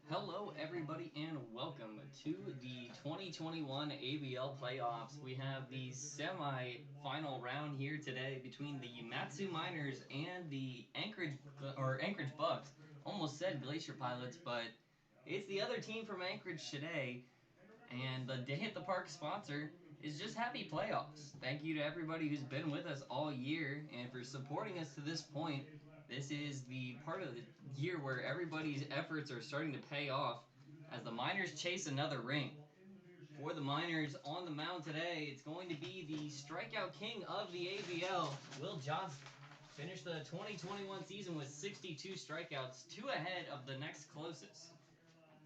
Hello, everybody, and welcome to the 2021 ABL playoffs. We have the semi-final round here today between the Matsu Miners and the Anchorage Bucs. Almost said Glacier Pilots, but it's the other team from Anchorage today. And the Day at the Park sponsor is just happy playoffs. Thank you to everybody who's been with us all year and for supporting us to this point. This is the part of the year where everybody's efforts are starting to pay off as the Miners chase another ring. For the Miners on the mound today, it's going to be the strikeout king of the ABL, Will Johnson. Finished the 2021 season with 62 strikeouts, two ahead of the next closest.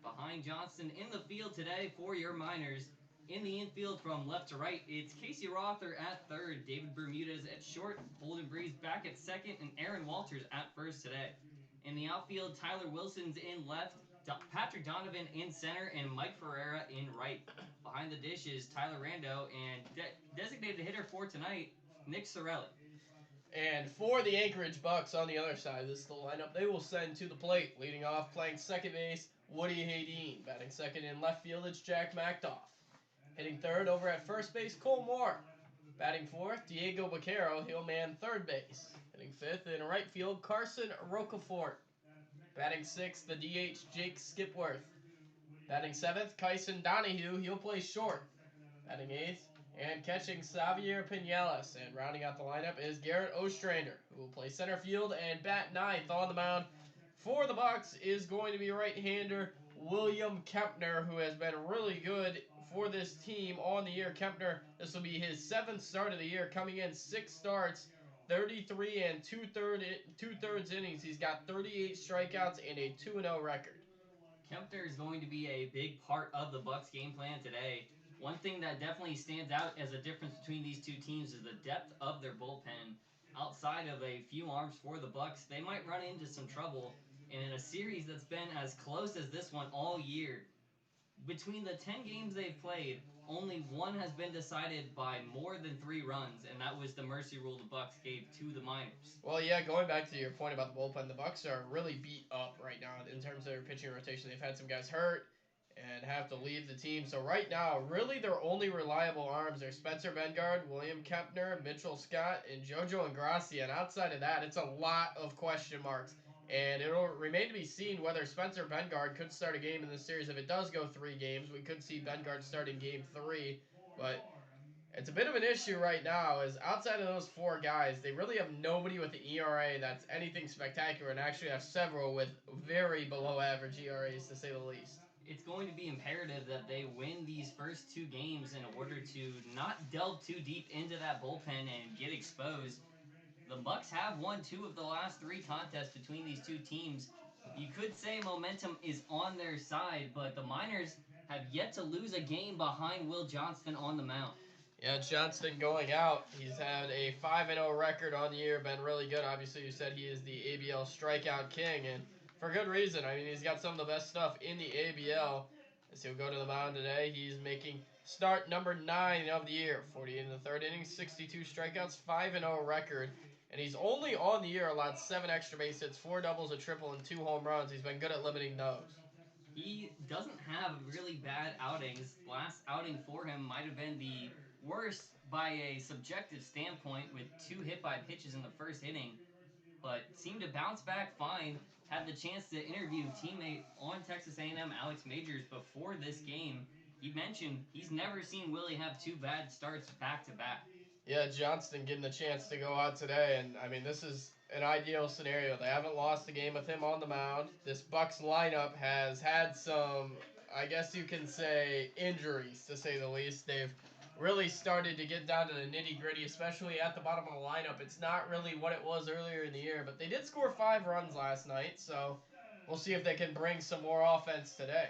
Behind Johnston in the field today for your Miners. In the infield from left to right, it's Casey Rother at third, David Bermudez at short, Holden Breeze back at second, and Aaron Walters at first today. In the outfield, Tyler Wilson's in left, Patrick Donovan in center, and Mike Ferreira in right. Behind the dish is Tyler Rando and designated hitter for tonight, Nick Sorelli. And for the Anchorage Bucs on the other side, this is the lineup they will send to the plate. Leading off, playing second base, Woody Haydeen. Batting second in left field, it's Jack Macdoff. Hitting third over at first base, Cole Moore. Batting fourth, Diego Vaquero. He'll man third base. Hitting fifth in right field, Carson Rocafort. Batting sixth, the DH, Jake Skipworth. Batting seventh, Kyson Donahue. He'll play short. Batting eighth, and catching Xavier Pinales. And rounding out the lineup is Garrett Ostrander, who will play center field and bat ninth. On the mound for the Bucs is going to be right-hander William Kempner, who has been really good for this team on the year. Kempner, this will be his seventh start of the year, coming in 6 starts, 33 and two-thirds innings. He's got 38 strikeouts and a 2-0 record. Kempner is going to be a big part of the Bucs game plan today. One thing that definitely stands out as a difference between these two teams is the depth of their bullpen. Outside of a few arms for the Bucs, they might run into some trouble. And in a series that's been as close as this one all year, between the 10 games they've played, only one has been decided by more than 3 runs, and that was the mercy rule the Bucs gave to the Miners. Well, yeah, going back to your point about the bullpen, the Bucs are really beat up right now in terms of their pitching rotation. They've had some guys hurt and have to leave the team. So right now, really their only reliable arms are Spencer Bengard, William Kempner, Mitchell Scott, and JoJo Ingrassia. And outside of that, it's a lot of question marks. And it'll remain to be seen whether Spencer Bengard could start a game in this series. If it does go 3 games, we could see Bengard starting game 3. But it's a bit of an issue right now, is outside of those 4 guys, they really have nobody with an ERA that's anything spectacular, and actually have several with very below average ERAs, to say the least. It's going to be imperative that they win these first 2 games in order to not delve too deep into that bullpen and get exposed. The Bucs have won 2 of the last 3 contests between these two teams. You could say momentum is on their side, but the Miners have yet to lose a game behind Will Johnston on the mound. Yeah, Johnston going out. He's had a 5-0 record on the year, been really good. Obviously, you said he is the ABL strikeout king, and for good reason. I mean, he's got some of the best stuff in the ABL. As he'll go to the mound today, he's making start number 9 of the year. 48 in the third inning, 62 strikeouts, 5-0 record. And he's only on the year allowed 7 extra base hits, 4 doubles, a triple, and 2 home runs. He's been good at limiting those. He doesn't have really bad outings. Last outing for him might have been the worst by a subjective standpoint, with 2 hit by pitches in the first inning, but seemed to bounce back fine. Had the chance to interview teammate on Texas A&M Alex Majors before this game. He mentioned he's never seen Willie have 2 bad starts back to back. Yeah, Johnston getting the chance to go out today, and I mean, this is an ideal scenario. They haven't lost a game with him on the mound. This Bucs lineup has had some, I guess you can say, injuries, to say the least. They've really started to get down to the nitty-gritty, especially at the bottom of the lineup. It's not really what it was earlier in the year, but they did score 5 runs last night, so we'll see if they can bring some more offense today.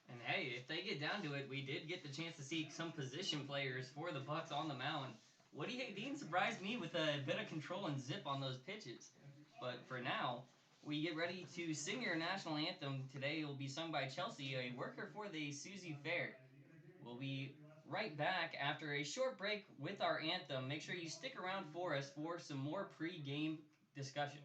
And hey, if they get down to it, we did get the chance to see some position players for the Bucs on the mound. Woody Haydeen surprised me with a bit of control and zip on those pitches. But for now, we get ready to sing your national anthem. Today it will be sung by Chelsea, a worker for the Susie Fair. We'll be right back after a short break with our anthem. Make sure you stick around for us for some more pre-game discussion.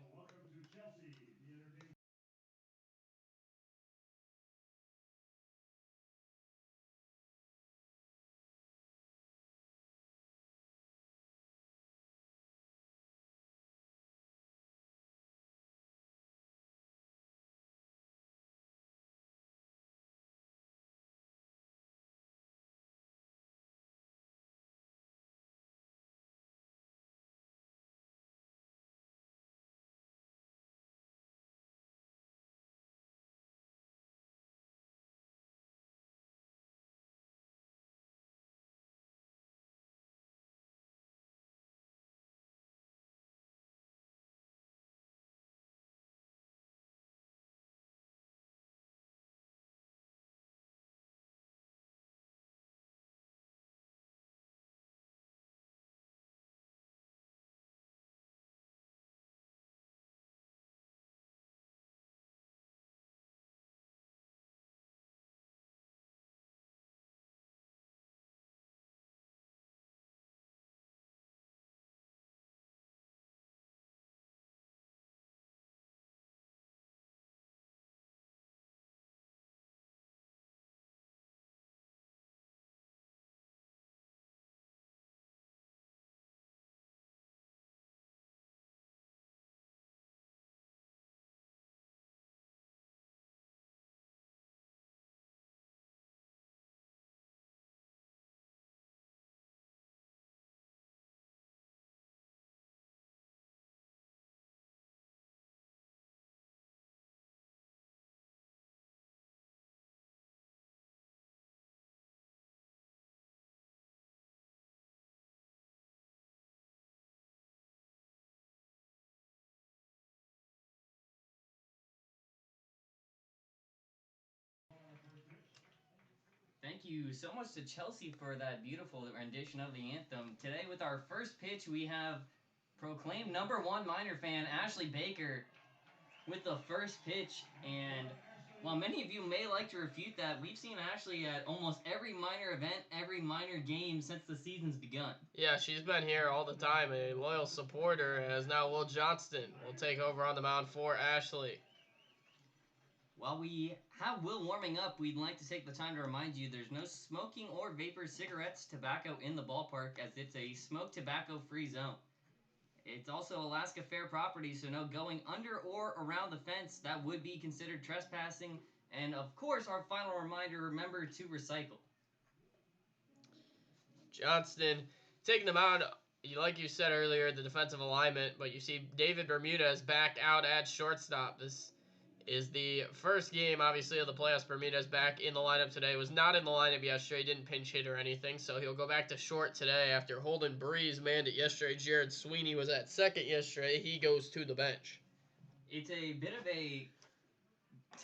thank you so much to Chelsea for that beautiful rendition of the anthem. Today, with our first pitch, we have proclaimed #1 Miner fan Ashley Baker with the first pitch. And while many of you may like to refute that, we've seen Ashley at almost every minor event, every minor game since the season's begun. Yeah, she's been here all the time, a loyal supporter, as now Will Johnston will take over on the mound for Ashley. While we have Will warming up, we'd like to take the time to remind you there's no smoking or vapor cigarettes, tobacco in the ballpark, as it's a smoke tobacco free zone. It's also Alaska Fair property, so no going under or around the fence. That would be considered trespassing. And of course, our final reminder, remember to recycle. Johnston taking the mound, like you said earlier, the defensive alignment, but you see David Bermudez back out at shortstop. This is the first game, obviously, of the playoffs. Bermudez back in the lineup today. Was not in the lineup yesterday. Didn't pinch hit or anything, so he'll go back to short today after Holden Breeze manned it yesterday. Jared Sweeney was at second yesterday. He goes to the bench. It's a bit of a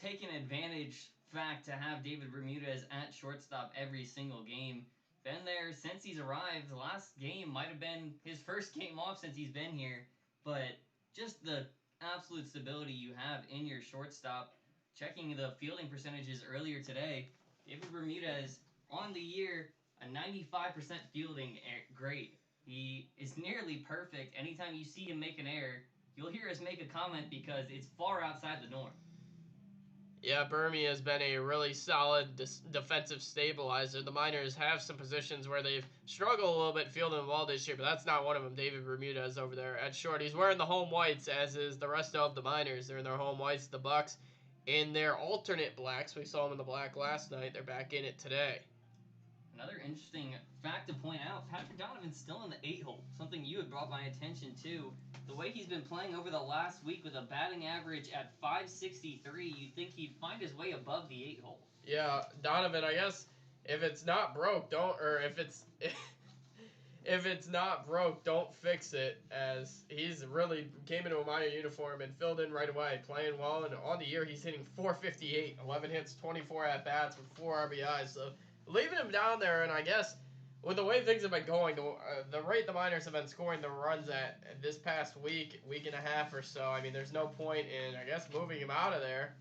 taken advantage fact to have David Bermudez at shortstop every single game. Been there since he's arrived. The last game might have been his first game off since he's been here, but just the absolute stability you have in your shortstop. Checking the fielding percentages earlier today, David Bermudez on the year, a 95% fielding grade. He is nearly perfect. Anytime you see him make an error, you'll hear us make a comment because it's far outside the norm. Yeah, Burmy has been a really solid defensive stabilizer. The Miners have some positions where they've struggled a little bit fielding the ball this year, but that's not one of them. David Bermudez over there at short. He's wearing the home whites, as is the rest of the Miners. They're in their home whites. The Bucs in their alternate blacks. We saw them in the black last night. They're back in it today. Another interesting fact to point out, Patrick Donovan's still in the 8-hole, something you had brought my attention to. The way he's been playing over the last week with a batting average at .563, you'd think he'd find his way above the 8-hole. Yeah, Donovan, I guess if it's not broke, if it's not broke, don't fix it, as he's really came into a Miner uniform and filled in right away, playing well, and on the year he's hitting .458, 11 hits, 24 at-bats with 4 RBIs, so leaving him down there, and I guess with the way things have been going, the rate the Miners have been scoring the runs at this past week and a half or so, I mean, there's no point in, I guess, moving him out of there.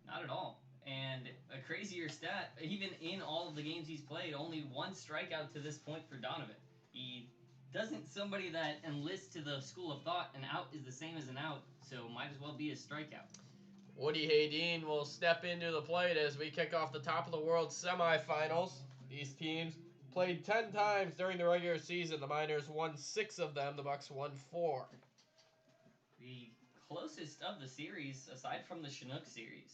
Not at all. And a crazier stat, even in all of the games he's played, only 1 strikeout to this point for Donovan. He doesn't somebody that enlists to the school of thought an out is the same as an out, so might as well be a strikeout. Woody Haydeen will step into the plate as we kick off the top of the world semifinals. These teams played 10 times during the regular season. The Miners won 6 of them. The Bucs won 4. The closest of the series, aside from the Chinook series.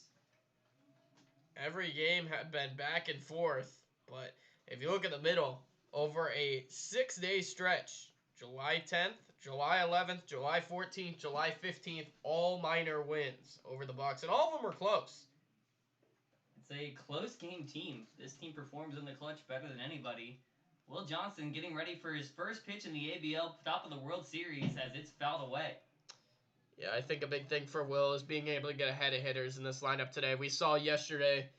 Every game had been back and forth, but if you look at the middle, over a 6-day stretch, July 10th, July 11th, July 14th, July 15th, all Miner wins over the Bucs, and all of them were close. It's a close game team. This team performs in the clutch better than anybody. Will Johnston getting ready for his first pitch in the ABL top of the World Series as it's fouled away. Yeah, I think a big thing for Will is being able to get ahead of hitters in this lineup today. We saw yesterday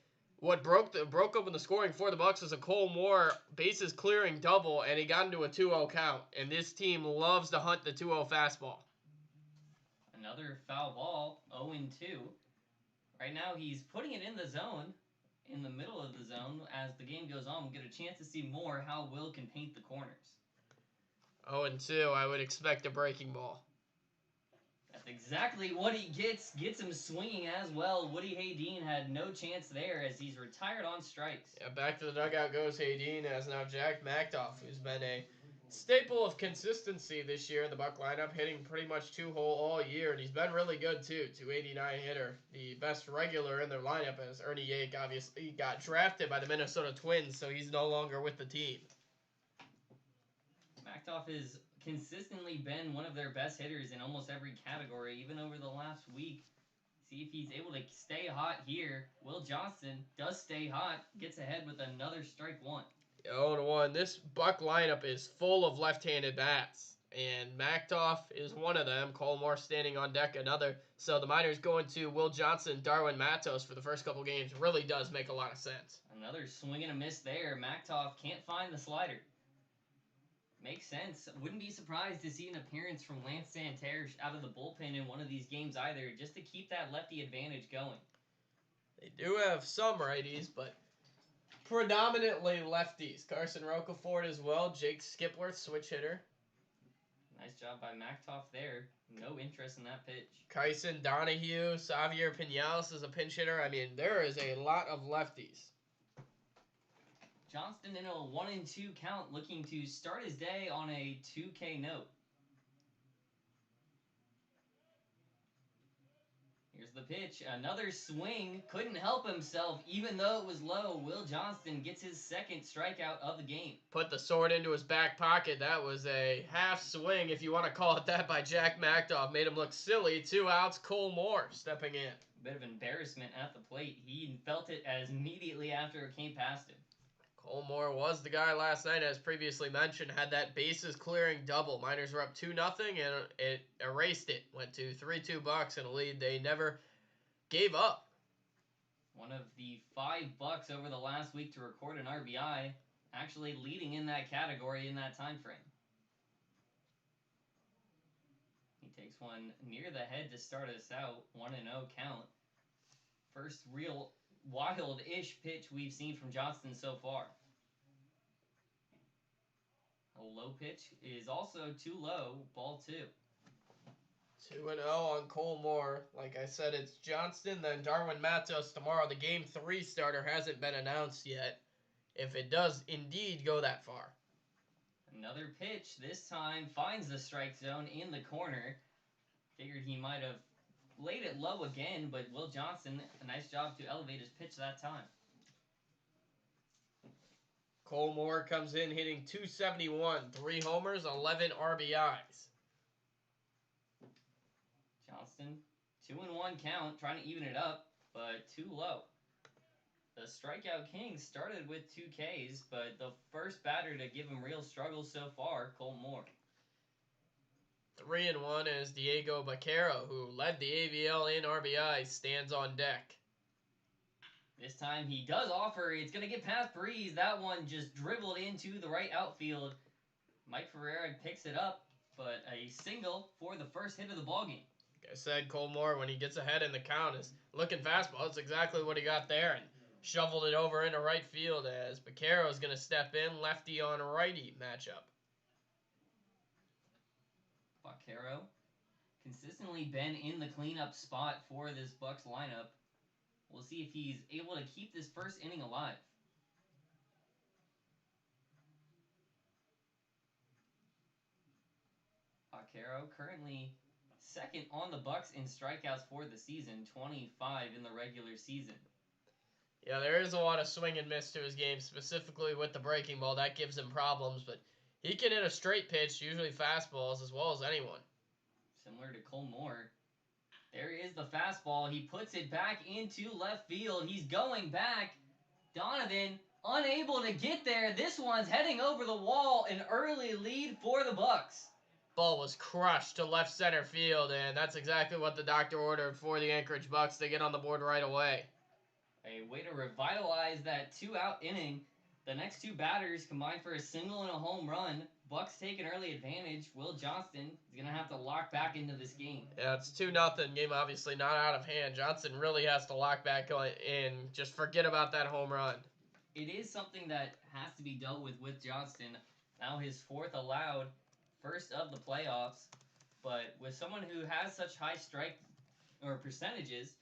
what broke open the scoring for the Bucs was a Cole Moore bases clearing double, and he got into a 2-0 count. And this team loves to hunt the 2-0 fastball. Another foul ball, 0-2. Right now he's putting it in the zone, in the middle of the zone. As the game goes on, we'll get a chance to see more how Will can paint the corners. 0-2, I would expect a breaking ball. That's exactly what he gets. Gets him swinging as well. Woody Haydeen had no chance there as he's retired on strikes. Yeah, back to the dugout goes Haydeen, as now Jack Macdoff, who's been a staple of consistency this year in the Buck lineup, hitting pretty much 2-hole all year, and he's been really good too. 289 hitter, the best regular in their lineup, as Ernie Yake obviously got drafted by the Minnesota Twins, so he's no longer with the team. Macdoff has consistently been one of their best hitters in almost every category, even over the last week. See if he's able to stay hot here. Will Johnston does stay hot, gets ahead with another strike 1. 0-1. This Buck lineup is full of left-handed bats, and Mactoff is one of them. Cole Moore standing on deck, another. So the Miners going to Will Johnson, Darwin Matos for the first couple games really does make a lot of sense. Another swing and a miss there. Mactoff can't find the slider. Makes sense. Wouldn't be surprised to see an appearance from Lance Santerre out of the bullpen in one of these games either, just to keep that lefty advantage going. They do have some righties, but predominantly lefties. Carson Rocafort as well. Jake Skipworth, switch hitter. Nice job by Mactoff there. No interest in that pitch. Kyson Donahue, Xavier Pinales is a pinch hitter. I mean, there is a lot of lefties. Johnston in a 1-2 count, looking to start his day on a 2K note. Here's the pitch. Another swing. Couldn't help himself, even though it was low. Will Johnston gets his second strikeout of the game. Put the sword into his back pocket. That was a half swing, if you want to call it that, by Jack Mactoff. Made him look silly. 2 outs. Cole Moore stepping in. Bit of embarrassment at the plate. He felt it as immediately after it came past him. Cole Moore was the guy last night, as previously mentioned, had that bases clearing double. Miners were up 2-0, and it erased it. Went to 3-2 Bucs in a lead they never gave up. One of the 5 Bucs over the last week to record an RBI, actually leading in that category in that time frame. He takes one near the head to start us out. 1-0 count. First real wild-ish pitch we've seen from Johnston so far. A low pitch is also too low. Ball 2. 2-0 on Cole Moore. Like I said, it's Johnston, then Darwin Matos tomorrow. The Game 3 starter hasn't been announced yet, if it does indeed go that far. Another pitch. This time finds the strike zone in the corner. Figured he might have laid it low again, but Will Johnson, a nice job to elevate his pitch that time. Cole Moore comes in hitting .271, 3 homers, 11 RBIs. Johnston, 2-1 count, trying to even it up, but too low. The strikeout king started with 2 Ks, but the first batter to give him real struggles so far, Cole Moore. 3-1 as Diego Baquero, who led the AVL in RBIs, stands on deck. This time he does offer. It's going to get past Breeze. That one just dribbled into the right outfield. Mike Ferreira picks it up, but a single for the first hit of the ballgame. Like I said, Cole Moore, when he gets ahead in the count, is looking fastball. That's exactly what he got there, and shoveled it over into right field as Baquero is going to step in. Lefty on righty matchup. Baquero consistently been in the cleanup spot for this Bucs lineup. We'll see if he's able to keep this first inning alive. Baquero currently second on the Bucs in strikeouts for the season, 25 in the regular season. Yeah, there is a lot of swing and miss to his game, specifically with the breaking ball. That gives him problems, but he can hit a straight pitch, usually fastballs, as well as anyone. Similar to Cole Moore. There is the fastball. He puts it back into left field. He's going back. Donovan unable to get there. This one's heading over the wall. An early lead for the Bucs. Ball was crushed to left center field, and that's exactly what the doctor ordered for the Anchorage Bucs to get on the board right away. A way to revitalize that 2-out inning. The next 2 batters combined for a single and a home run. Bucs take an early advantage. Will Johnston is going to have to lock back into this game. Yeah, it's 2-0. Game obviously not out of hand. Johnson really has to lock back in. Just forget about that home run. It is something that has to be dealt with Johnston. Now his 4th allowed, first of the playoffs. But with someone who has such high strike or percentages,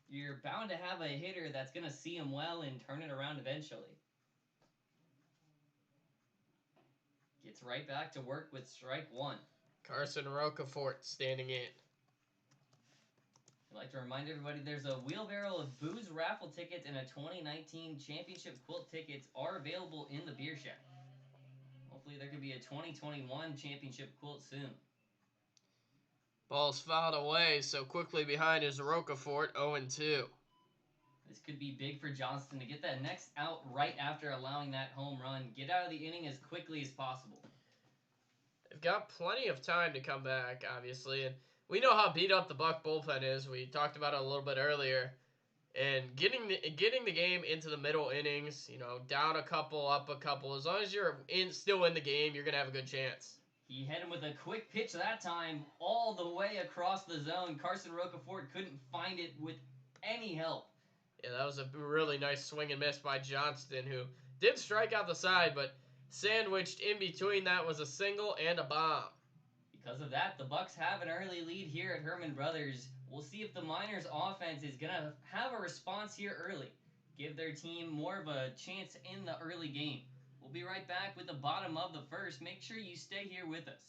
you're bound to have a hitter that's going to see him well and turn it around eventually. Gets right back to work with strike 1. Carson Rocafort standing in. I'd like to remind everybody there's a wheelbarrow of booze raffle tickets and a 2019 championship quilt tickets are available in the beer shack. Hopefully there could be a 2021 championship quilt soon. Ball's fouled away, so quickly behind is Rocafort, 0-2. This could be big for Johnston to get that next out right after allowing that home run. Get out of the inning as quickly as possible. They've got plenty of time to come back, obviously, and we know how beat up the Buck bullpen is. We talked about it a little bit earlier. And getting the game into the middle innings, down a couple, up a couple, as long as you're still in the game, you're gonna have a good chance. He hit him with a quick pitch that time, all the way across the zone. Carson Rocafort couldn't find it with any help. Yeah, that was a really nice swing and miss by Johnston, who did strike out the side, but sandwiched in between that was a single and a bomb. Because of that, the Bucs have an early lead here at Herman Brothers. We'll see if the Miners' offense is going to have a response here early. Give their team more of a chance in the early game. We'll be right back with the bottom of the first. Make sure you stay here with us.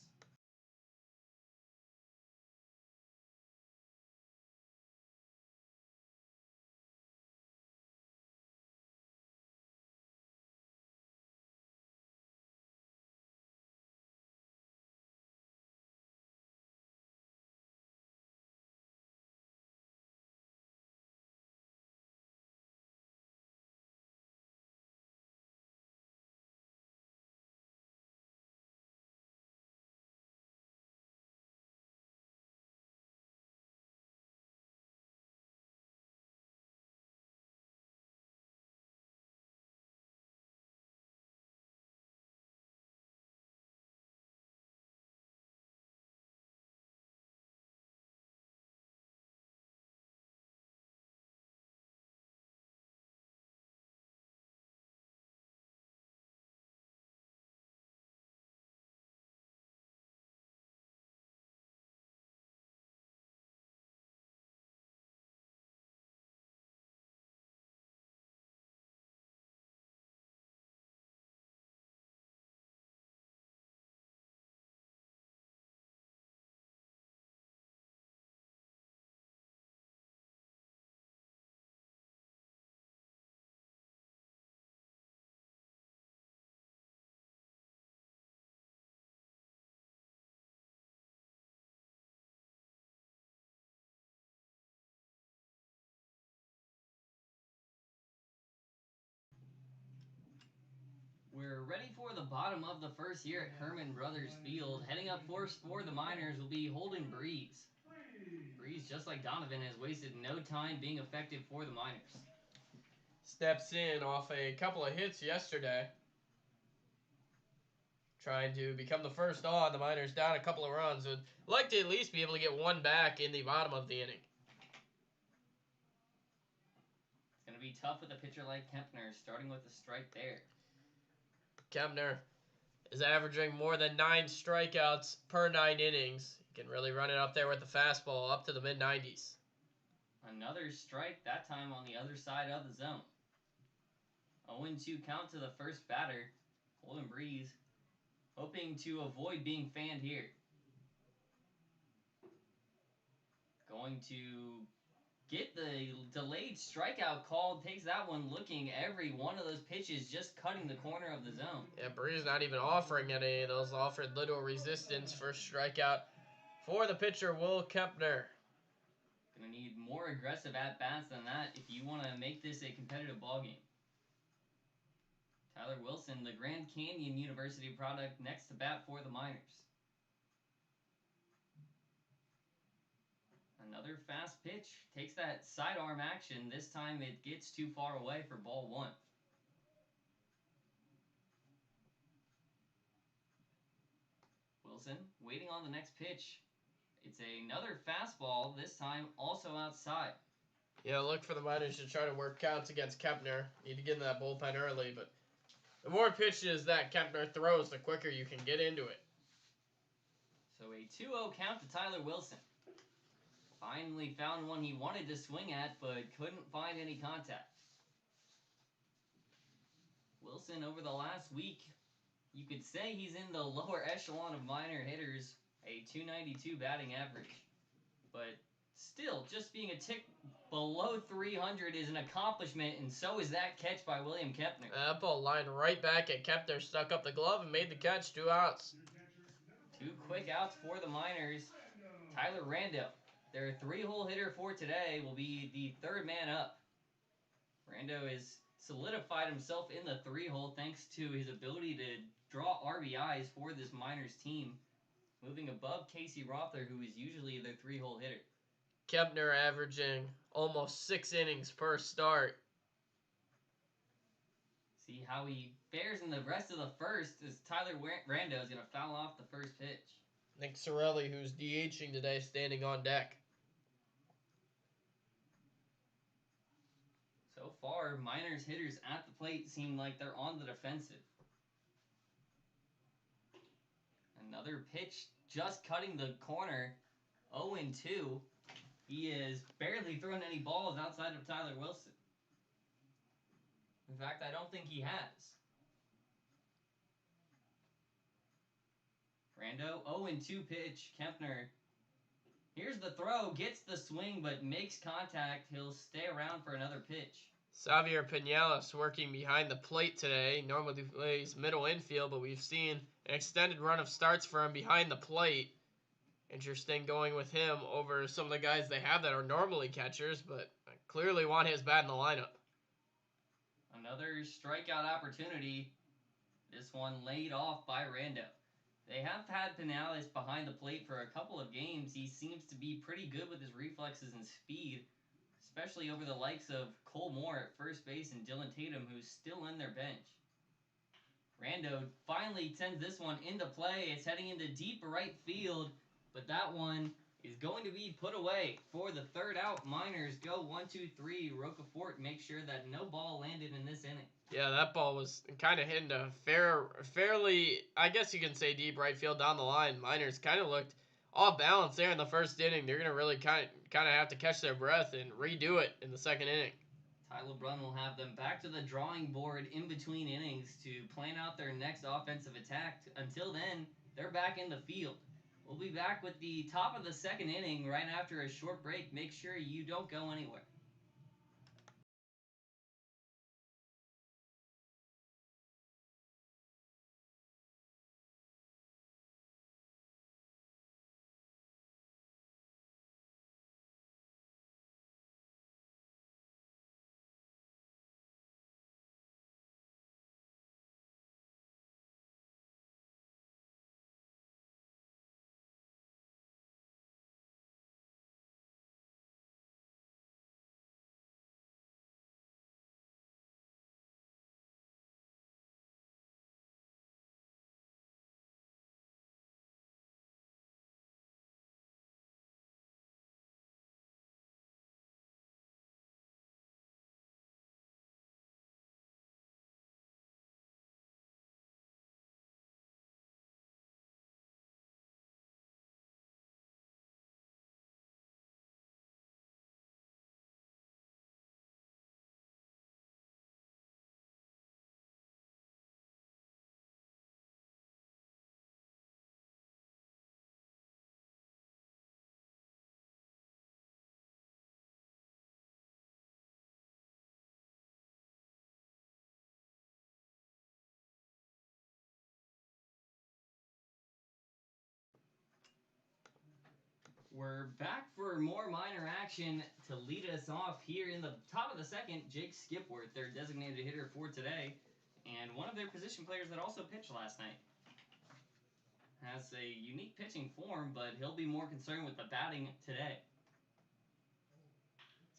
We're ready for the bottom of the first here at Herman Brothers Field. Heading up first for the Miners will be Holden Breeze. Breeze, just like Donovan, has wasted no time being effective for the Miners. Steps in off a couple of hits yesterday. Trying to become the first on. The Miners down a couple of runs. Would like to at least be able to get one back in the bottom of the inning. It's going to be tough with a pitcher like Kempner, starting with a strike there. Kempner is averaging more than 9 strikeouts per 9 innings. He can really run it up there with the fastball up to the mid-90s. Another strike, that time on the other side of the zone. 0-2 count to the first batter. Holden Breeze hoping to avoid being fanned here. Going to get the delayed strikeout called. Takes that one looking. Every one of those pitches just cutting the corner of the zone. Yeah, Breeze not even offering any of those. Offered little resistance. First strikeout for the pitcher, Will Kempner. Going to need more aggressive at-bats than that if you want to make this a competitive ballgame. Tyler Wilson, the Grand Canyon University product, next to bat for the Miners. Another fast pitch. Takes that sidearm action. This time it gets too far away for ball one. Wilson waiting on the next pitch. It's another fastball, this time also outside. Yeah, look for the Miners to try to work counts against Kempner. Need to get in that bullpen early, but the more pitches that Kempner throws, the quicker you can get into it. So a 2-0 count to Tyler Wilson. Finally found one he wanted to swing at, but couldn't find any contact. Wilson, over the last week, you could say he's in the lower echelon of minor hitters, a 292 batting average. But still, just being a tick below 300 is an accomplishment, and so is that catch by William Kempner. That ball lined right back at Kempner, stuck up the glove, and made the catch. 2 outs. 2 quick outs for the Miners. Tyler Rando, their 3-hole hitter for today, will be the third man up. Rando has solidified himself in the 3-hole thanks to his ability to draw RBIs for this Miners team. moving above Casey Rother, who is usually their 3-hole hitter. Kempner averaging almost 6 innings per start. See how he fares in the rest of the first as Tyler Rando is going to foul off the first pitch. Nick Sorelli, who's DHing today, standing on deck. So far, Miners hitters at the plate seem like they're on the defensive. Another pitch just cutting the corner. 0-2. He is barely thrown any balls outside of Tyler Wilson. In fact, I don't think he has. Rando, 0-2 pitch. Kempner. Here's the throw. Gets the swing, but makes contact. He'll stay around for another pitch. Xavier Pinales working behind the plate today. Normally plays middle infield, but we've seen an extended run of starts for him behind the plate. Interesting going with him over some of the guys they have that are normally catchers, but I clearly want his bat in the lineup. Another strikeout opportunity. This one laid off by Rando. They have had Pinales behind the plate for a couple of games. He seems to be pretty good with his reflexes and speed, especially over the likes of Cole Moore at first base and Dylan Tatum, who's still in their bench. Rando finally sends this one into play. It's heading into deep right field, but that one is going to be put away for the third out. Miners go 1-2-3. Rocafort makes sure that no ball landed in this inning. Yeah, that ball was kind of hitting a fairly, I guess you can say, deep right field down the line. Miners kind of looked off balance there in the first inning. They're going to really kind of have to catch their breath and redo it in the second inning. Tyler Brunn will have them back to the drawing board in between innings to plan out their next offensive attack. Until then, they're back in the field. We'll be back with the top of the second inning right after a short break. Make sure you don't go anywhere. We're back for more minor action to lead us off here in the top of the second. Jake Skipworth, their designated hitter for today, and one of their position players that also pitched last night. Has a unique pitching form, but he'll be more concerned with the batting today.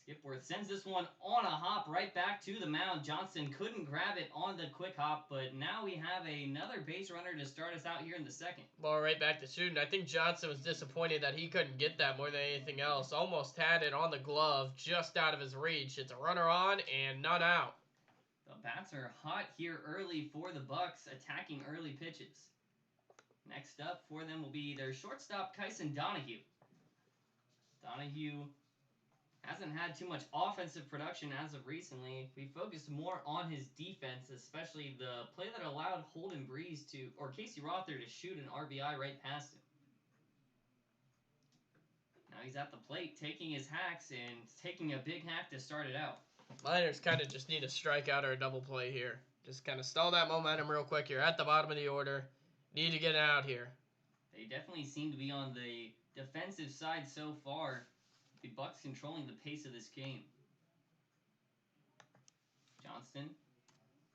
Skipworth sends this one on a hop right back to the mound. Johnson couldn't grab it on the quick hop, but now we have another base runner to start us out here in the second. Ball right back to shooting. I think Johnson was disappointed that he couldn't get that more than anything else. Almost had it on the glove, just out of his reach. It's a runner on and none out. The bats are hot here early for the Bucs, attacking early pitches. Next up for them will be their shortstop, Kyson Donahue. Donahue hasn't had too much offensive production as of recently. We focused more on his defense, especially the play that allowed Holden Breeze or Casey Rother to shoot an RBI right past him. Now he's at the plate taking his hacks and taking a big hack to start it out. Miners kind of just need a strikeout or a double play here. Just kind of stall that momentum real quick. You're at the bottom of the order. Need to get out here. They definitely seem to be on the defensive side so far. The Bucs controlling the pace of this game. Johnston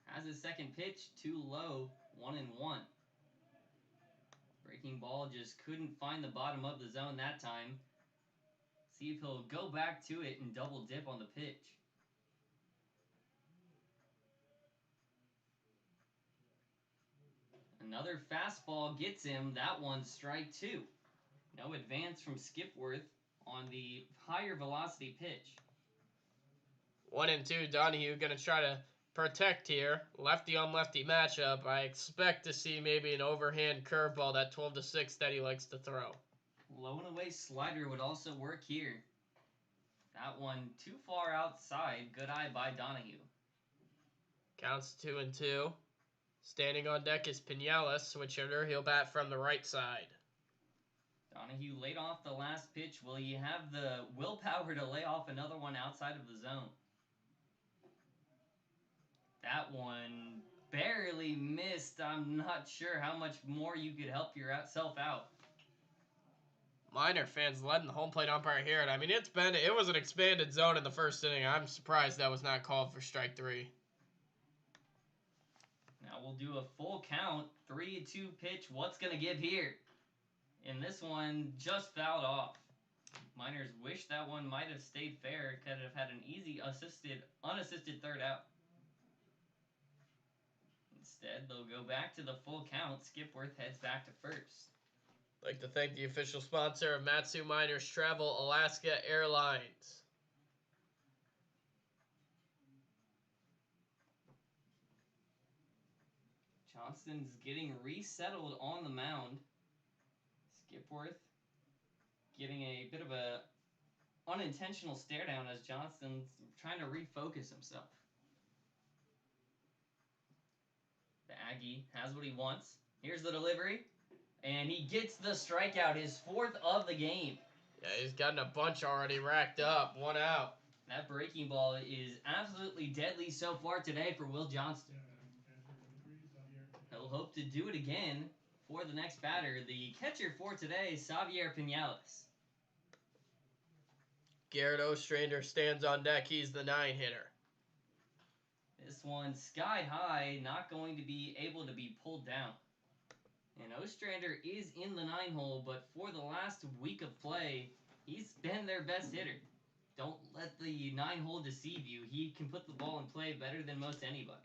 has his second pitch, too low, 1-1. Breaking ball just couldn't find the bottom of the zone that time. See if he'll go back to it and double dip on the pitch. Another fastball gets him. That one's strike 2. No advance from Skipworth on the higher velocity pitch. 1-2. Donahue going to try to protect here. Lefty on lefty matchup. I expect to see maybe an overhand curveball, that 12-6 that he likes to throw. Low and away slider would also work here. That one too far outside. Good eye by Donahue. Counts 2-2. Standing on deck is Pinales, switch hitter. He'll bat from the right side. Donahue laid off the last pitch. Will he have the willpower to lay off another one outside of the zone? That one barely missed. I'm not sure how much more you could help yourself out. Miner fans letting the home plate umpire hear it. I mean, it was an expanded zone in the first inning. I'm surprised that was not called for strike 3. Now we'll do a full count. 3-2 pitch. What's going to give here? And this one just fouled off. Miners wish that one might have stayed fair. Could have had an easy unassisted third out. Instead, they'll go back to the full count. Skipworth heads back to first. I'd like to thank the official sponsor of Matsu Miners Travel, Alaska Airlines. Johnston's getting resettled on the mound. Skipworth getting a bit of a unintentional stare down as Johnston's trying to refocus himself. The Aggie has what he wants. Here's the delivery. And he gets the strikeout, his 4th of the game. Yeah, he's gotten a bunch already racked up. 1 out. That breaking ball is absolutely deadly so far today for Will Johnston. He'll hope to do it again for the next batter. The catcher for today is Xavier Pinales. Garrett Ostrander stands on deck. He's the 9-hitter. This one sky high, not going to be able to be pulled down. And Ostrander is in the 9-hole, but for the last week of play, he's been their best hitter. Don't let the 9-hole deceive you. He can put the ball in play better than most anybody.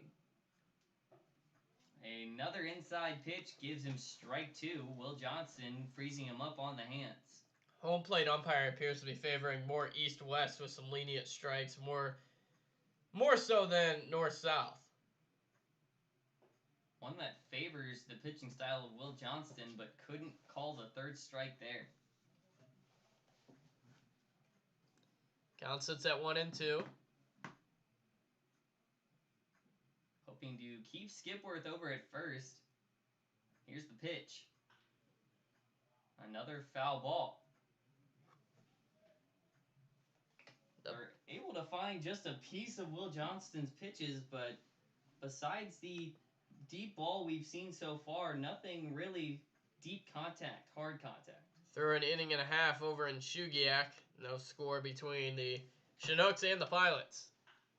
Another inside pitch gives him strike 2. Will Johnston freezing him up on the hands. Home plate umpire appears to be favoring more east-west with some lenient strikes, more so than north-south. One that favors the pitching style of Will Johnston, but couldn't call the 3rd strike there. Count sits at 1-2. Hoping to keep Skipworth over at first. Here's the pitch. Another foul ball. They're able to find just a piece of Will Johnston's pitches, but besides the deep ball we've seen so far, nothing really deep contact, hard contact. Through an inning and a half over in Shugiak. No score between the Chinooks and the Pilots.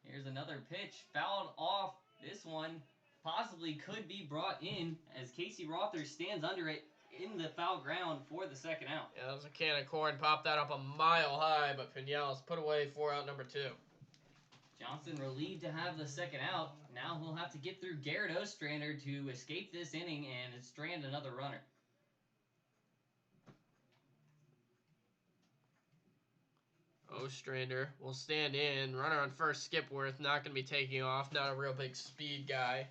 Here's another pitch, fouled off. This one possibly could be brought in as Casey Rother stands under it in the foul ground for the 2nd out. Yeah, that was a can of corn. Popped that up a mile high, but Pinales put away for out number 2. Johnston relieved to have the 2nd out. Now he'll have to get through Garrett Ostrander to escape this inning and strand another runner. Ostrander will stand in. Runner on first, Skipworth, not going to be taking off. Not a real big speed guy.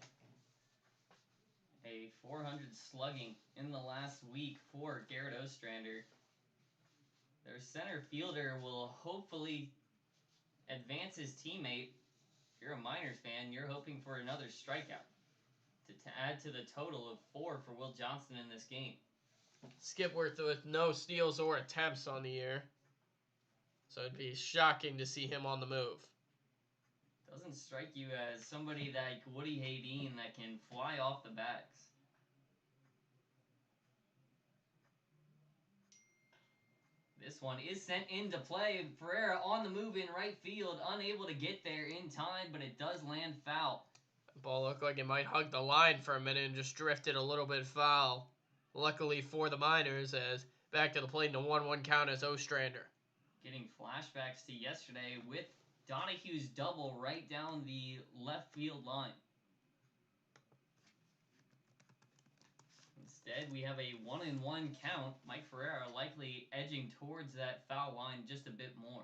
A 400 slugging in the last week for Garrett Ostrander. Their center fielder will hopefully advance his teammate. If you're a Miners fan, you're hoping for another strikeout to add to the total of 4 for Will Johnston in this game. Skipworth with no steals or attempts on the year. So it'd be shocking to see him on the move. Doesn't strike you as somebody like Woody Hayden that can fly off the backs. This one is sent into play. Ferreira on the move in right field, unable to get there in time, but it does land foul. Ball looked like it might hug the line for a minute and just drifted a little bit foul. Luckily for the Miners, as back to the plate in a 1-1 count as Ostrander. Getting flashbacks to yesterday with Donahue's double right down the left field line. Instead, we have a 1-1 count. Mike Ferreira likely edging towards that foul line just a bit more.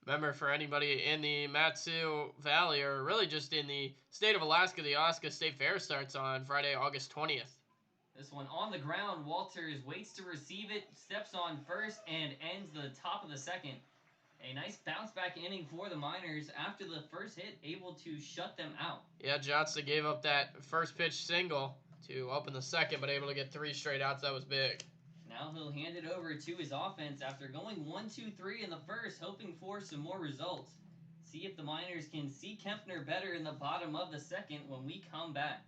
Remember, for anybody in the Matsu Valley, or really just in the state of Alaska, the Alaska State Fair starts on Friday, August 20th. This one on the ground. Walters waits to receive it, steps on first, and ends the top of the second. A nice bounce back inning for the Miners after the first hit, able to shut them out. Yeah, Johnson gave up that first pitch single to open the second, but able to get 3 straight outs. That was big. Now he'll hand it over to his offense after going 1-2-3 in the first, hoping for some more results. See if the Miners can see Kempner better in the bottom of the second when we come back.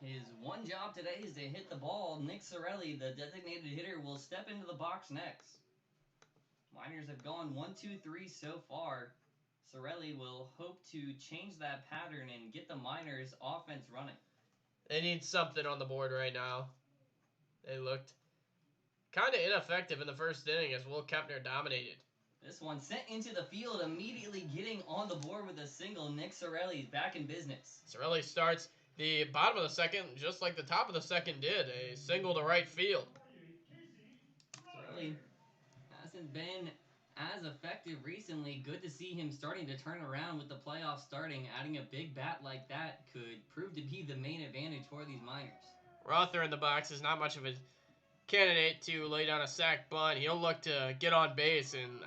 His one job today is to hit the ball. Nick Sorelli, the designated hitter, will step into the box next. Miners have gone 1-2-3 so far. Sorelli will hope to change that pattern and get the Miners' offense running. They need something on the board right now. They looked kind of ineffective in the first inning as Will Kempner dominated. This one sent into the field, immediately getting on the board with a single. Nick Sorelli's back in business. Sorelli starts the bottom of the second just like the top of the second did. A single to right field. Sorelli hasn't been as effective recently. Good to see him starting to turn around with the playoffs starting. Adding a big bat like that could prove to be the main advantage for these Miners. Rother in the box is not much of a candidate to lay down a sac bunt. He'll look to get on base, and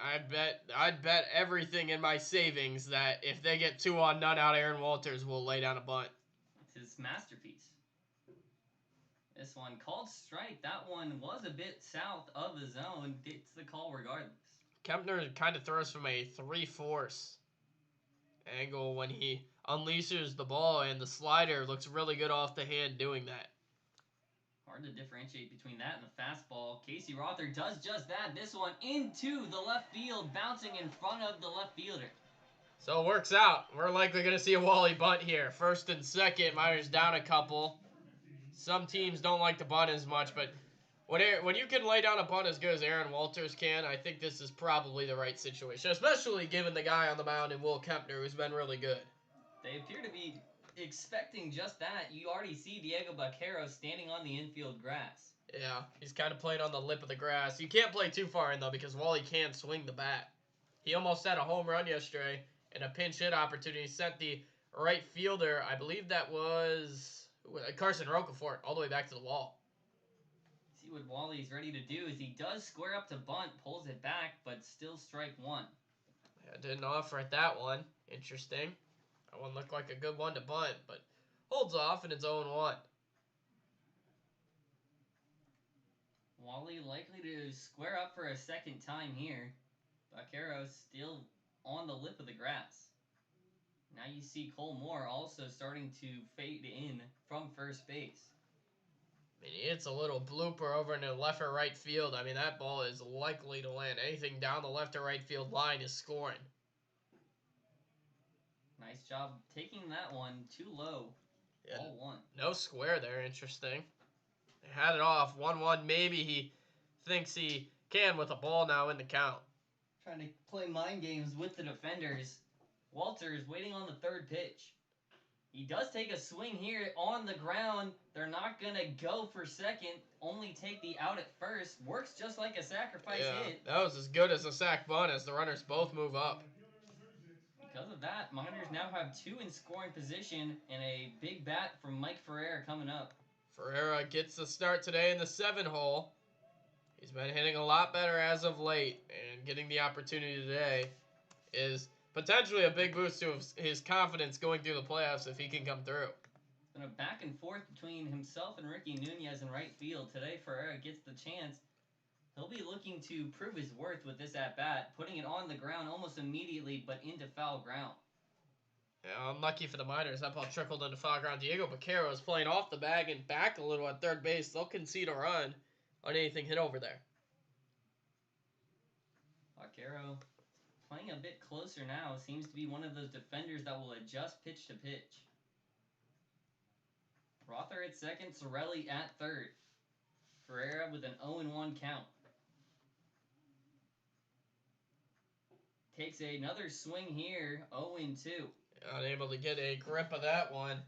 I'd bet everything in my savings that if they get 2 on none out, Aaron Walters will lay down a bunt. It's his masterpiece. This one called strike. That one was a bit south of the zone. Gets the call regardless. Kempner kind of throws from a 3/4 angle when he unleashes the ball, and the slider looks really good off the hand doing that. Hard to differentiate between that and the fastball. Casey Rother does just that. This one into the left field, bouncing in front of the left fielder. So it works out. We're likely going to see a Wally bunt here. First and second, Miners down a couple. Some teams don't like to bunt as much, but when you can lay down a bunt as good as Aaron Walters can, I think this is probably the right situation, especially given the guy on the mound in Will Kempner, who's been really good. They appear to be expecting just that. You already see Diego Baquero standing on the infield grass. Yeah, he's kind of playing on the lip of the grass. You can't play too far in, though, because Wally can swing the bat. He almost had a home run yesterday, and a pinch hit opportunity sent the right fielder, I believe that was Carson Rocafort, all the way back to the wall. See what Wally's ready to do is he does square up to bunt, pulls it back, but still strike one. Yeah, didn't offer at that one. Interesting. That one looked like a good one to bunt, but holds off, and it's 0-1. Wally likely to square up for a second time here. Baquero still on the lip of the grass. Now you see Cole Moore also starting to fade in from first base. I mean, it's a little blooper over in the left or right field. I mean, that ball is likely to land. Anything down the left or right field line is scoring. Nice job taking that one too low. Yeah, Ball one. No square there. Interesting. They had it off 1-1. Maybe he thinks he can with a ball now in the count. Trying to play mind games with the defenders. Walters waiting on the third pitch. He does take a swing here on the ground. They're not going to go for second. Only take the out at first. Works just like a sacrifice hit. That was as good as a sac bunt as the runners both move up. Because of that, Miners now have 2 in scoring position and a big bat from Mike Ferreira coming up. Ferreira gets the start today in the 7 hole. He's been hitting a lot better as of late, and getting the opportunity today is potentially a big boost to his confidence going through the playoffs if he can come through. It's been a back and forth between himself and Ricky Nunez in right field. Today, Ferreira gets the chance. He'll be looking to prove his worth with this at-bat, putting it on the ground almost immediately, but into foul ground. Yeah, unlucky for the Miners. That ball trickled into foul ground. Diego Vaquero is playing off the bag and back a little at third base. They'll concede a run on anything hit over there. Vaquero playing a bit closer now. Seems to be one of those defenders that will adjust pitch to pitch. Rother at second, Sorelli at third. Ferreira with an 0-1 count. Takes another swing here, 0-2. Unable to get a grip of that one.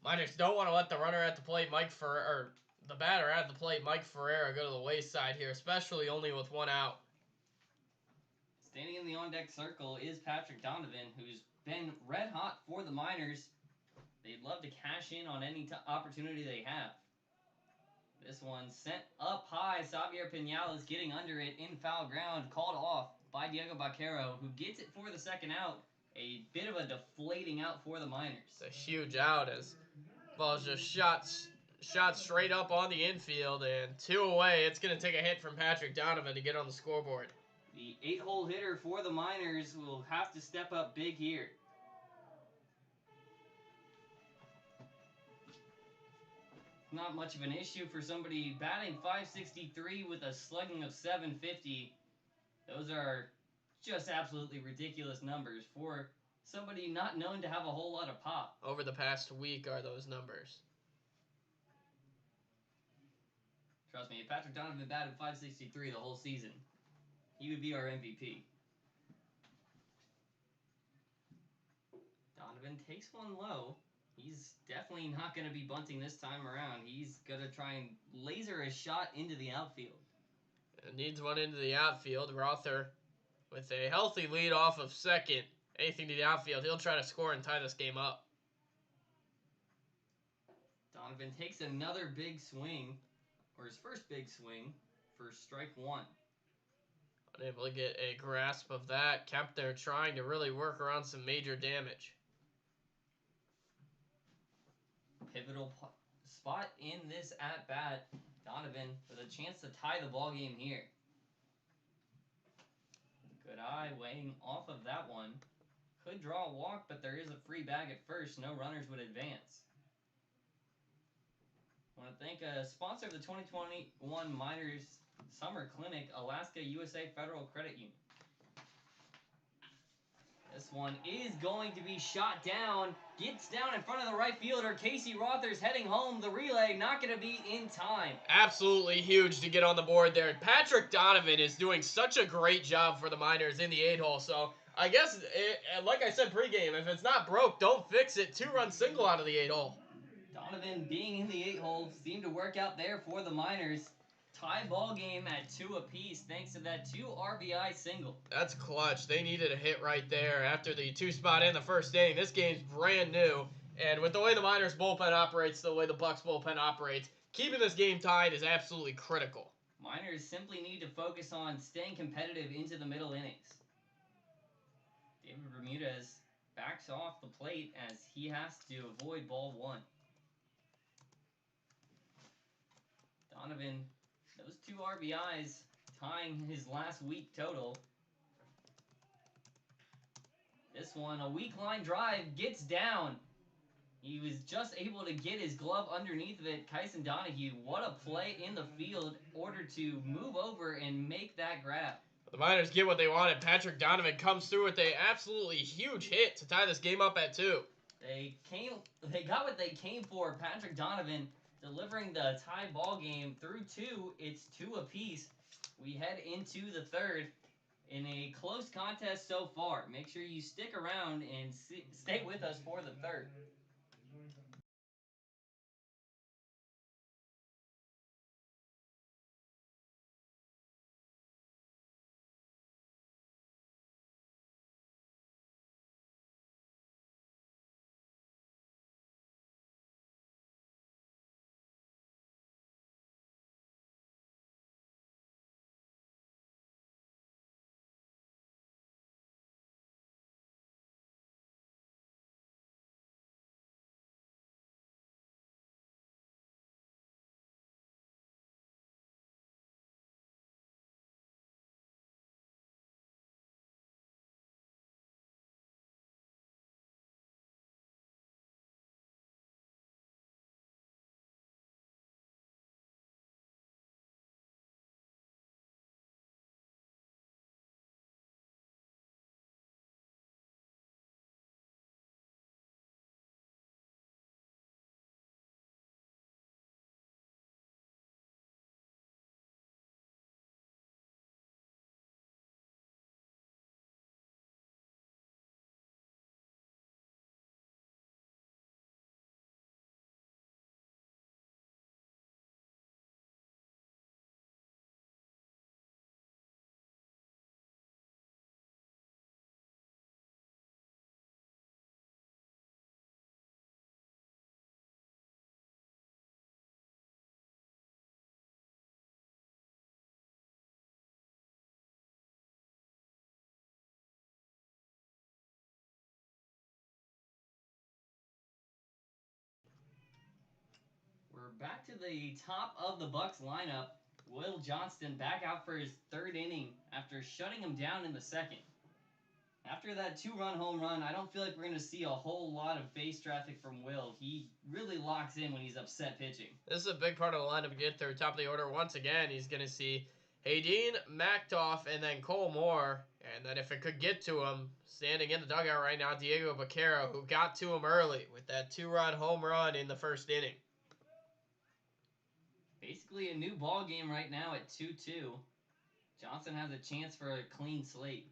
Miners don't want to let the runner at the plate, the batter at the plate, Mike Ferreira, go to the wayside here, especially only with 1 out. Standing in the on-deck circle is Patrick Donovan, who's been red hot for the Miners. They'd love to cash in on any opportunity they have. This one sent up high. Xavier Pinal is getting under it in foul ground, called off by Diego Vaquero, who gets it for the second out. A bit of a deflating out for the Miners. It's a huge out as ball's just shot straight up on the infield, and 2 away. It's going to take a hit from Patrick Donovan to get on the scoreboard. The 8-hole hitter for the Miners will have to step up big here. Not much of an issue for somebody batting .563 with a slugging of .750. Those are just absolutely ridiculous numbers for somebody not known to have a whole lot of pop. Over the past week are those numbers. Trust me, if Patrick Donovan batted .563 the whole season, he would be our MVP. Donovan takes one low. He's definitely not going to be bunting this time around. He's going to try and laser a shot into the outfield. It needs one into the outfield. Rother with a healthy lead off of second. Anything to the outfield, he'll try to score and tie this game up. Donovan takes another big swing, or his first big swing, for strike 1. Unable to get a grasp of that. Kempner trying to really work around some major damage. Pivotal spot in this at-bat. Donovan with a chance to tie the ball game here. Good eye weighing off of that one. Could draw a walk, but there is a free bag at first. No runners would advance. I want to thank a sponsor of the 2021 Miners Summer Clinic, Alaska USA Federal Credit Union. This one is going to be shot down. Gets down in front of the right fielder. Casey Rother's heading home. The relay not going to be in time. Absolutely huge to get on the board there. Patrick Donovan is doing such a great job for the Miners in the 8-hole. So I guess, like I said pregame, if it's not broke, don't fix it. 2-run single out of the 8-hole. Donovan being in the 8-hole seemed to work out there for the Miners. Tie ball game at 2 apiece thanks to that 2 RBI single. That's clutch. They needed a hit right there after the 2-spot in the first inning. This game's brand new, and with the way the Miners bullpen operates, the way the Bucs bullpen operates, keeping this game tied is absolutely critical. Miners simply need to focus on staying competitive into the middle innings. David Bermudez backs off the plate as he has to avoid ball 1. Donovan, those 2 RBIs tying his last week total. This one, a weak line drive, gets down. He was just able to get his glove underneath of it. Kyson Donahue, what a play in the field in order to move over and make that grab. The Miners get what they wanted. Patrick Donovan comes through with an absolutely huge hit to tie this game up at 2. They got what they came for. Patrick Donovan delivering the tie ball game through 2. It's 2 apiece. we head into the third in a close contest so far. Make sure you stick around and stay with us for the third. We're back to the top of the Bucs lineup. Will Johnston back out for his third inning after shutting him down in the second. After that two-run home run, I don't feel like we're going to see a whole lot of base traffic from Will. He really locks in when he's upset pitching. This is a big part of the lineup to get through. Top of the order, once again, he's going to see Haydeen, Mactoff, and then Cole Moore. And then if it could get to him, standing in the dugout right now, Diego Vaquero, who got to him early with that two-run home run in the first inning. Basically a new ball game right now at 2-2. Johnson has a chance for a clean slate.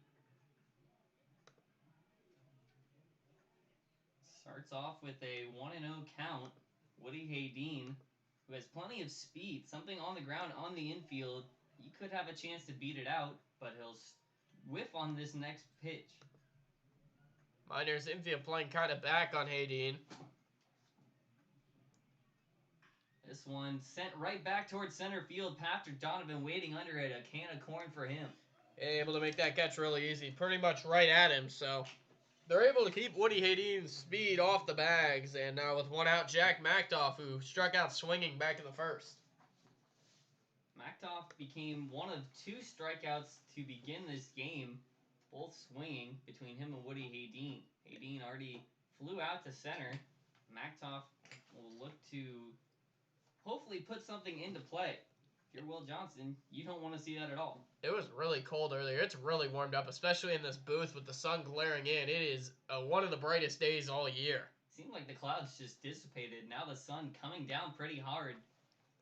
Starts off with a 1-0 count. Woody Haydeen, who has plenty of speed, something on the ground on the infield. He could have a chance to beat it out, but he'll whiff on this next pitch. Miners infield playing kind of back on Haydeen. This one sent right back towards center field. Patrick Donovan waiting under it. A can of corn for him. Able to make that catch really easy. Pretty much right at him, so they're able to keep Woody Haydeen's speed off the bags. And now with one out, Jack Mactoff, who struck out swinging back in the first. Mactoff became one of two strikeouts to begin this game, both swinging between him and Woody Haydeen. Haydeen already flew out to center. Mactoff will look to hopefully put something into play. If you're Will Johnson, you don't want to see that at all. It was really cold earlier. It's really warmed up, especially in this booth with the sun glaring in. It is one of the brightest days all year. Seemed like the clouds just dissipated. Now the sun coming down pretty hard.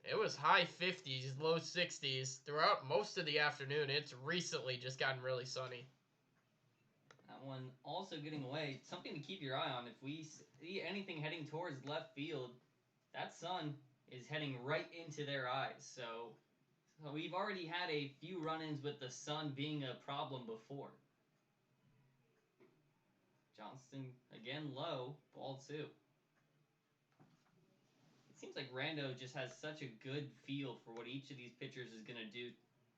It was high 50s, low 60s throughout most of the afternoon. It's recently just gotten really sunny. That one also getting away. Something to keep your eye on. If we see anything heading towards left field, that sun is heading right into their eyes. So we've already had a few run-ins with the sun being a problem before. Johnston again low, ball 2. It seems like Rando just has such a good feel for what each of these pitchers is going to do.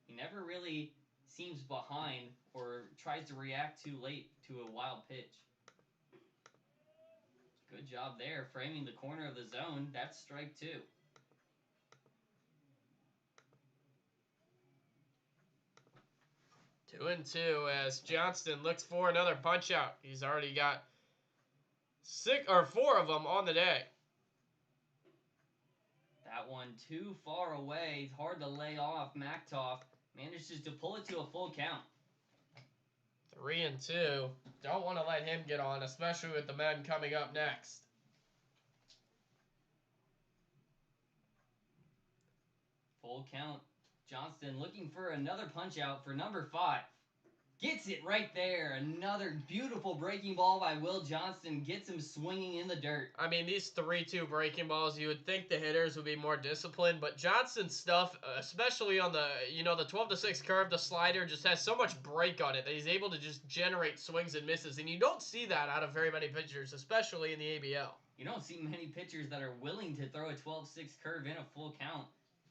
He never really seems behind or tries to react too late to a wild pitch. Good job there, framing the corner of the zone. That's strike 2. Two and two as Johnston looks for another punch out. He's already got 4 of them on the day. That one too far away. Hard to lay off. Mactoff manages to pull it to a full count. 3 and 2. Don't want to let him get on, especially with the men coming up next. Full count Johnston looking for another punch out for number 5. Gets it right there. Another beautiful breaking ball by Will Johnston. Gets him swinging in the dirt. I mean, these 3-2 breaking balls, you would think the hitters would be more disciplined, but Johnston's stuff, especially on the, the 12-6 curve, the slider just has so much break on it that he's able to just generate swings and misses, and you don't see that out of very many pitchers, especially in the ABL. You don't see many pitchers that are willing to throw a 12-6 curve in a full count.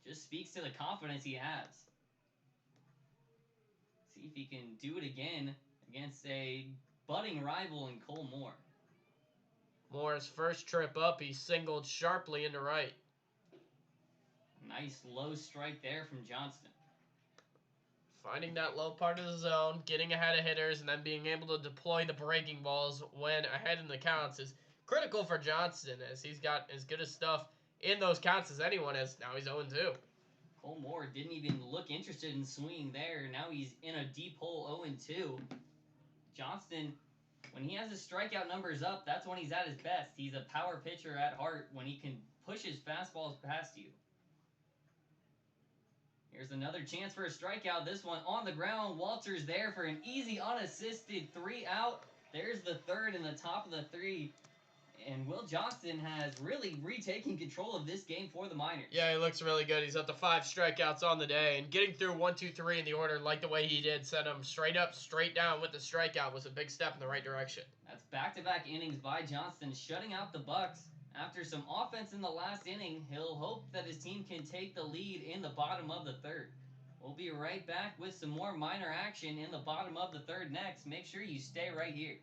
Just speaks to the confidence he has. See if he can do it again against a budding rival in Cole Moore. Moore's first trip up, he singled sharply into right. Nice low strike there from Johnston. Finding that low part of the zone, getting ahead of hitters, and then being able to deploy the breaking balls when ahead in the counts is critical for Johnston, as he's got as good a stuff in those counts as anyone has. Now he's 0-2. Cole Moore didn't even look interested in swinging there. Now he's in a deep hole 0-2. Johnston, when he has his strikeout numbers up, that's when he's at his best. He's a power pitcher at heart when he can push his fastballs past you. Here's another chance for a strikeout. This one on the ground. Walter's there for an easy unassisted 3 out. There's the third in the top of the 3. And Will Johnston has really retaken control of this game for the Miners. Yeah, he looks really good. He's up to 5 strikeouts on the day. And getting through 1, 2, 3 in the order like the way he did, sent him straight up, straight down with the strikeout was a big step in the right direction. That's back-to-back innings by Johnston, shutting out the Bucs. After some offense in the last inning, he'll hope that his team can take the lead in the bottom of the 3rd. We'll be right back with some more Miner action in the bottom of the 3rd next. Make sure you stay right here.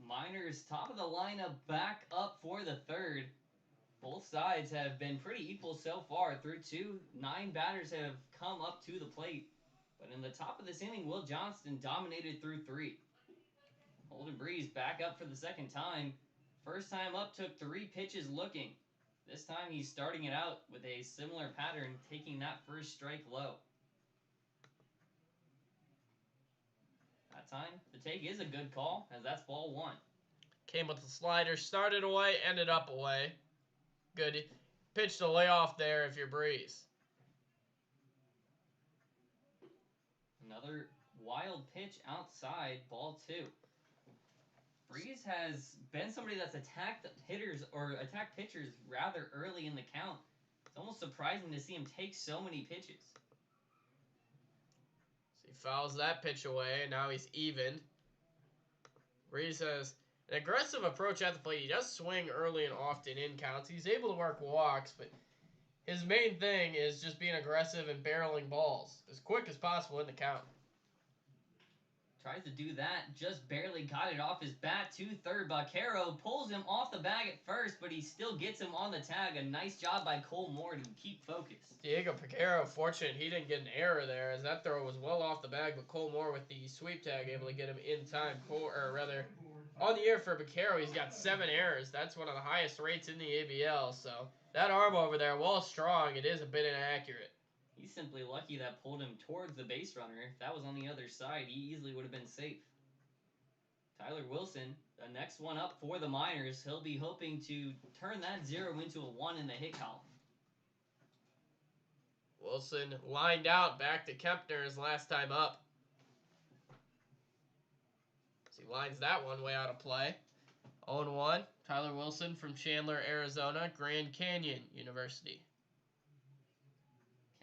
Miners top of the lineup back up for the 3rd. Both sides have been pretty equal so far. Through 2, 9 batters have come up to the plate. But in the top of this inning, Will Johnston dominated through 3. Holden Breeze back up for the 2nd time. First time up took 3 pitches looking. This time he's starting it out with a similar pattern, taking that first strike low. That time, the take is a good call, as that's ball 1. Came with the slider, started away, ended up away. Good pitch to lay off there if you're Breeze. Another wild pitch outside, ball 2. Breeze has been somebody that's attacked hitters or attacked pitchers rather early in the count. It's almost surprising to see him take so many pitches. So he fouls that pitch away, and now he's even. Breeze has an aggressive approach at the plate. He does swing early and often in counts. He's able to work walks, but his main thing is just being aggressive and barreling balls as quick as possible in the count. Tries to do that, just barely got it off his bat to 3rd. Vaquero pulls him off the bag at first, but he still gets him on the tag. A nice job by Cole Moore to keep focused. Diego Vaquero, fortunate he didn't get an error there, as that throw was well off the bag, but Cole Moore with the sweep tag able to get him in time. On the year for Vaquero, he's got 7 errors. That's one of the highest rates in the ABL, so that arm over there, while strong, it is a bit inaccurate. He's simply lucky that pulled him towards the base runner. If that was on the other side, he easily would have been safe. Tyler Wilson, the next one up for the Miners. He'll be hoping to turn that 0 into a 1 in the hit column. Wilson lined out back to Kempner his last time up. As he lines that one way out of play. 0-1. Tyler Wilson from Chandler, Arizona, Grand Canyon University.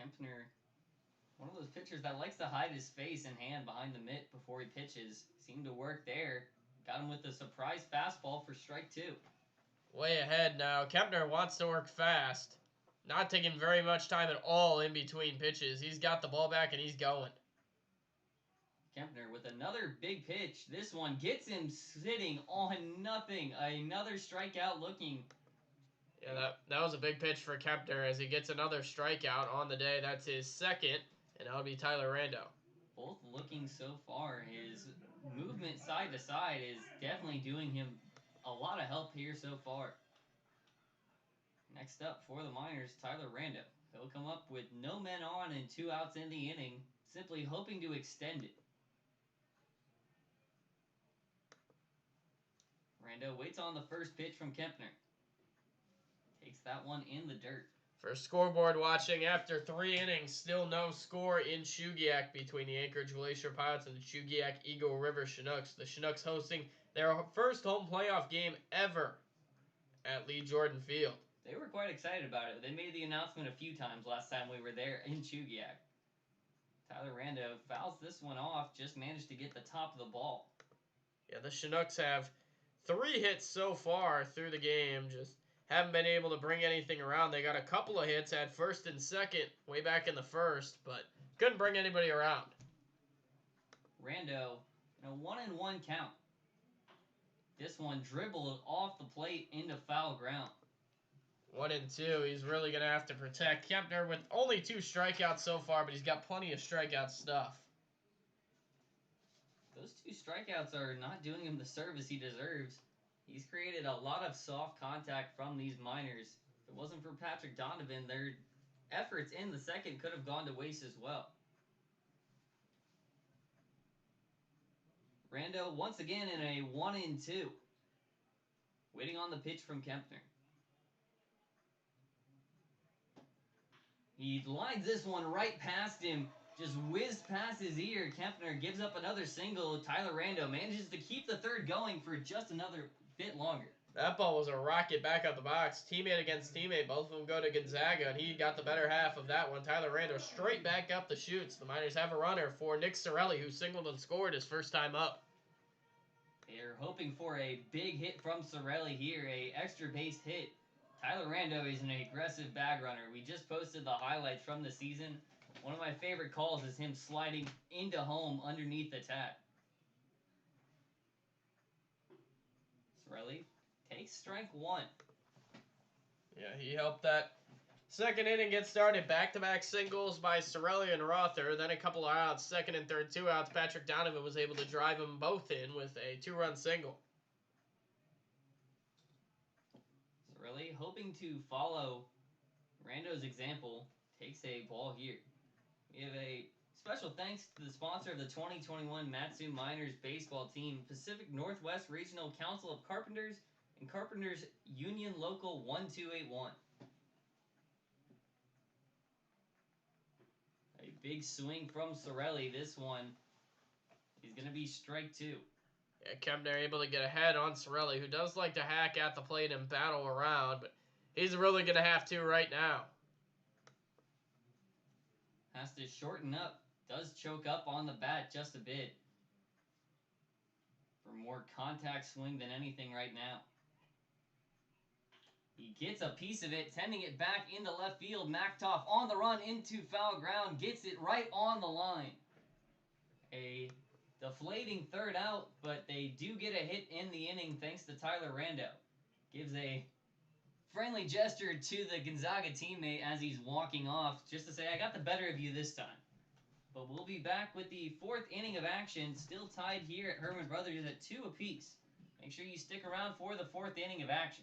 Kempner, one of those pitchers that likes to hide his face and hand behind the mitt before he pitches. Seemed to work there. Got him with a surprise fastball for strike 2. Way ahead now. Kempner wants to work fast. Not taking very much time at all in between pitches. He's got the ball back and he's going. Kempner with another big pitch. This one gets him sitting on nothing. Another strikeout looking. Yeah, that was a big pitch for Kempner as he gets another strikeout on the day. That's his second, and that would be Tyler Rando. Both looking so far. His movement side to side is definitely doing him a lot of help here so far. Next up for the Miners, Tyler Rando. He'll come up with no men on and 2 outs in the inning, simply hoping to extend it. Rando waits on the first pitch from Kempner. Takes that one in the dirt. For scoreboard watching, after 3 innings, still no score in Chugiak between the Anchorage Glacier Pirates and the Chugiak Eagle River Chinooks. The Chinooks hosting their first home playoff game ever at Lee Jordan Field. They were quite excited about it. They made the announcement a few times last time we were there in Chugiak. Tyler Rando fouls this one off, just managed to get the top of the ball. Yeah, the Chinooks have 3 hits so far through the game, just haven't been able to bring anything around. They got a couple of hits at first and second way back in the first, but couldn't bring anybody around. Rando in a 1-1 count. This one dribbled off the plate into foul ground. 1-2. He's really going to have to protect Kempner with only 2 strikeouts so far, but he's got plenty of strikeout stuff. Those 2 strikeouts are not doing him the service he deserves. He's created a lot of soft contact from these Miners. If it wasn't for Patrick Donovan, their efforts in the second could have gone to waste as well. Rando once again in a 1-2. Waiting on the pitch from Kempner. He lines this one right past him. Just whizzed past his ear. Kempner gives up another single. Tyler Rando manages to keep the third going for just another bit longer. That ball was a rocket back up the box. Teammate against teammate. Both of them go to Gonzaga, and he got the better half of that one. Tyler Rando straight back up the chutes. The Miners have a runner for Nick Sorelli, who singled and scored his first time up. They're hoping for a big hit from Sorelli here, a extra base hit. Tyler Rando is an aggressive bag runner. We just posted the highlights from the season. One of my favorite calls is him sliding into home underneath the tag. Sorelli takes strike 1. Yeah, he helped that second inning get started. Back-to-back singles by Sorelli and Rother. Then a couple of outs, second and third 2 outs. Patrick Donovan was able to drive them both in with a 2-run single. Sorelli, hoping to follow Rando's example, takes a ball here. We have a special thanks to the sponsor of the 2021 Matsu Miners baseball team, Pacific Northwest Regional Council of Carpenters and Carpenters Union Local 1281. A big swing from Sorelli. This one is going to be strike 2. Yeah, Kempner able to get ahead on Sorelli, who does like to hack at the plate and battle around, but he's really going to have to right now. Has to shorten up. Does choke up on the bat just a bit. For more contact swing than anything right now. He gets a piece of it, sending it back into left field. Maktoff on the run into foul ground. Gets it right on the line. A deflating third out, but they do get a hit in the inning thanks to Tyler Rando. Gives a friendly gesture to the Gonzaga teammate as he's walking off, just to say, I got the better of you this time. But we'll be back with the 4th inning of action, still tied here at Herman Brothers at 2 apiece. Make sure you stick around for the 4th inning of action.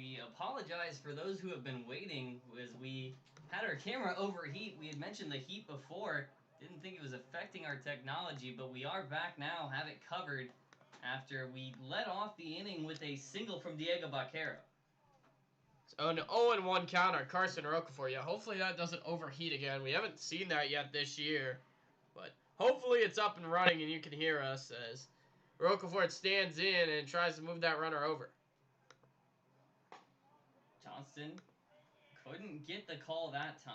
we apologize for those who have been waiting as we had our camera overheat. We had mentioned the heat before. Didn't think it was affecting our technology, but we are back now, have it covered after we led off the inning with a single from Diego Vaquero. So an 0-1 counter, Carson Rocafort. Yeah, hopefully that doesn't overheat again. We haven't seen that yet this year, but hopefully it's up and running and you can hear us as Rocafort stands in and tries to move that runner over. Johnston couldn't get the call that time.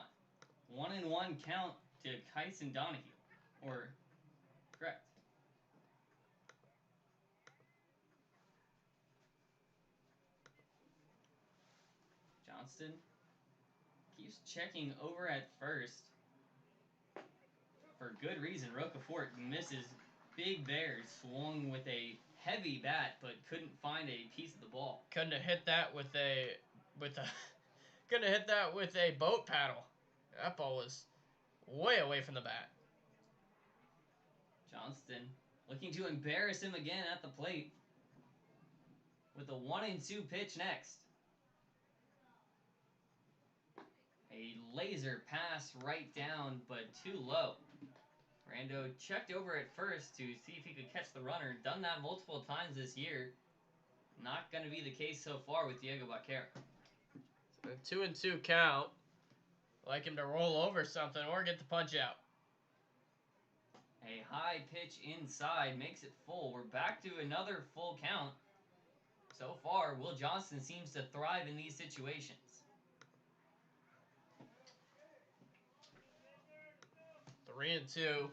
1-1 count to Kyson Donahue. Or, correct. Johnston keeps checking over at first. For good reason, Rocafort misses. Big Bear swung with a heavy bat, but couldn't find a piece of the ball. Couldn't have hit that with a couldn't have hit that with a boat paddle. That ball was way away from the bat. Johnston looking to embarrass him again at the plate with a 1-2 pitch next. A laser pass right down, but too low. Rando checked over at first to see if he could catch the runner. Done that multiple times this year. Not going to be the case so far with Diego Vaquero. So a 2-2 count. Like him to roll over something or get the punch out. A high pitch inside makes it full. We're back to another full count. So far, Will Johnston seems to thrive in these situations. 3-2.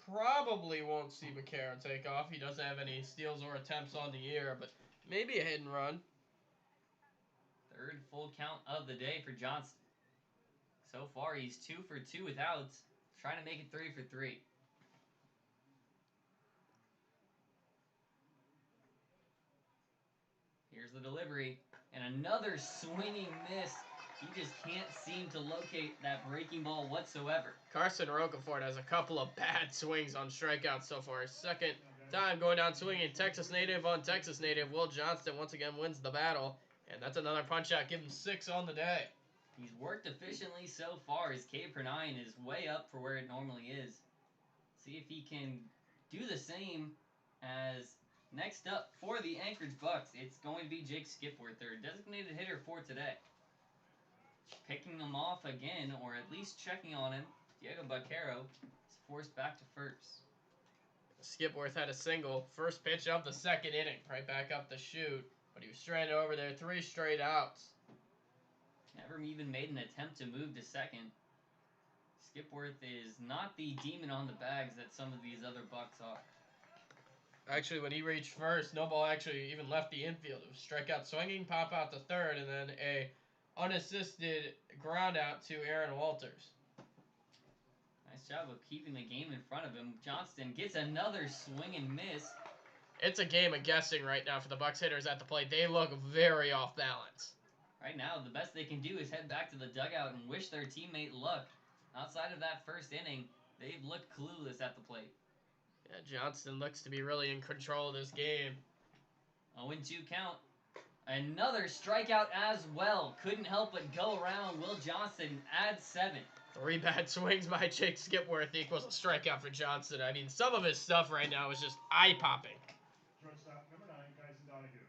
Probably won't see Vaquero take off. He doesn't have any steals or attempts on the year, but maybe a hit and run. Third full count of the day for Johnston. So far, he's 2 for 2 with outs, trying to make it 3 for 3. Here's the delivery, and another swinging miss. He just can't seem to locate that breaking ball whatsoever. Carson Rocafort has a couple of bad swings on strikeouts so far. Second time going down swinging. Texas native on Texas native. Will Johnston once again wins the battle. And that's another punch out. Give him 6 on the day. He's worked efficiently so far. His K per 9 is way up for where it normally is. See if he can do the same as next up for the Anchorage Bucs. It's going to be Jake Skipworth, their designated hitter for today. Picking him off again, or at least checking on him, Diego Vaquero is forced back to first. Skipworth had a single. First pitch of the second inning. Right back up the chute. But he was stranded over there. 3 straight outs. Never even made an attempt to move to second. Skipworth is not the demon on the bags that some of these other Bucs are. Actually, when he reached first, no ball actually even left the infield. It was strikeout swinging, pop out to third, and then a unassisted ground out to Aaron Walters. Nice job of keeping the game in front of him. Johnston gets another swing and miss. It's a game of guessing right now for the Bucs hitters at the plate. They look very off balance. Right now, the best they can do is head back to the dugout and wish their teammate luck. Outside of that first inning, they've looked clueless at the plate. Yeah, Johnston looks to be really in control of this game. 0-2 count. Another strikeout as well. Couldn't help but go around. Will Johnston adds 7. 3 bad swings by Jake Skipworth equals a strikeout for Johnston. I mean, some of his stuff right now is just eye-popping.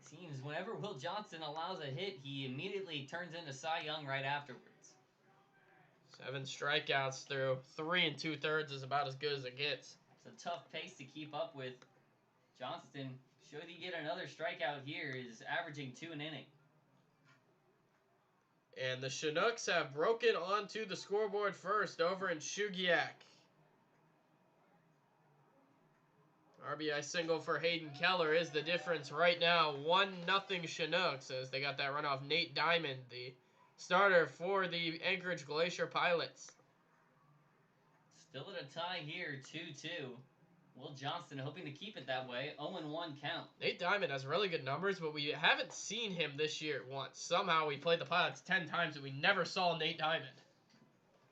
Seems whenever Will Johnston allows a hit, he immediately turns into Cy Young right afterwards. 7 strikeouts through 3 2/3 is about as good as it gets. It's a tough pace to keep up with. Johnston, should he get another strikeout here, is averaging 2 an inning. And the Chinooks have broken onto the scoreboard first over in Shugiak. RBI single for Hayden Keller is the difference right now. 1-0 Chinooks as they got that run off Nate Diamond, the starter for the Anchorage Glacier Pilots. Still at a tie here, 2-2. Will Johnston hoping to keep it that way, 0-1 count. Nate Diamond has really good numbers, but we haven't seen him this year once. Somehow we played the Pilots 10 times and we never saw Nate Diamond.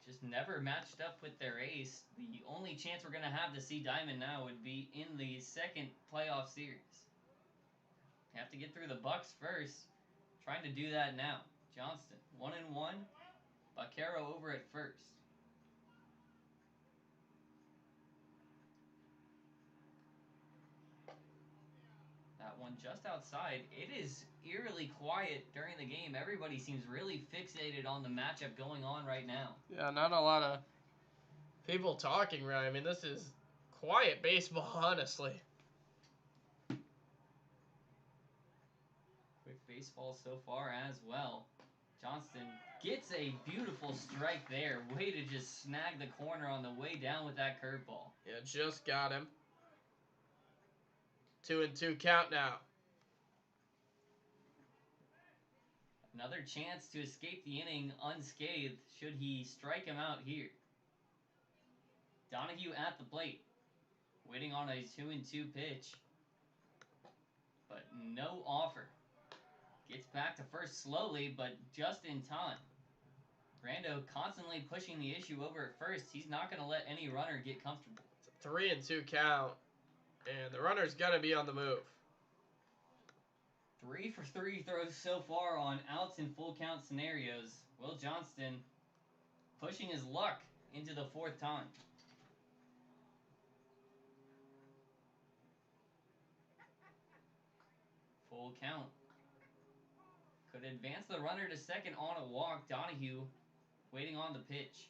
Just never matched up with their ace. The only chance we're going to have to see Diamond now would be in the second playoff series. You have to get through the Bucs first. trying to do that now. Johnston, 1-1. Vaquero over at first. That one just outside. It is eerily quiet during the game. Everybody seems really fixated on the matchup going on right now. Yeah, not a lot of people talking, right? I mean, this is quiet baseball, honestly. Quick baseball so far as well. Johnston gets a beautiful strike there. Way to just snag the corner on the way down with that curveball. Yeah, just got him. 2-2 count now. Another chance to escape the inning unscathed should he strike him out here. Donahue at the plate. Waiting on a 2-2 pitch. But no offer. Gets back to first slowly, but just in time. Brando constantly pushing the issue over at first. He's not going to let any runner get comfortable. It's a 3-2 count. And the runner's going to be on the move. 3 for 3 throws so far on outs in full count scenarios. Will Johnston pushing his luck into the fourth time. Full count. Could advance the runner to second on a walk. Donahue waiting on the pitch.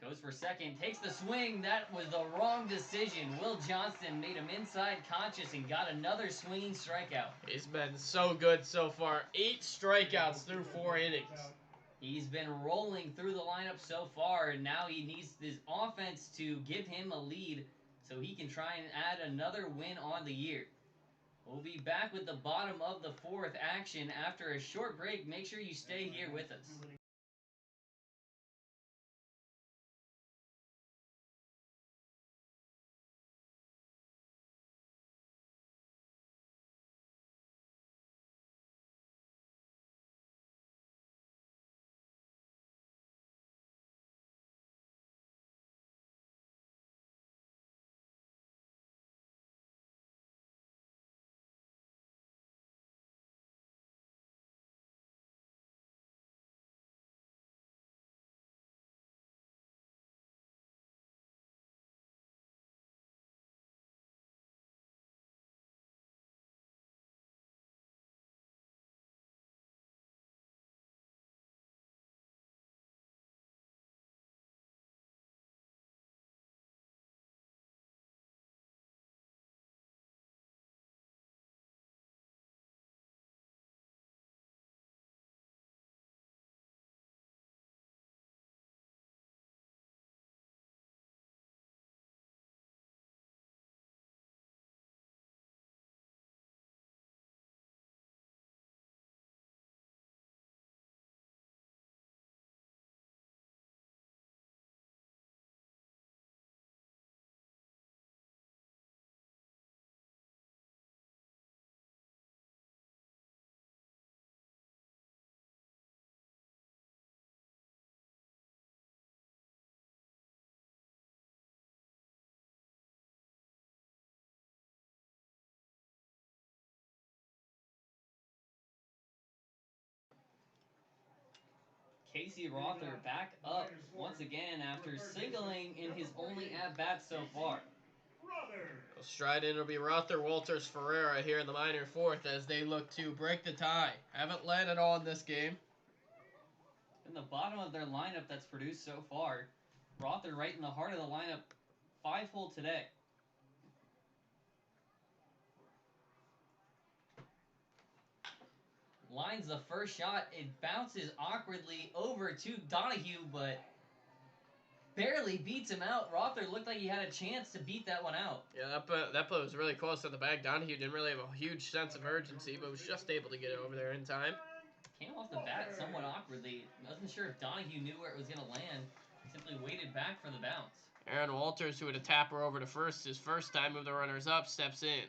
Goes for second, takes the swing. That was the wrong decision. Will Johnston made him inside conscious and got another swinging strikeout. He's been so good so far. 8 strikeouts through 4 innings. He's been rolling through the lineup so far, and now he needs his offense to give him a lead so he can try and add another win on the year. We'll be back with the bottom of the fourth action after a short break. Make sure you stay here with us. Casey Rother back up once again after singling in his only at-bat so far. Stride in will be Rother, Walters, Ferreira here in the minor fourth as they look to break the tie. Haven't led at all in this game. In the bottom of their lineup that's produced so far. Rother right in the heart of the lineup. 5-hole today. Lines the first shot. It bounces awkwardly over to Donahue, but barely beats him out. Rother looked like he had a chance to beat that one out. Yeah, that play was really close at the bag. Donahue didn't really have a huge sense of urgency, but was just able to get it over there in time. Came off the bat somewhat awkwardly. Wasn't sure if Donahue knew where it was going to land. Simply waited back for the bounce. Aaron Walters, who had a tapper over to first his first time of the runners up, steps in.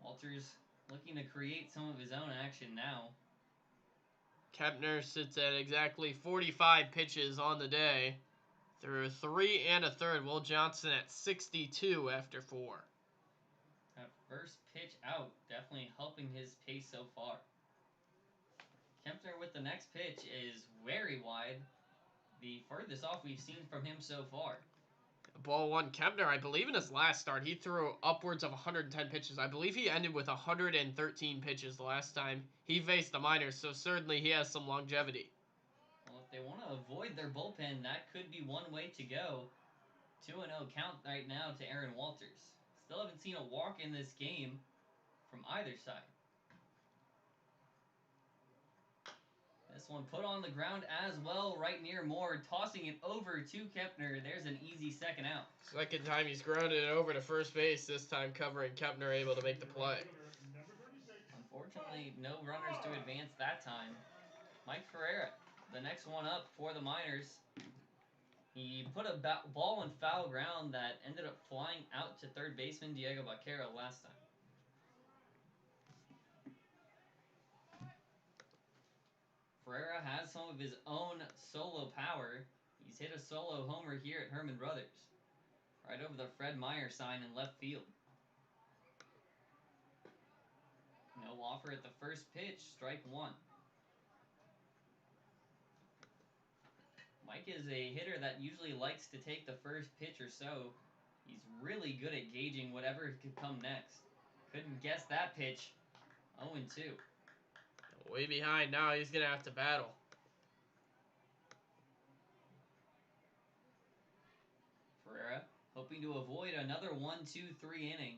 Walters looking to create some of his own action now. Kepner sits at exactly 45 pitches on the day. Through 3 1/3. Will Johnson at 62 after 4. That first pitch out definitely helping his pace so far. Kempner with the next pitch is very wide. The furthest off we've seen from him so far. Ball one. Kempner, I believe in his last start, he threw upwards of 110 pitches. I believe he ended with 113 pitches the last time he faced the minors, so certainly he has some longevity. Well, if they want to avoid their bullpen, that could be one way to go. 2-0 count right now to Aaron Walters. Still haven't seen a walk in this game from either side. This one put on the ground as well, right near Moore, tossing it over to Kempner. There's an easy second out. Second time he's grounded it over to first base, this time covering Kempner, able to make the play. Unfortunately, no runners to advance that time. Mike Ferreira, the next one up for the Miners. He put a ball in foul ground that ended up flying out to third baseman Diego Vaquero last time. Ferreira has some of his own solo power. He's hit a solo homer here at Herman Brothers, right over the Fred Meyer sign in left field. No offer at the first pitch, strike one. Mike is a hitter that usually likes to take the first pitch or so. He's really good at gauging whatever could come next. Couldn't guess that pitch. 0-2. Way behind now, he's going to have to battle. Ferreira hoping to avoid another 1-2-3 inning.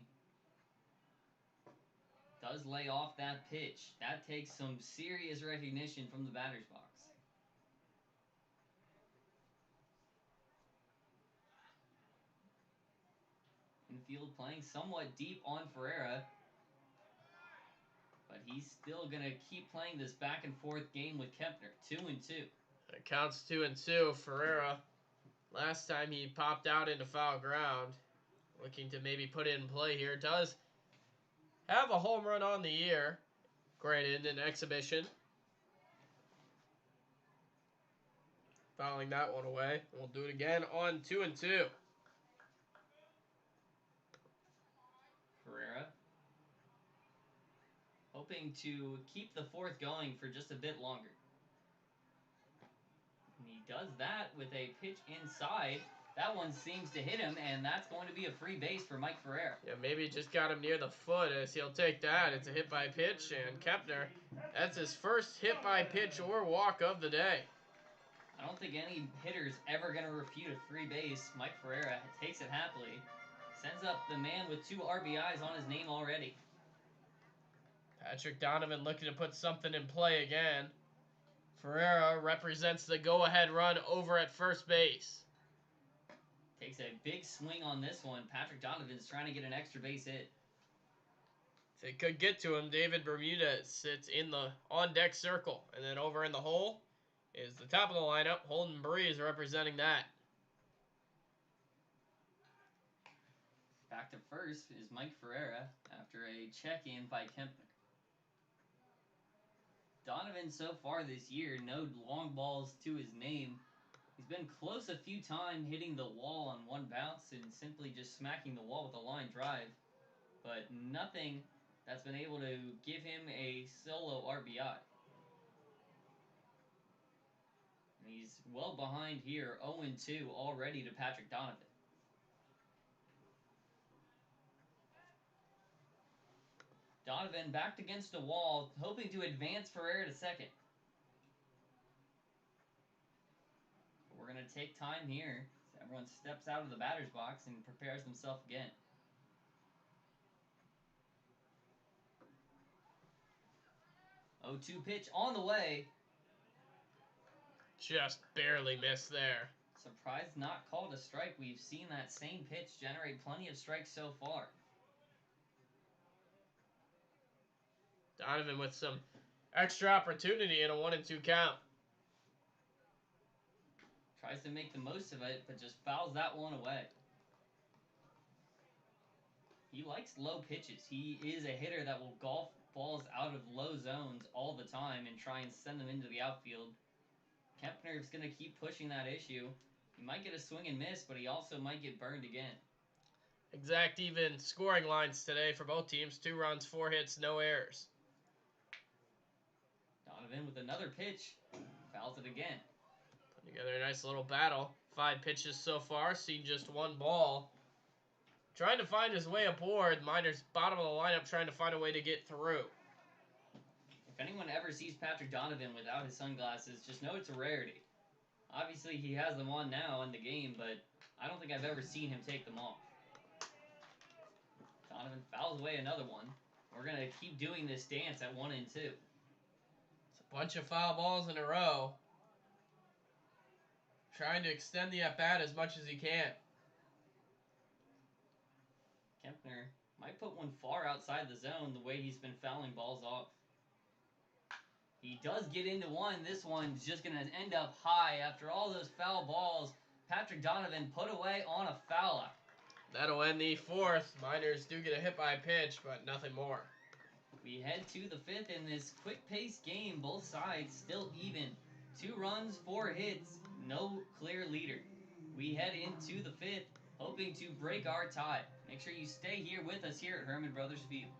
Does lay off that pitch. That takes some serious recognition from the batter's box. Infield playing somewhat deep on Ferreira. But he's still going to keep playing this back and forth game with Kempner. 2-2. It counts 2-2. Ferreira, last time he popped out into foul ground, looking to maybe put it in play here. Does have a home run on the year, granted in exhibition. Fouling that one away. We'll do it again on 2-2. Ferreira hoping to keep the fourth going for just a bit longer. And he does that with a pitch inside. That one seems to hit him, and that's going to be a free base for Mike Ferreira. Yeah, maybe just got him near the foot as he'll take that. It's a hit by pitch, and Kempner, that's his first hit by pitch or walk of the day. I don't think any hitter's ever going to refute a free base. Mike Ferreira takes it happily. Sends up the man with 2 RBIs on his name already. Patrick Donovan looking to put something in play again. Ferreira represents the go-ahead run over at first base. Takes a big swing on this one. Patrick Donovan's trying to get an extra base hit. If it could get to him, David Bermudez sits in the on-deck circle. And then over in the hole is the top of the lineup. Holden Breeze representing that. Back to first is Mike Ferreira after a check-in by Kempner. Donovan so far this year, no long balls to his name. He's been close a few times, hitting the wall on one bounce and simply just smacking the wall with a line drive. But nothing that's been able to give him a solo RBI. And he's well behind here, 0-2 already to Patrick Donovan. Donovan backed against the wall, hoping to advance Ferreira to second. But we're going to take time here. So everyone steps out of the batter's box and prepares themselves again. 0-2 pitch on the way. Just barely missed there. Surprised not called a strike. We've seen that same pitch generate plenty of strikes so far. Donovan with some extra opportunity in a 1-2 count. Tries to make the most of it, but just fouls that one away. He likes low pitches. He is a hitter that will golf balls out of low zones all the time and try and send them into the outfield. Kempner is going to keep pushing that issue. He might get a swing and miss, but he also might get burned again. Exact even scoring lines today for both teams. 2 runs, 4 hits, no errors. Donovan with another pitch. Fouls it again. Putting together a nice little battle. 5 pitches so far, seen just 1 ball. Trying to find his way aboard. Miners bottom of the lineup trying to find a way to get through. If anyone ever sees Patrick Donovan without his sunglasses, just know it's a rarity. Obviously, he has them on now in the game, but I don't think I've ever seen him take them off. Donovan fouls away another one. We're going to keep doing this dance at 1 and 2. It's a bunch of foul balls in a row. Trying to extend the at-bat as much as he can. Kempner might put one far outside the zone the way he's been fouling balls off. He does get into one. This one's just going to end up high. After all those foul balls, Patrick Donovan put away on a foul out. That'll end the 4th. Miners do get a hit by pitch, but nothing more. We head to the 5th in this quick-paced game. Both sides still even. 2 runs, 4 hits, no clear leader. We head into the 5th, hoping to break our tie. Make sure you stay here with us here at Herman Brothers Field.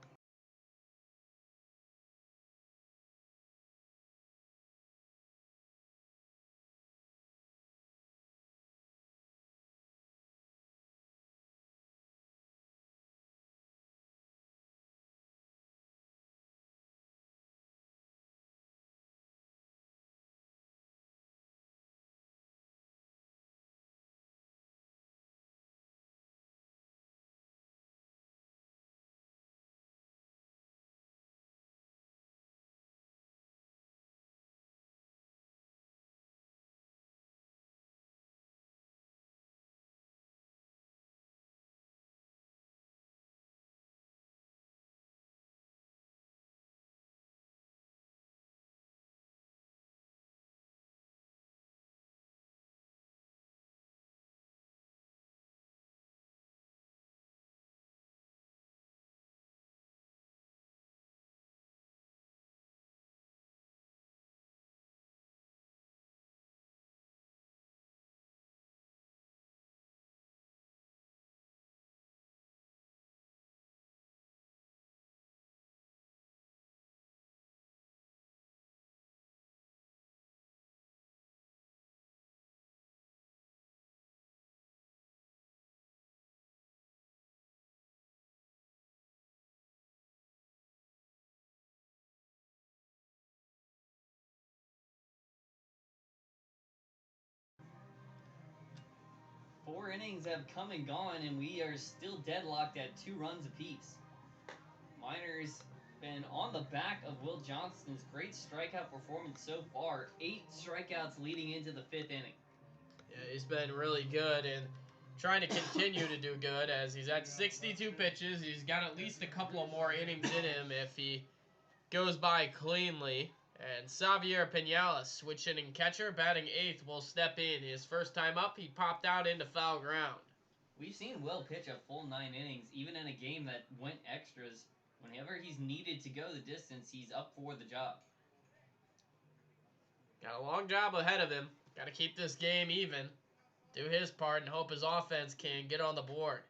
Four innings have come and gone, and we are still deadlocked at 2 runs apiece. Miners been on the back of Will Johnston's great strikeout performance so far. 8 strikeouts leading into the 5th inning. Yeah, he's been really good and trying to continue to do good as he's at 62 pitches. He's got at least a couple of more innings in him if he goes by cleanly. And Xavier Pinales, switch inning catcher, batting 8th, will step in. His first time up, he popped out into foul ground. We've seen Will pitch a full 9 innings, even in a game that went extras. Whenever he's needed to go the distance, he's up for the job. Got a long job ahead of him. Got to keep this game even. Do his part and hope his offense can get on the board.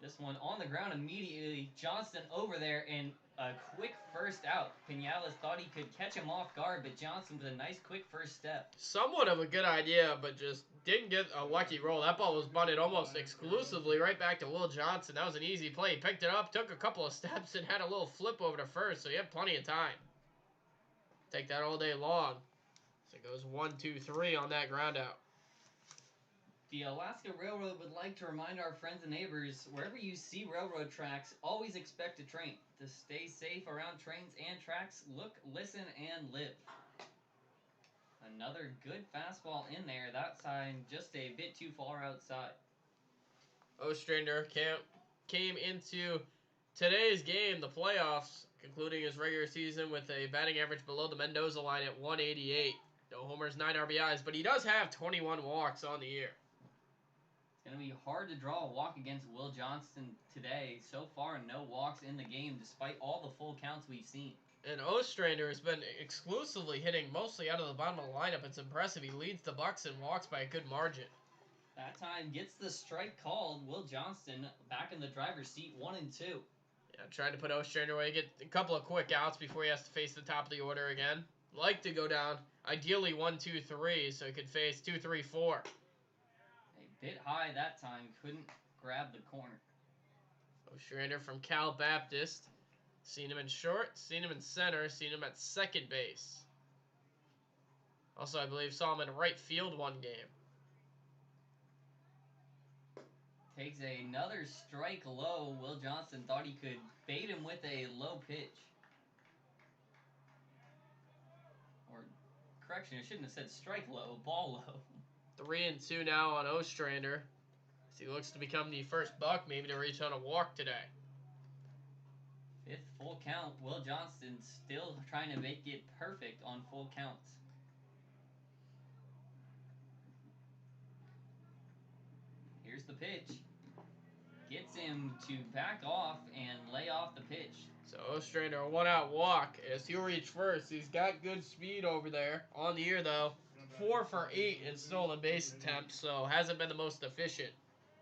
This one on the ground immediately. Johnston over there and a quick first out. Pinales thought he could catch him off guard, but Johnston with a nice quick first step. Somewhat of a good idea, but just didn't get a lucky roll. That ball was bunted almost exclusively right back to Will Johnson. That was an easy play. He picked it up, took a couple of steps, and had a little flip over to first, so he had plenty of time. Take that all day long. So it goes 1, 2, 3 on that ground out. The Alaska Railroad would like to remind our friends and neighbors, wherever you see railroad tracks, always expect a train. To stay safe around trains and tracks, look, listen, and live. Another good fastball in there. That side just a bit too far outside. Ostrander came into today's game, the playoffs, concluding his regular season with a batting average below the Mendoza line at 188. No homers, 9 RBIs, but he does have 21 walks on the year. Going to be hard to draw a walk against Will Johnston today. So far, no walks in the game despite all the full counts we've seen. And Ostrander has been exclusively hitting mostly out of the bottom of the lineup. It's impressive. He leads the Bucs in walks by a good margin. That time gets the strike called. Will Johnston back in the driver's seat, 1 and 2. Yeah, trying to put Ostrander away, get a couple of quick outs before he has to face the top of the order again. Like to go down, ideally 1, 2, 3, so he could face 2, 3, 4. A bit high that time, couldn't grab the corner. Ostrander from Cal Baptist. Seen him in short, seen him in center, seen him at second base. Also, I believe saw him in right field one game. Takes another strike low. Will Johnston thought he could bait him with a low pitch. Or, correction, I shouldn't have said strike low, ball low. 3 and 2 now on Ostrander, as he looks to become the first Buck maybe to reach on a walk today. 5th full count. Will Johnston still trying to make it perfect on full counts. Here's the pitch. Gets him to back off and lay off the pitch. So Ostrander, a 1-out walk as he'll reach first. He's got good speed over there. On the year, though, 4 for 8 in stolen base attempts, so hasn't been the most efficient.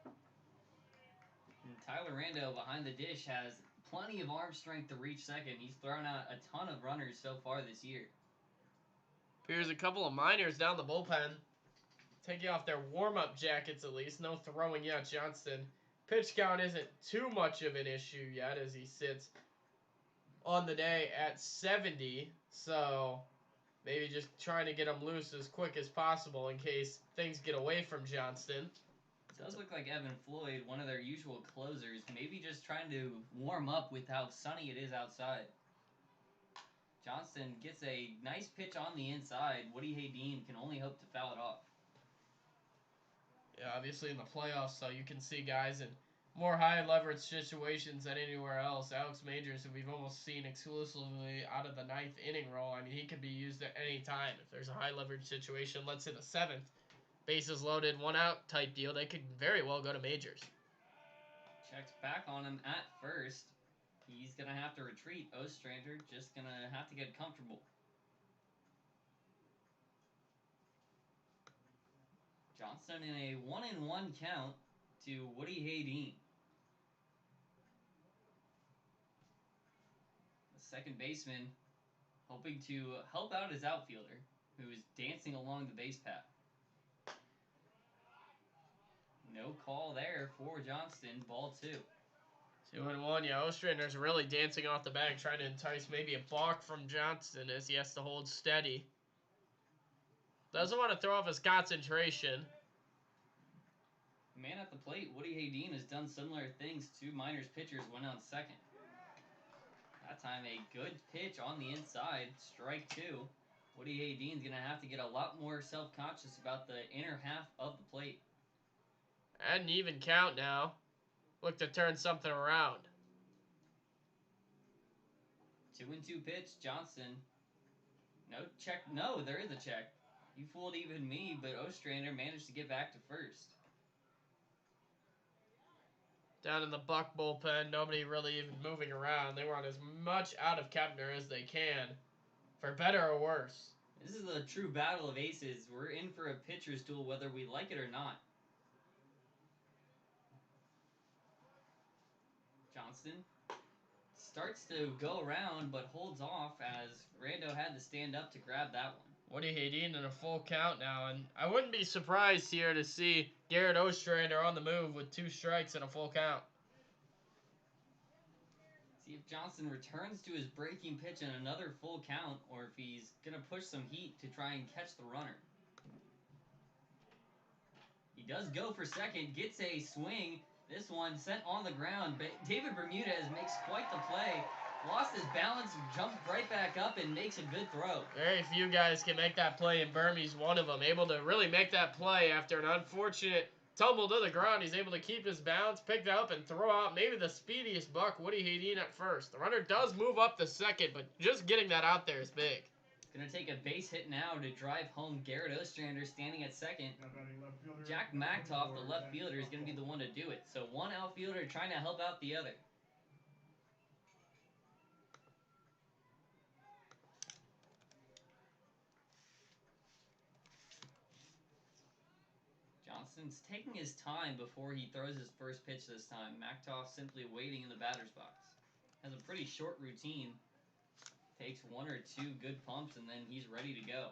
And Tyler Rando behind the dish has plenty of arm strength to reach second. He's thrown out a ton of runners so far this year. Here's a couple of minors down the bullpen, taking off their warm-up jackets at least. No throwing yet, Johnston. Pitch count isn't too much of an issue yet as he sits on the day at 70. So maybe just trying to get him loose as quick as possible in case things get away from Johnston. It does look like Evan Floyd, one of their usual closers, maybe just trying to warm up with how sunny it is outside. Johnston gets a nice pitch on the inside. Woody Hayden can only hope to foul it off. Yeah, obviously in the playoffs, so you can see guys in more high leverage situations than anywhere else. Alex Majors, who we've almost seen exclusively out of the 9th inning role, I mean, he could be used at any time. If there's a high leverage situation, let's say the 7th, bases loaded, 1-out type deal, they could very well go to Majors. Checks back on him at first. He's going to have to retreat. Ostrander just going to have to get comfortable. Johnston in a 1-1 count to Woody Hayden. The second baseman hoping to help out his outfielder, who is dancing along the base path. No call there for Johnston. Ball 2. 2-1. Yeah, Ostrander's really dancing off the bag, trying to entice maybe a balk from Johnston as he has to hold steady. Doesn't want to throw off his concentration. Man at the plate, Woody Hayden has done similar things to Miners pitchers when on second. That time a good pitch on the inside, strike 2. Woody Hayden's going to have to get a lot more self-conscious about the inner half of the plate. At an even count now. Look to turn something around. 2-2 pitch, Johnston. No check. No, there is a check. You fooled even me, but Ostrander managed to get back to first. Down in the Buck bullpen, nobody really even moving around. They want as much out of Kepner as they can, for better or worse. This is a true battle of aces. We're in for a pitcher's duel whether we like it or not. Johnston starts to go around but holds off as Rando had to stand up to grab that one. Woody Hayden in a full count now, and I wouldn't be surprised here to see Garrett Ostrander on the move with 2 strikes and a full count. See if Johnston returns to his breaking pitch in another full count, or if he's going to push some heat to try and catch the runner. He does go for second, gets a swing. This one sent on the ground, but David Bermudez makes quite the play. Lost his balance, jumped right back up, and makes a good throw. Very few guys can make that play, and Bermie's one of them. Able to really make that play after an unfortunate tumble to the ground. He's able to keep his balance, pick it up, and throw out maybe the speediest Buck, Woody Hayden, at first. The runner does move up to second, but just getting that out there is big. Going to take a base hit now to drive home Garrett Ostrander standing at second. Jack Mactoff, the left fielder, is going to be the one to do it. So one outfielder trying to help out the other. Johnson's taking his time before he throws his first pitch this time. Mactoff simply waiting in the batter's box. Has a pretty short routine. Takes one or two good pumps, and then he's ready to go.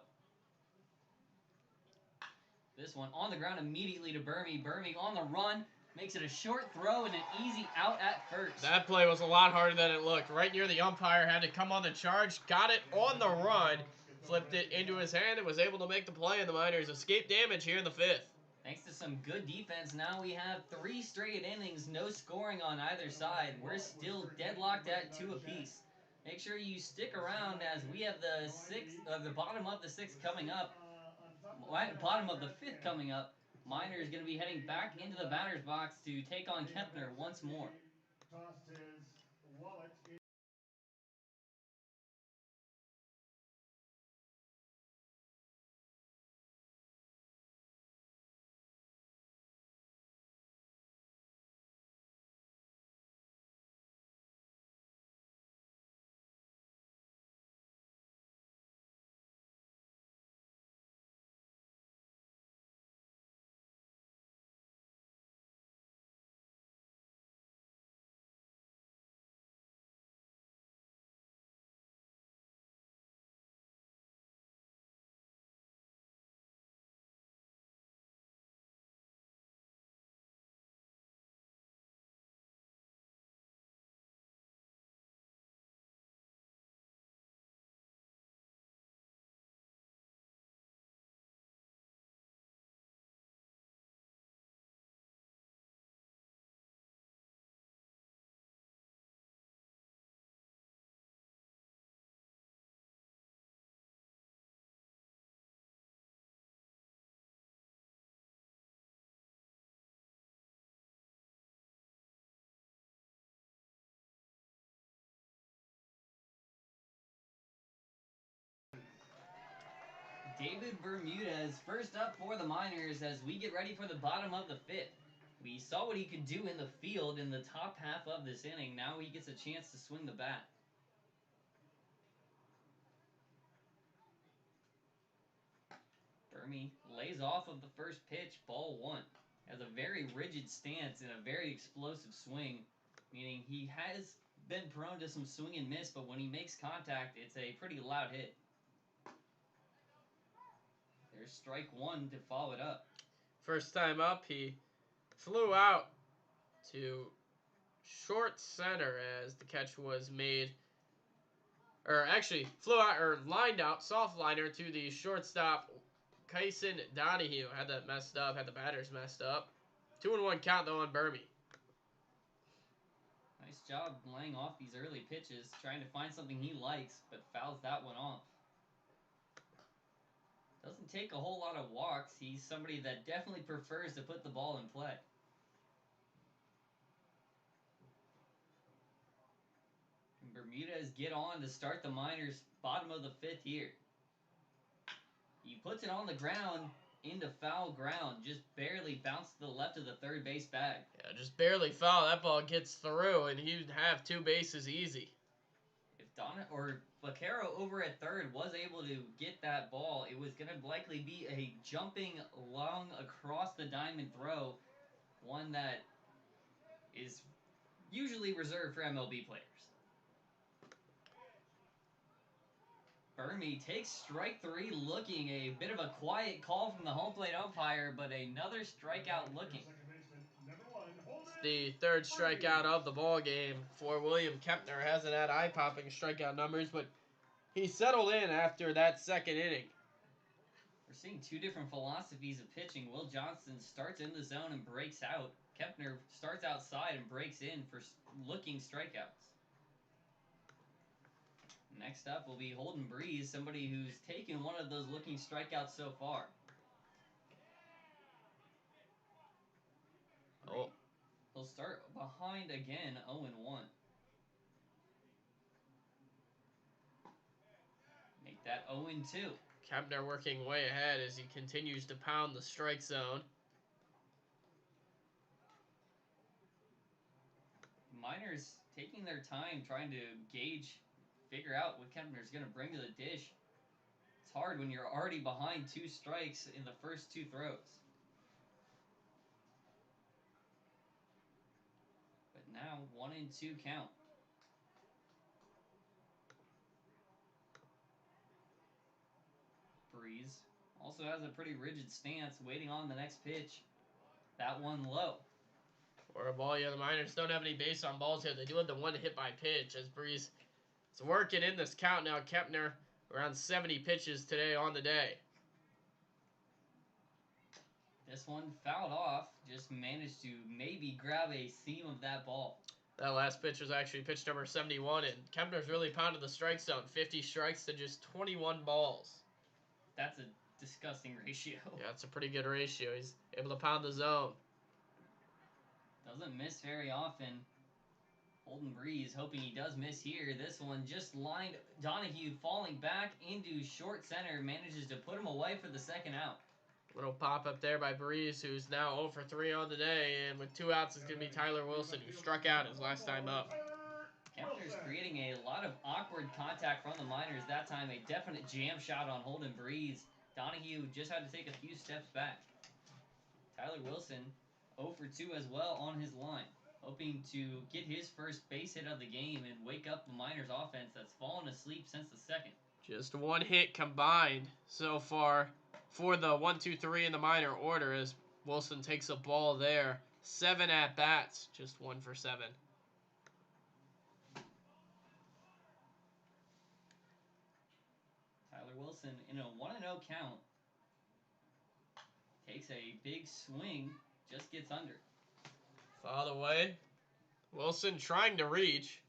This one on the ground immediately to Burmy. Burmy on the run. Makes it a short throw and an easy out at first. That play was a lot harder than it looked. Right near the umpire, had to come on the charge. Got it on the run. Flipped it into his hand and was able to make the play, and the Miners escaped damage here in the 5th. Thanks to some good defense, now we have 3 straight innings, no scoring on either side. We're still deadlocked at 2 apiece. Make sure you stick around as we have the bottom of the 6th coming up. Bottom of the 5th coming up. Miner is going to be heading back into the batter's box to take on Kempner once more. David Bermudez first up for the Miners as we get ready for the bottom of the 5th. We saw what he could do in the field in the top half of this inning. Now he gets a chance to swing the bat. Burmy lays off of the first pitch, ball 1. Has a very rigid stance and a very explosive swing, meaning he has been prone to some swing and miss, but when he makes contact, it's a pretty loud hit. There's strike 1 to follow it up. First time up, he flew out to short center as the catch was made. Or actually, flew out, or lined out, soft liner to the shortstop, Kyson Donahue. Had that messed up, had the batters messed up. 2-1 count, though, on Burmy. Nice job laying off these early pitches, trying to find something he likes, but fouls that one off. Doesn't take a whole lot of walks. He's somebody that definitely prefers to put the ball in play. And Bermudez get on to start the Miners bottom of the 5th here. He puts it on the ground into foul ground, just barely bounced to the left of the third base bag. Yeah, just barely foul. That ball gets through, and he'd have 2 bases easy. If Vaquero over at third was able to get that ball, it was going to likely be a jumping long across the diamond throw, one that is usually reserved for MLB players. Burmy takes strike 3 looking, a bit of a quiet call from the home plate umpire, but another strikeout looking. It's the 3rd strikeout of the ball game for William Kempner. Hasn't had eye-popping strikeout numbers, but he settled in after that 2nd inning. We're seeing 2 different philosophies of pitching. Will Johnson starts in the zone and breaks out. Kempner starts outside and breaks in for looking strikeouts. Next up will be Holden Breeze, somebody who's taken one of those looking strikeouts so far. Oh. He'll start behind again, 0-1. Make that 0-2. Kempner working way ahead as he continues to pound the strike zone. Miners taking their time trying to figure out what Kempner's going to bring to the dish. It's hard when you're already behind 2 strikes in the first 2 throws. But now 1-2 count. Breeze also has a pretty rigid stance, waiting on the next pitch. That one low. For a ball, yeah, the Miners don't have any base on balls here. They do have the one hit by pitch as Breeze is working in this count now. Kempner around 70 pitches today on the day. This one fouled off, just managed to maybe grab a seam of that ball. That last pitch was actually pitch number 71, and Kempner's really pounded the strike zone. 50 strikes to just 21 balls. That's a disgusting ratio. Yeah, it's a pretty good ratio. He's able to pound the zone. Doesn't miss very often. Holden Breeze hoping he does miss here. This one just lined. Donahue falling back into short center, manages to put him away for the second out. Little pop up there by Breeze, who's now 0 for 3 on the day, and with 2 outs, it's going to be Tyler Wilson, who struck out his last time up. Kempner's creating a lot of awkward contact from the Miners. That time, a definite jam shot on Holden Breeze. Donahue just had to take a few steps back. Tyler Wilson 0 for 2 as well on his line, hoping to get his first base hit of the game and wake up the Miners offense that's fallen asleep since the second. Just 1 hit combined so far for the 1-2-3 in the Miner order as Wilson takes a ball there. 7 at-bats, just 1 for 7. Tyler Wilson in a 1-0 count takes a big swing, just gets under. Fouled away. Wilson trying to reach.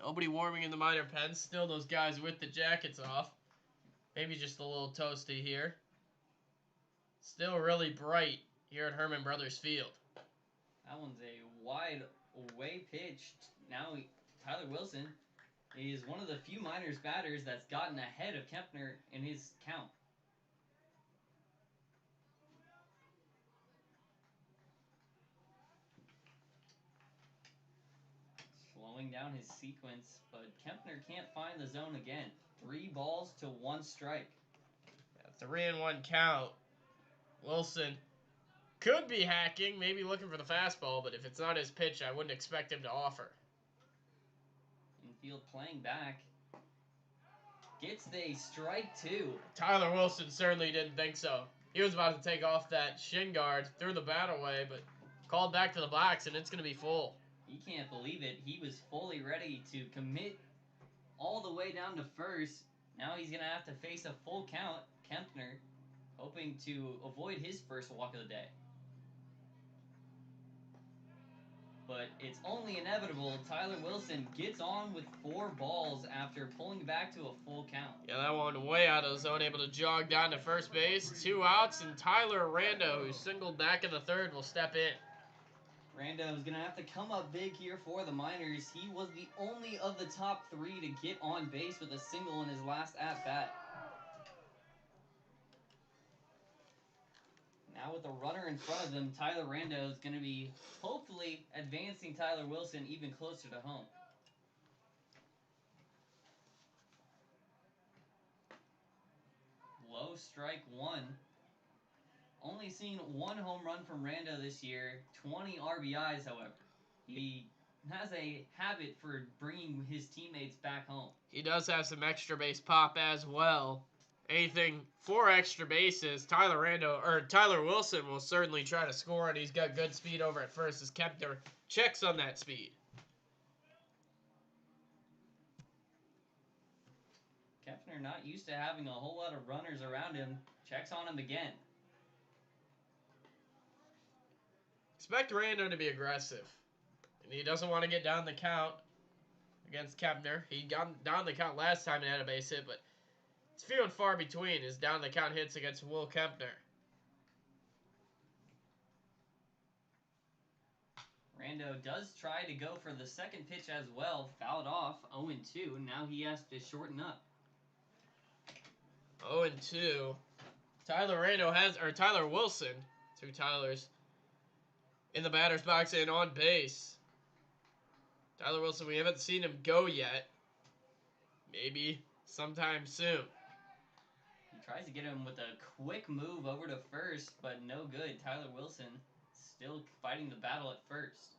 Nobody warming in the Miner pen. Still those guys with the jackets off. Maybe just a little toasty here. Still really bright here at Herman Brothers Field. That one's a wide away pitch. Now Tyler Wilson is one of the few Miners batters that's gotten ahead of Kempner in his count. Slowing down his sequence, but Kempner can't find the zone again. 3 balls to 1 strike. 3-1 count. Wilson could be hacking, maybe looking for the fastball, but if it's not his pitch, I wouldn't expect him to offer. Infield playing back. Gets the strike 2. Tyler Wilson certainly didn't think so. He was about to take off that shin guard, threw the bat away, but called back to the box, and it's going to be full. He can't believe it. He was fully ready to commit all the way down to first. Now he's going to have to face a full count. Kempner hoping to avoid his first walk of the day. But it's only inevitable. Tyler Wilson gets on with 4 balls after pulling back to a full count. Yeah, that one way out of the zone, able to jog down to first base. 2 outs, and Tyler Rando, who singled back in the third, will step in. Rando is going to have to come up big here for the Miners. He was the only of the top 3 to get on base with a single in his last at-bat. Now with a runner in front of him, Tyler Rando is going to be hopefully advancing Tyler Wilson even closer to home. Low strike 1. Only seen 1 home run from Rando this year, 20 RBIs, however. He has a habit for bringing his teammates back home. He does have some extra base pop as well. Anything for extra bases, Tyler Wilson will certainly try to score, and he's got good speed over at first as Kempner checks on that speed. Kempner not used to having a whole lot of runners around him. Checks on him again. Expect Rando to be aggressive. And he doesn't want to get down the count against Kempner. He got down the count last time and had a base hit, but it's few and far between his down the count hits against Will Kempner. Rando does try to go for the second pitch as well. Fouled off, 0-2. Now he has to shorten up. 0-2. Tyler Wilson, two Tylers, in the batter's box and on base. Tyler Wilson, we haven't seen him go yet. Maybe sometime soon. He tries to get him with a quick move over to first, but no good. Tyler Wilson still fighting the battle at first.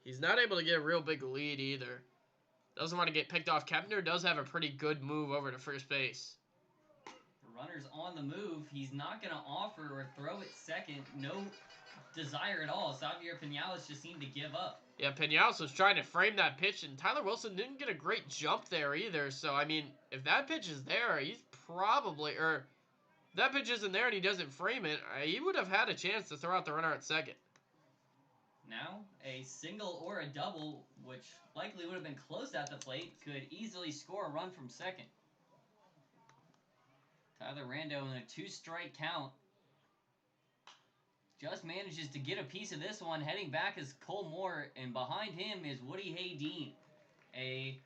He's not able to get a real big lead either. Doesn't want to get picked off. Kepner does have a pretty good move over to first base. The runner's on the move. He's not going to offer or throw it second. No desire at all. Xavier Pinales just seemed to give up. Yeah, Pinales was trying to frame that pitch, and Tyler Wilson didn't get a great jump there either. So, I mean, if that pitch is there, he's probably, or if that pitch isn't there and he doesn't frame it, he would have had a chance to throw out the runner at second. Now, a single or a double, which likely would have been close at the plate, could easily score a run from second. Tyler Rando in a 2-strike count. Just manages to get a piece of this one. Heading back is Cole Moore, and behind him is Woody Haydean. A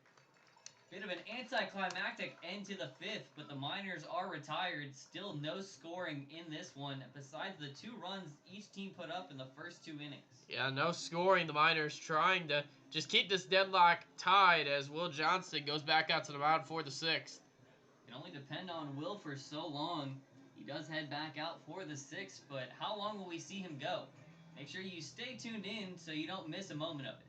bit of an anticlimactic end to the fifth, but the Miners are retired. Still no scoring in this one, besides the 2 runs each team put up in the first 2 innings. Yeah, no scoring. The Miners trying to just keep this deadlock tied as Will Johnston goes back out to the mound for the 6th. Can only depend on Will for so long. He does head back out for the 6th, but how long will we see him go? Make sure you stay tuned in so you don't miss a moment of it.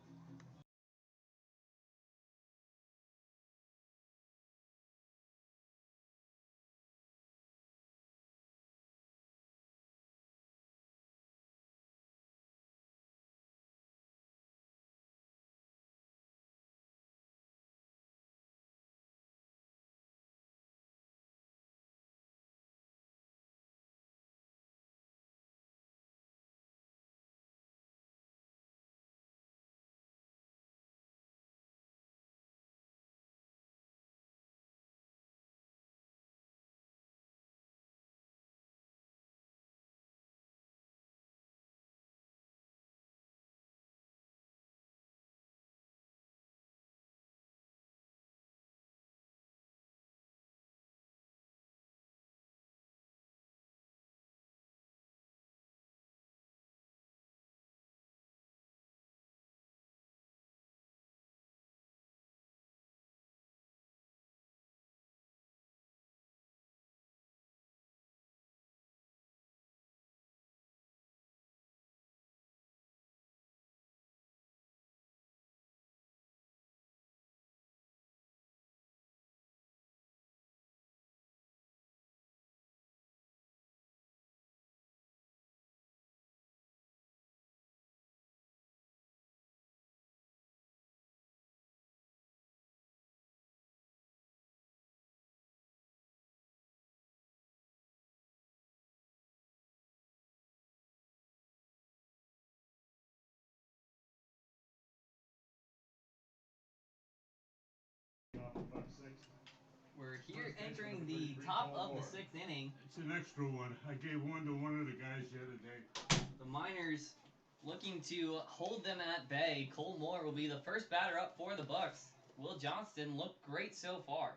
We're here entering the top of the 6th inning. It's an extra one. I gave one to one of the guys the other day. The Miners looking to hold them at bay. Cole Moore will be the first batter up for the Bucs. Will Johnston looked great so far.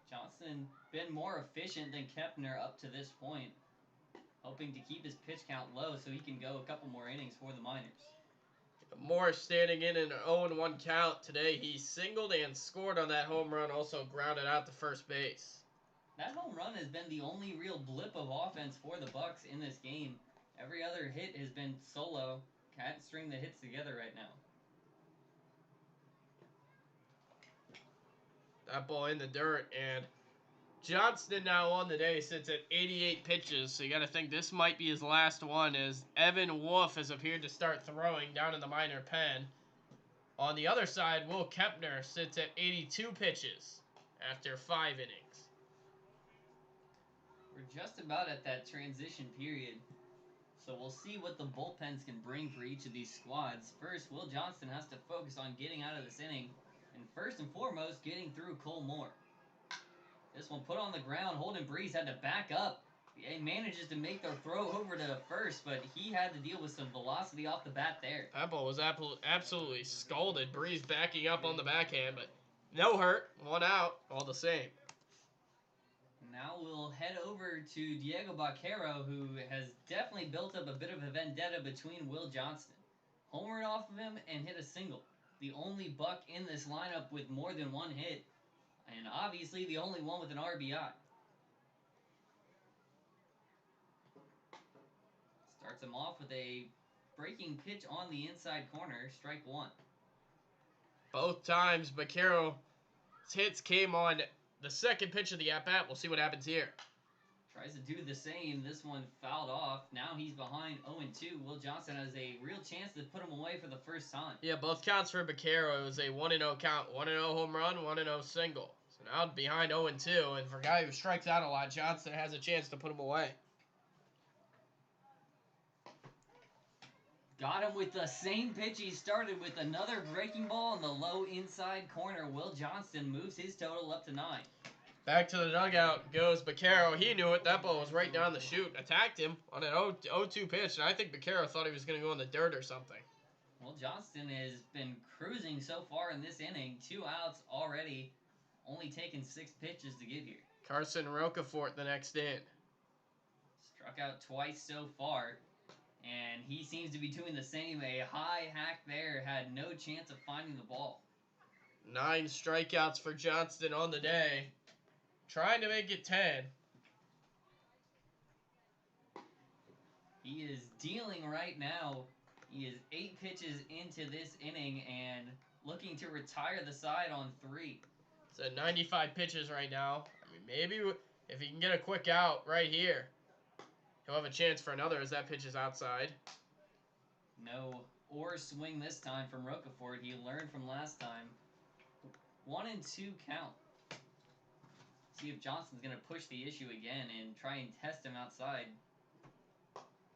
Johnston been more efficient than Kepner up to this point, hoping to keep his pitch count low so he can go a couple more innings for the Miners. Moore standing in an 0-1 count today. He singled and scored on that home run, also grounded out to first base. That home run has been the only real blip of offense for the Bucs in this game. Every other hit has been solo. Can't string the hits together right now. That ball in the dirt, and Johnston now on the day sits at 88 pitches, so you got to think this might be his last one as Evan Wolf has appeared to start throwing down in the minor pen. On the other side, Will Kepner sits at 82 pitches after 5 innings. We're just about at that transition period, so we'll see what the bullpens can bring for each of these squads. First, Will Johnston has to focus on getting out of this inning And first and foremost, getting through Cole Moore. This one put on the ground. Holden Breeze had to back up. He manages to make the throw over to first, but he had to deal with some velocity off the bat there. That ball was absolutely scalded. Breeze backing up on the backhand, but no hurt. 1 out, all the same. Now we'll head over to Diego Baquero, who has definitely built up a bit of a vendetta between Will Johnston. Homered off of him and hit a single. The only Buck in this lineup with more than 1 hit, and obviously the only one with an RBI. Starts him off with a breaking pitch on the inside corner, strike 1. Both times, Baquero's hits came on the second pitch of the at-bat. We'll see what happens here. Tries to do the same. This one fouled off. Now he's behind 0-2. Will Johnston has a real chance to put him away for the first time. Yeah, both counts for Baquero. It was a 1-0 count. 1-0 home run, 1-0 single. So now behind 0-2, and for a guy who strikes out a lot, Johnston has a chance to put him away. Got him with the same pitch he started with. Another breaking ball in the low inside corner. Will Johnston moves his total up to 9. Back to the dugout goes Baquero. He knew it. That ball was right down the chute. Attacked him on an 0-2 pitch, and I think Baquero thought he was going to go in the dirt or something. Well, Johnston has been cruising so far in this inning. 2 outs already. Only taken 6 pitches to get here. Carson Rocafort the next in. Struck out twice so far. And he seems to be doing the same. A high hack there. Had no chance of finding the ball. 9 strikeouts for Johnston on the day. Trying to make it 10. He is dealing right now. He is 8 pitches into this inning and looking to retire the side on 3. It's at 95 pitches right now. I mean, maybe if he can get a quick out right here, he'll have a chance for another as that pitch is outside. No or swing this time from Rocafort. He learned from last time. 1-2 count. See if Johnston's going to push the issue again and try and test him outside.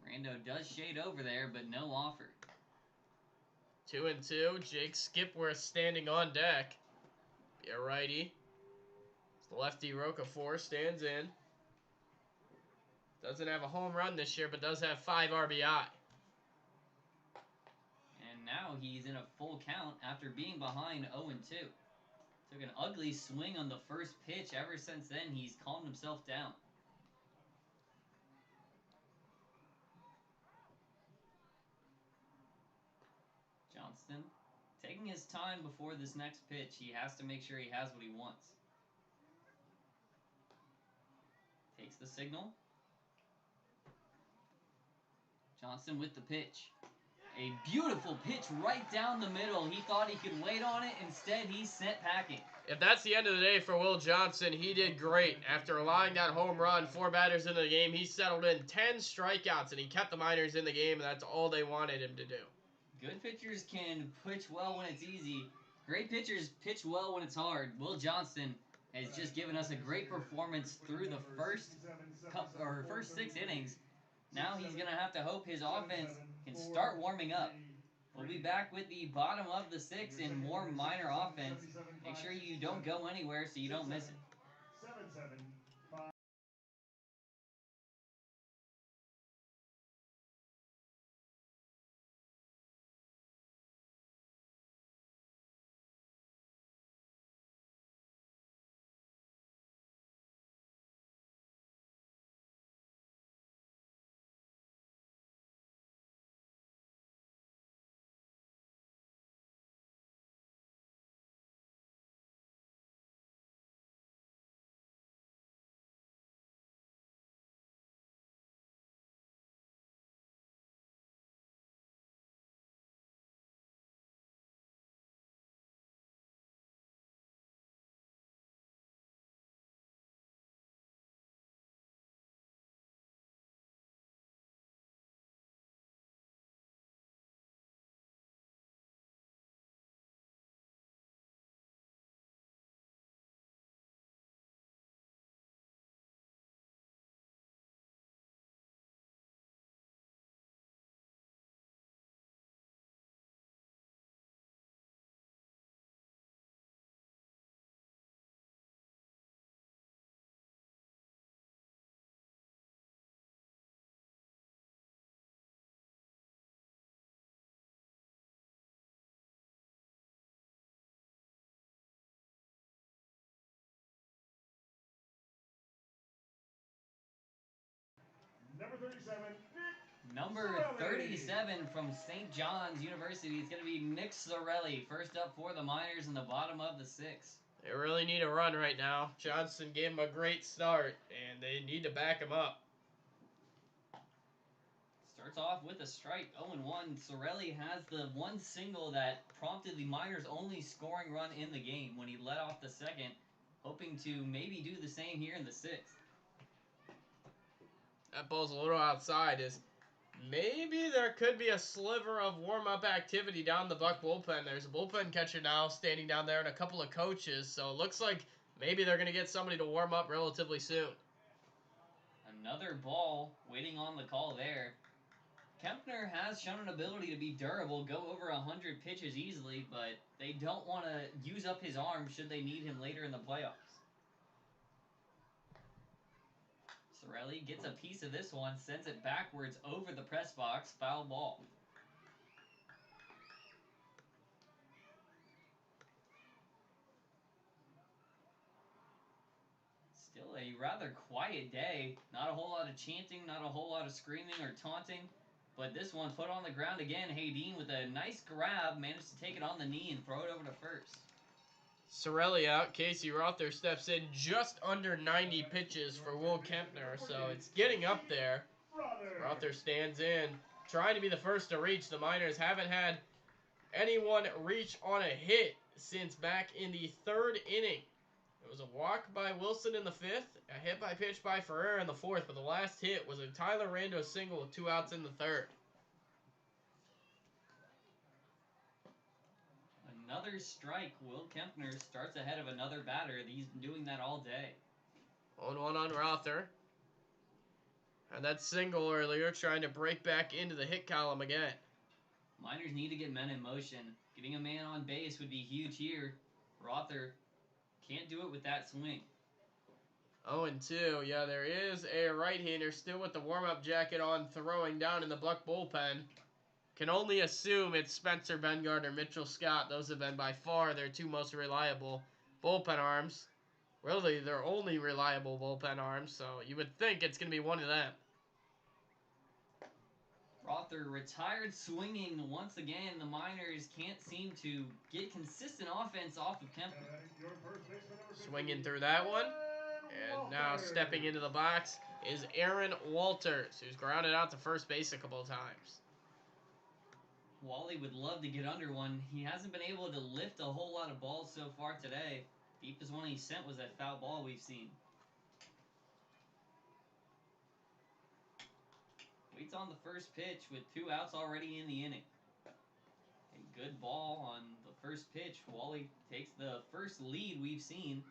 Rando does shade over there, but no offer. 2-2. Jake Skipworth standing on deck. Be a righty. The lefty Rocafort stands in. Doesn't have a home run this year, but does have 5 RBI. And now he's in a full count after being behind 0-2. Took an ugly swing on the first pitch. Ever since then, he's calmed himself down. Johnston taking his time before this next pitch. He has to make sure he has what he wants. Takes the signal. Johnston with the pitch. A beautiful pitch right down the middle. He thought he could wait on it. Instead, he's sent packing. If that's the end of the day for Will Johnston, he did great. After allowing that home run, 4 batters into the game, he settled in 10 strikeouts, and he kept the Miners in the game, and that's all they wanted him to do. Good pitchers can pitch well when it's easy. Great pitchers pitch well when it's hard. Will Johnston has just given us a great performance through the first 6 innings. Now he's going to have to hope his offense can start warming up. We'll be back with the bottom of the 6th and more Miner offense. Make sure you don't go anywhere so you don't miss it. Number 37 from St. John's University. It's going to be Nick Sorelli, first up for the Miners in the bottom of the 6th. They really need a run right now. Johnson gave him a great start, and they need to back him up. Starts off with a strike, 0-1. Sorelli has the one single that prompted the Miners' only scoring run in the game when he led off the 2nd, hoping to maybe do the same here in the 6th. That ball's a little outside. Maybe there could be a sliver of warm-up activity down the Buck bullpen. There's a bullpen catcher now standing down there and a couple of coaches, so it looks like maybe they're going to get somebody to warm up relatively soon. Another ball waiting on the call there. Kempner has shown an ability to be durable, go over 100 pitches easily, but they don't want to use up his arm should they need him later in the playoffs. Sorelli gets a piece of this one, sends it backwards over the press box, foul ball. Still a rather quiet day. Not a whole lot of chanting, not a whole lot of screaming or taunting. But this one put on the ground again. Haydeen with a nice grab, managed to take it on the knee and throw it over to first. Sorelli out. Casey Rother steps in just under 90 pitches for Will Kempner, so it's getting up there. Rother stands in, trying to be the first to reach. The Miners haven't had anyone reach on a hit since back in the 3rd inning. It was a walk by Wilson in the 5th, a hit by pitch by Ferreira in the 4th, but the last hit was a Tyler Rando single with 2 outs in the 3rd. Another strike. Will Kempner starts ahead of another batter. He's been doing that all day. 0-1 on Rother. And that single earlier, trying to break back into the hit column again. Miners need to get men in motion. Getting a man on base would be huge here. Rother can't do it with that swing. 0-2. Yeah, there is a right-hander still with the warm-up jacket on, throwing down in the Buck bullpen. Can only assume it's Spencer Bengard or Mitchell Scott. Those have been by far their 2 most reliable bullpen arms. Really, their only reliable bullpen arms, so you would think it's going to be one of them. Rother retired swinging once again. The Miners can't seem to get consistent offense off of Kempner. Swinging through that one. And now stepping into the box is Aaron Walters, who's grounded out to first base a couple of times. Wally would love to get under one. He hasn't been able to lift a whole lot of balls so far today. Deepest one he sent was that foul ball we've seen. Waits on the first pitch with 2 outs already in the inning. A good ball on the first pitch. Wally takes the first lead we've seen.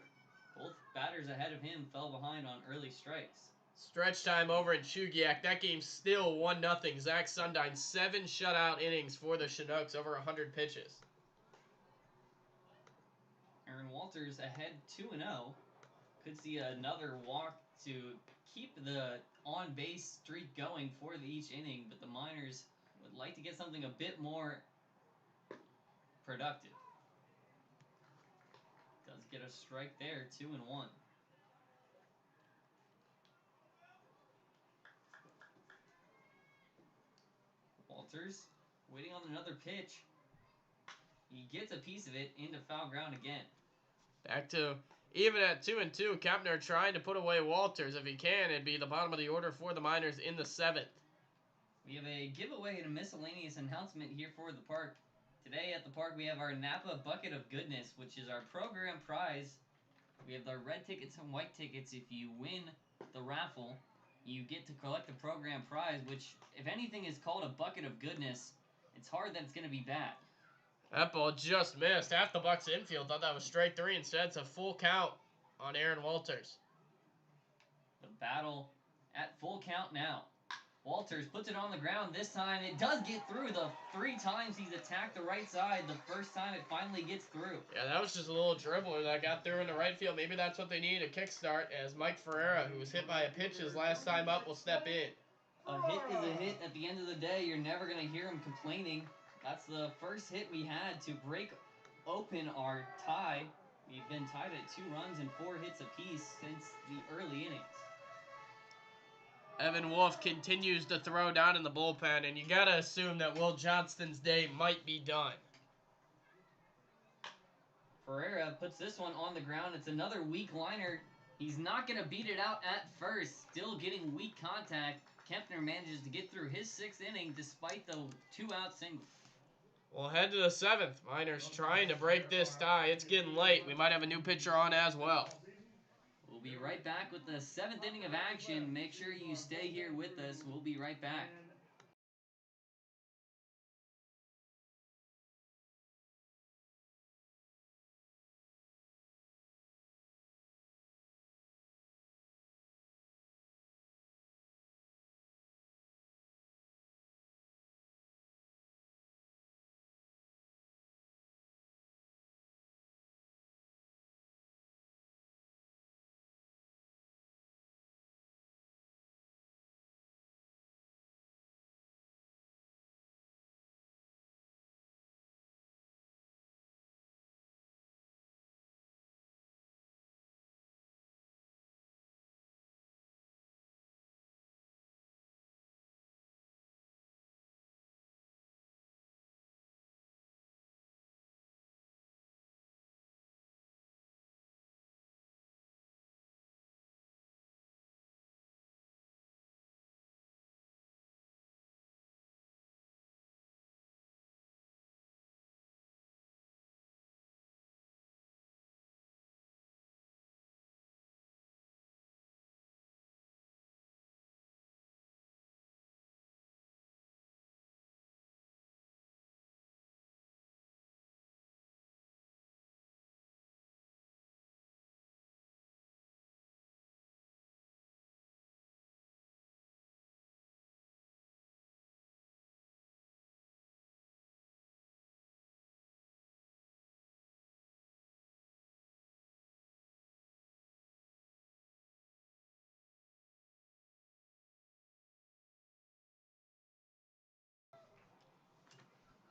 Both batters ahead of him fell behind on early strikes. Stretch time over in Chugiak. That game's still 1-0. Zach Sundine, 7 shutout innings for the Chinooks, over 100 pitches. Aaron Walters ahead 2-0. Could see another walk to keep the on-base streak going for each inning, but the Miners would like to get something a bit more productive. Does get a strike there, 2-1. Walters waiting on another pitch. He gets a piece of it into foul ground again. Back to even at 2-2. Kempner trying to put away Walters. If he can, it'd be the bottom of the order for the Miners in the 7th. We have a giveaway and a miscellaneous announcement here for the park. Today at the park we have our Napa Bucket of Goodness, which is our program prize. We have the red tickets and white tickets. If you win the raffle, you get to collect the program prize, which, if anything, is called a Bucket of Goodness. It's hard that it's going to be bad. That ball just missed. Half the Bucs infield thought that was strike 3. Instead, it's a full count on Aaron Walters. The battle at full count now. Walters puts it on the ground this time. It does get through. The 3 times he's attacked the right side. The first time it finally gets through. Yeah, that was just a little dribbler that got through in the right field. Maybe that's what they need, a kickstart, as Mike Ferreira, who was hit by a pitch his last time up, will step in. A hit is a hit. At the end of the day, you're never going to hear him complaining. That's the first hit we had to break open our tie. We've been tied at 2 runs and 4 hits apiece since the early innings. Evan Wolf continues to throw down in the bullpen, and you gotta assume that Will Johnston's day might be done. Ferreira puts this one on the ground. It's another weak liner. He's not going to beat it out at first. Still getting weak contact. Kempner manages to get through his 6th inning despite the 2-out single. We'll head to the 7th. Miners trying to break this tie. It's getting late. We might have a new pitcher on as well. We'll be right back with the 7th inning of action. Make sure you stay here with us. We'll be right back.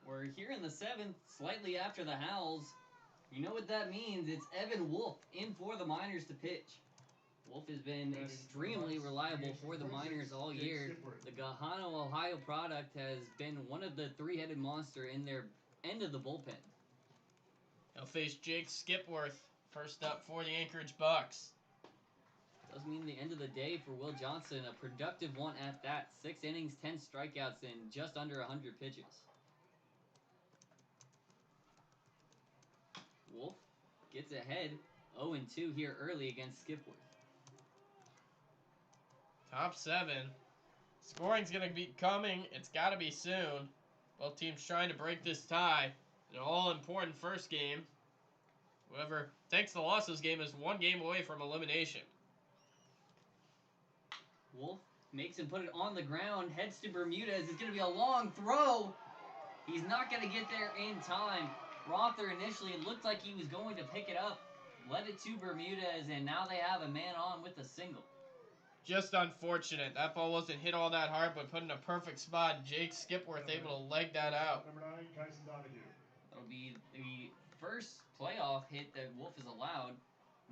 We're here in the 7th, slightly after the Howls. You know what that means. It's Evan Wolf in for the Miners to pitch. Wolf has been extremely reliable for the Miners all year. The Gahano, Ohio product has been one of the three-headed monster in their end of the bullpen. He'll face Jake Skipworth, first up for the Anchorage Bucs. Does mean the end of the day for Will Johnson. A productive one at that. 6 innings, 10 strikeouts in just under 100 pitches. Wolf gets ahead 0-2 here early against Skipworth. Top 7. Scoring's going to be coming. It's got to be soon. Both teams trying to break this tie. An all-important first game. Whoever takes the loss of this game is 1 game away from elimination. Wolf makes him put it on the ground. Heads to Bermudez. It's going to be a long throw. He's not going to get there in time. Rother initially looked like he was going to pick it up. Led it to Bermudez, and now they have a man on with a single. Just unfortunate. That ball wasn't hit all that hard, but put in a perfect spot. Jake Skipworth able to leg that out. That'll be the first playoff hit that Wolf is allowed.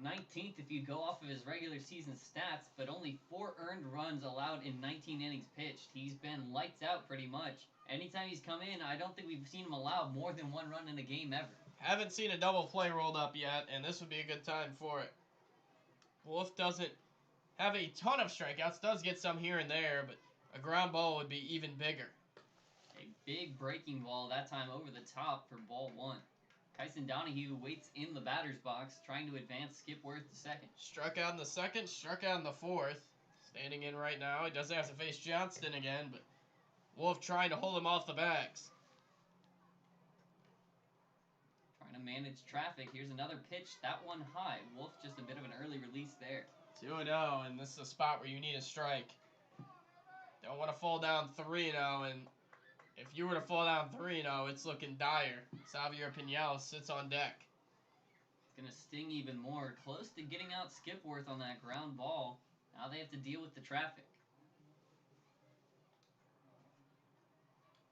19th if you go off of his regular season stats, but only 4 earned runs allowed in 19 innings pitched. He's been lights out pretty much. Anytime he's come in, I don't think we've seen him allow more than 1 run in a game ever. Haven't seen a double play rolled up yet, and this would be a good time for it. Wolf doesn't have a ton of strikeouts, does get some here and there, but a ground ball would be even bigger. A big breaking ball, that time over the top for ball 1. Kyson Donahue waits in the batter's box, trying to advance Skipworth to second. Struck out in the 2nd, struck out in the 4th. Standing in right now. He doesn't have to face Johnston again, but Wolf trying to hold him off the bags. Trying to manage traffic. Here's another pitch. That one high. Wolf just a bit of an early release there. 2-0, and this is a spot where you need a strike. Don't want to fall down 3-0, and if you were to fall down 3-0, it's looking dire. Xavier Pinal sits on deck. It's going to sting even more. Close to getting out Skipworth on that ground ball. Now they have to deal with the traffic.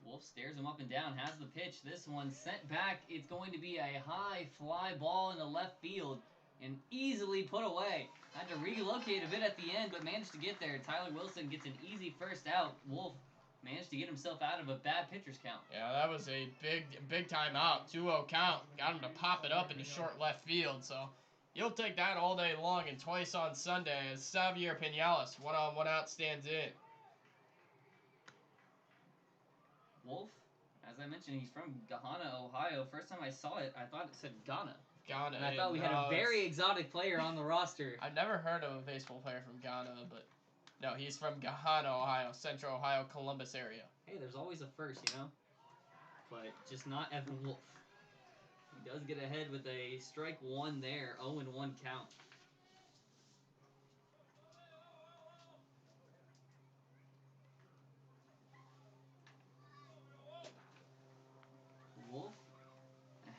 Wolf stares him up and down, has the pitch. This one sent back. It's going to be a high fly ball into left field and easily put away. Had to relocate a bit at the end, but managed to get there. Tyler Wilson gets an easy first out. Wolf managed to get himself out of a bad pitcher's count. Yeah, that was a big time out. 2-0 count. Got him to pop it up into short left field. So you'll take that all day long, and twice on Sunday as Xavier Pinales, 1-on-1 out, stands in. Wolf, as I mentioned, he's from Gahanna, Ohio. First time I saw it, I thought it said Ghana. Ghana. And I thought we had a very exotic player on the roster. I've never heard of a baseball player from Ghana, but no, he's from Gahanna, Ohio, Central Ohio, Columbus area. Hey, there's always a first, you know? But just not Evan Wolf. He does get ahead with a strike one there, 0-1 count. Wolf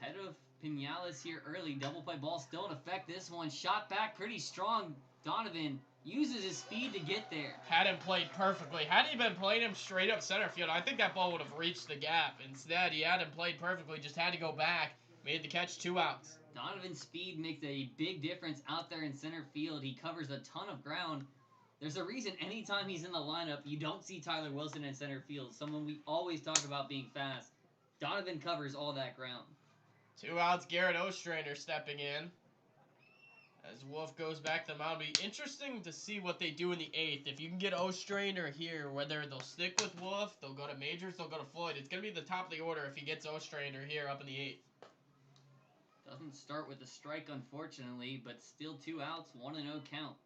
ahead of Pinales here early. Double play ball still in effect. This one shot back pretty strong. Donovan uses his speed to get there. Had him played perfectly. Had he been playing him straight up center field, I think that ball would have reached the gap. Instead, he had him played perfectly, just had to go back. Made the catch, 2 outs. Donovan's speed makes a big difference out there in center field. He covers a ton of ground. There's a reason anytime he's in the lineup, you don't see Tyler Wilson in center field. Someone we always talk about being fast. Donovan covers all that ground. 2 outs, Garrett Ostrander stepping in. As Wolf goes back to the mound. It'll be interesting to see what they do in the 8th. If you can get Ostrander here, whether they'll stick with Wolf, they'll go to Majors, they'll go to Floyd. It's going to be the top of the order if he gets Ostrander here up in the 8th. Doesn't start with a strike, unfortunately, but still 2 outs, 1-0 count.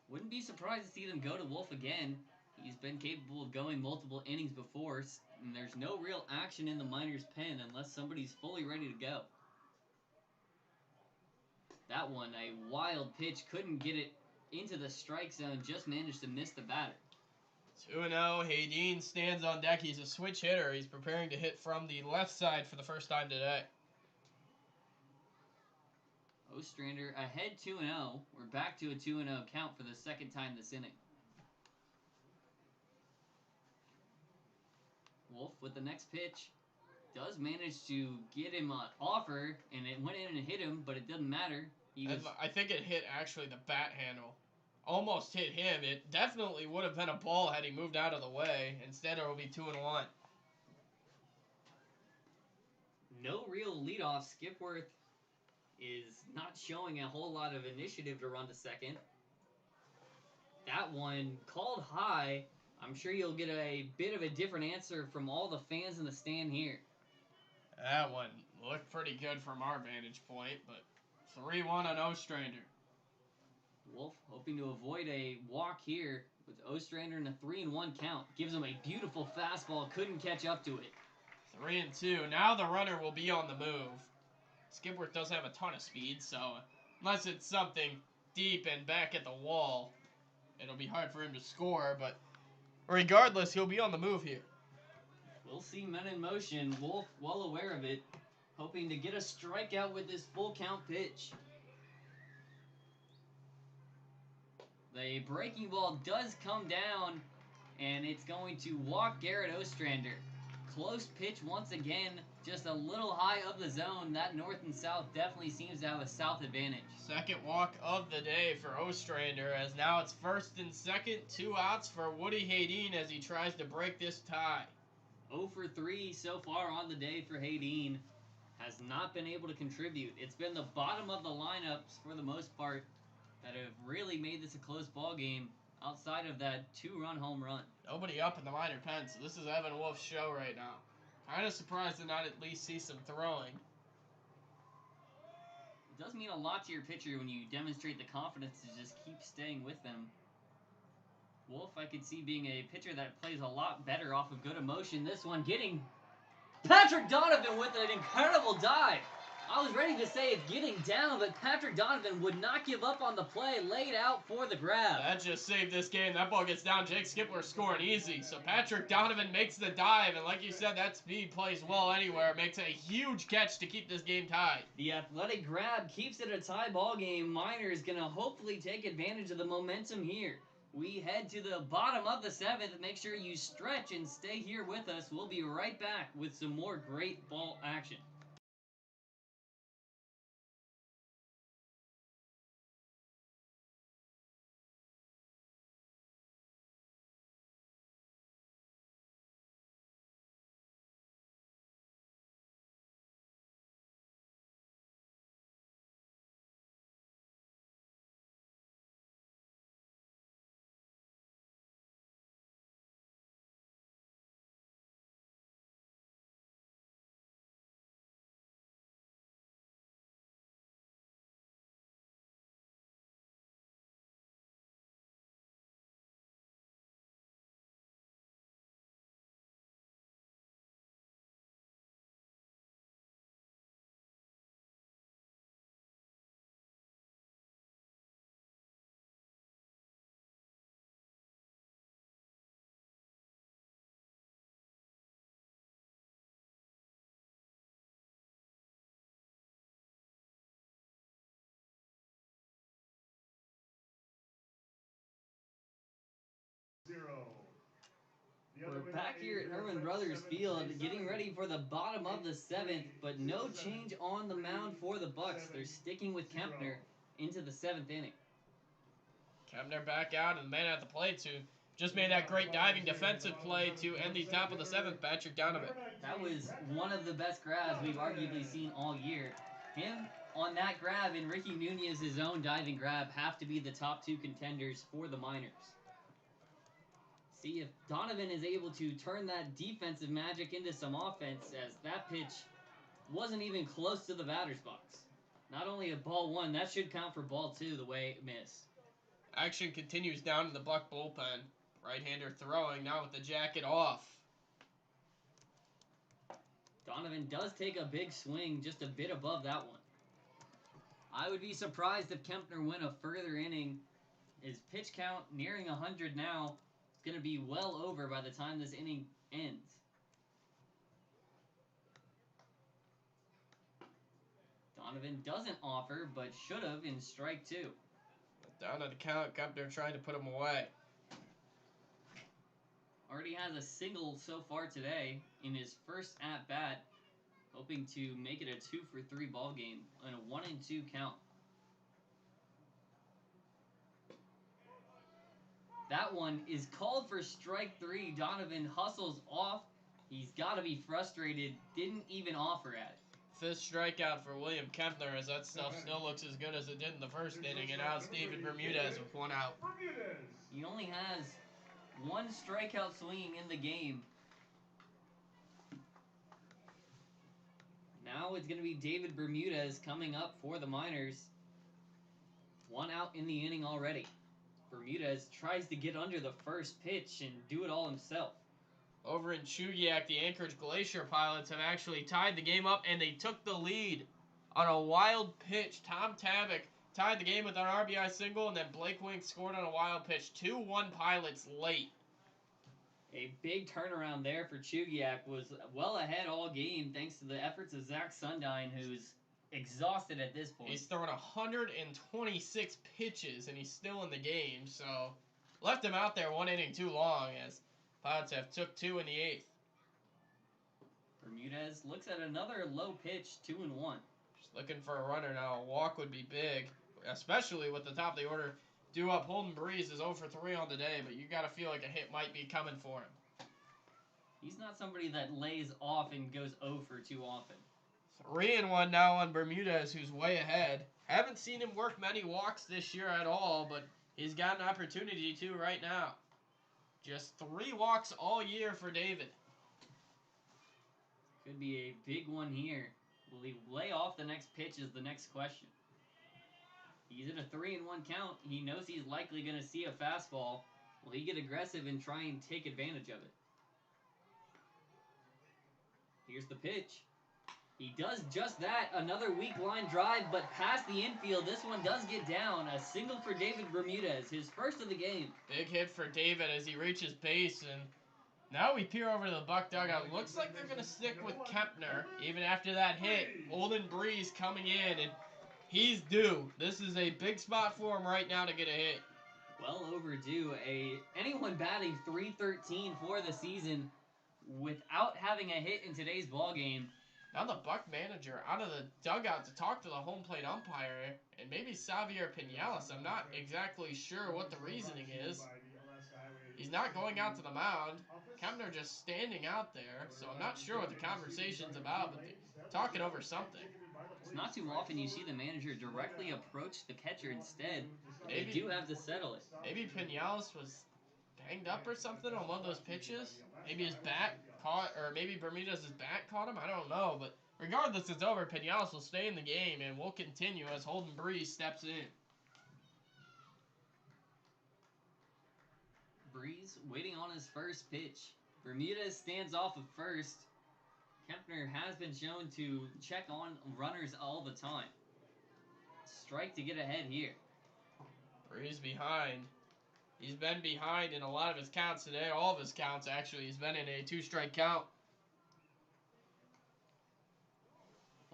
Wouldn't be surprised to see them go to Wolf again. He's been capable of going multiple innings before, and there's no real action in the Miners' pen unless somebody's fully ready to go. That one, a wild pitch, couldn't get it into the strike zone, just managed to miss the batter. 2-0, Haydeen stands on deck. He's a switch hitter. He's preparing to hit from the left side for the first time today. Ostrander ahead 2-0. We're back to a 2-0 count for the second time this inning. Wolf with the next pitch does manage to get him an offer, and it went in and hit him, but it doesn't matter. I think it hit actually the bat handle. Almost hit him. It definitely would have been a ball had he moved out of the way. Instead, it will be 2-1. No real leadoff. Skipworth is not showing a whole lot of initiative to run to second. That one called high. I'm sure you'll get a bit of a different answer from all the fans in the stand here. That one looked pretty good from our vantage point, but 3-1 on Ostrander. Wolf hoping to avoid a walk here with Ostrander in a 3-1 count. Gives him a beautiful fastball, couldn't catch up to it. 3-2. Now the runner will be on the move. Skipworth does have a ton of speed, so unless it's something deep and back at the wall, it'll be hard for him to score, but regardless, he'll be on the move here. We'll see men in motion. Wolf well aware of it, hoping to get a strikeout with this full count pitch. The breaking ball does come down, and it's going to walk Garrett Ostrander. Close pitch once again, just a little high of the zone. That north and south definitely seems to have a south advantage. Second walk of the day for Ostrander, as now it's first and second, 2 outs for Woody Haydeen as he tries to break this tie. 0 for 3 so far on the day for Haydeen. Has not been able to contribute. It's been the bottom of the lineups for the most part that have really made this a close ball game outside of that 2-run home run. Nobody up in the minor pen, so this is Evan Wolf's show right now. Kind of surprised to not at least see some throwing. It does mean a lot to your pitcher when you demonstrate the confidence to just keep staying with them. Wolf, I could see being a pitcher that plays a lot better off of good emotion. This one getting Patrick Donovan with an incredible dive. I was ready to say it's getting down, but Patrick Donovan would not give up on the play, laid out for the grab. That just saved this game. That ball gets down. Jake Skipworth scoring easy. So Patrick Donovan makes the dive, and like you said, that speed plays well anywhere. Makes a huge catch to keep this game tied. The athletic grab keeps it a tie ball game. Miners going to hopefully take advantage of the momentum here. We head to the bottom of the 7th. Make sure you stretch and stay here with us. We'll be right back with some more great ball action. We're back here at Herman Brothers Field, getting ready for the bottom of the seventh, but no change on the mound for the Bucs. They're sticking with Kempner into the seventh inning. Kempner back out, and the man at the plate who just made that great diving defensive play to end the top of the seventh, Patrick Donovan. That was one of the best grabs we've arguably seen all year. Him on that grab and Ricky Nunez's own diving grab have to be the top two contenders for the Miners. See if Donovan is able to turn that defensive magic into some offense, as that pitch wasn't even close to the batter's box. Not only a ball one, that should count for ball two the way it missed. Action continues down to the Buck bullpen. Right-hander throwing now with the jacket off. Donovan does take a big swing just a bit above that one. I would be surprised if Kempner went a further inning. His pitch count nearing 100 now. It's going to be well over by the time this inning ends. Donovan doesn't offer, but should have in strike two. Down to the count, Kempner trying to put him away. Already has a single so far today in his first at-bat, hoping to make it a 2-for-3 ball game and a 1-2 count. That one is called for strike three. Donovan hustles off. He's got to be frustrated. Didn't even offer at it. Fifth strikeout for William Kempner, as that stuff still looks as good as it did in the first inning, and now it's David Bermudez with one out. He only has one strikeout swing in the game. Now it's going to be David Bermudez coming up for the Miners. One out in the inning already. Bermudez tries to get under the first pitch and do it all himself. Over in Chugiak, the Anchorage Glacier Pilots have actually tied the game up, and they took the lead on a wild pitch. Tom Tabak tied the game with an RBI single, and then Blake Wink scored on a wild pitch. 2-1 Pilots late. A big turnaround there for Chugiak. Was well ahead all game thanks to the efforts of Zach Sundine, who's exhausted at this point. He's thrown 126 pitches, and he's still in the game, so left him out there one inning too long, as Pilots have took two in the eighth. Bermudez looks at another low pitch, 2-1. Just looking for a runner now. A walk would be big, especially with the top of the order due up. Holden Breeze is 0 for 3 on the day, but you got to feel like a hit might be coming for him. He's not somebody that lays off and goes 0 for too often. 3-1 now on Bermudez, who's way ahead. Haven't seen him work many walks this year at all, but he's got an opportunity to right now. Just 3 walks all year for David. Could be a big one here. Will he lay off the next pitch is the next question. He's in a 3-1 count. He knows he's likely going to see a fastball. Will he get aggressive and try and take advantage of it? Here's the pitch. He does just that. Another weak line drive, but past the infield. This one does get down. A single for David Bermudez, his first of the game. Big hit for David as he reaches base, and now we peer over to the Buck dugout. Looks like they're going to stick with Kempner even after that hit. Holden Breeze coming in, and he's due. This is a big spot for him right now to get a hit. Well overdue. Anyone batting .313 for the season without having a hit in today's ball game. Now the Buck manager out of the dugout to talk to the home plate umpire, and maybe Xavier Pinales. I'm not exactly sure what the reasoning is. He's not going out to the mound. Kempner just standing out there, so I'm not sure what the conversation's about, but they're talking over something. It's not too often you see the manager directly approach the catcher instead. They do have to settle it. Maybe Pinales was banged up or something on one of those pitches. Maybe his bat caught, or maybe Bermudez's bat caught him. I don't know, but regardless, it's over. Pinales will stay in the game, and we'll continue as Holden Breeze steps in. Breeze waiting on his first pitch. Bermudez stands off of first. Kempner has been shown to check on runners all the time. Strike to get ahead here. Breeze behind. He's been behind in a lot of his counts today. All of his counts, actually. He's been in a 2-strike count.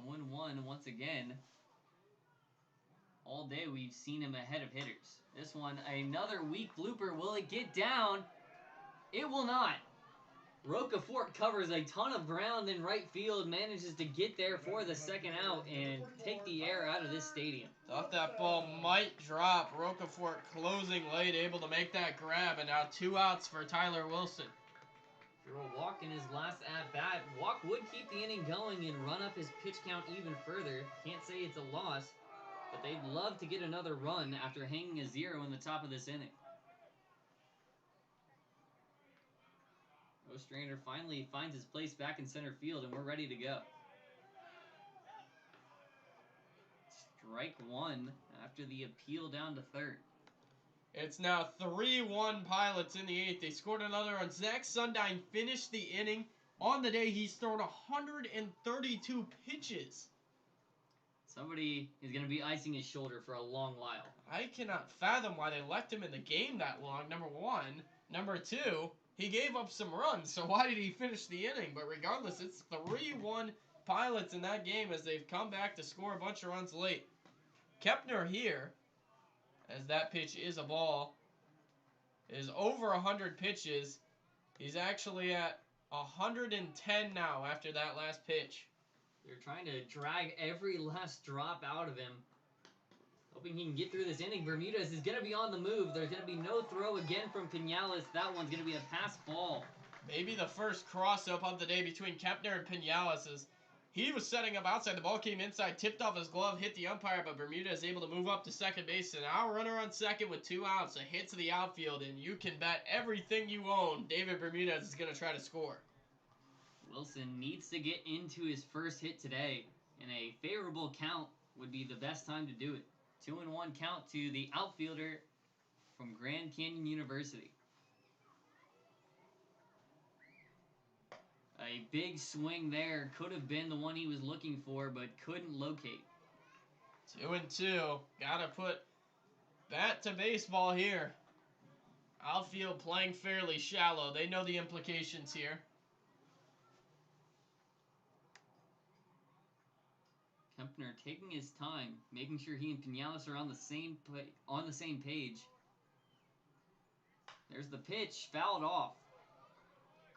0-1 once again. All day we've seen him ahead of hitters. This one, another weak blooper. Will it get down? It will not. Rocafort covers a ton of ground in right field, manages to get there for the second out and take the air out of this stadium. Thought that ball might drop. Rocafort closing late, able to make that grab, and now 2 outs for Tyler Wilson. Threw a walk in his last at-bat. Walk would keep the inning going and run up his pitch count even further. Can't say it's a loss, but they'd love to get another run after hanging a 0 in the top of this inning. Ostrander finally finds his place back in center field, and we're ready to go. Strike one after the appeal down to third. It's now 3-1 Pilots in the 8th. They scored another run. Zach Sundine finished the inning. On the day, he's thrown 132 pitches. Somebody is going to be icing his shoulder for a long while. I cannot fathom why they left him in the game that long, number one. Number two, he gave up some runs, so why did he finish the inning? But regardless, it's 3-1 Pilots in that game as they've come back to score a bunch of runs late. Kepner here, as that pitch is a ball, is over 100 pitches. He's actually at 110 now after that last pitch. They're trying to drag every last drop out of him, hoping he can get through this inning. Bermudez is going to be on the move. There's going to be no throw again from Pinales. That one's going to be a pass ball. Maybe the first cross-up of the day between Kepner and Pinales is he was setting up outside. The ball came inside, tipped off his glove, hit the umpire, but Bermudez able to move up to second base. And now runner on second with 2 outs, a hit to the outfield, and you can bet everything you own David Bermudez is going to try to score. Wilson needs to get into his first hit today, and a favorable count would be the best time to do it. 2-1 count to the outfielder from Grand Canyon University. A big swing there. Could have been the one he was looking for, but couldn't locate. 2-2. Gotta put bat to baseball here. Outfield playing fairly shallow. They know the implications here. Kempner taking his time, making sure he and Pinales are on the same page. There's the pitch, fouled off.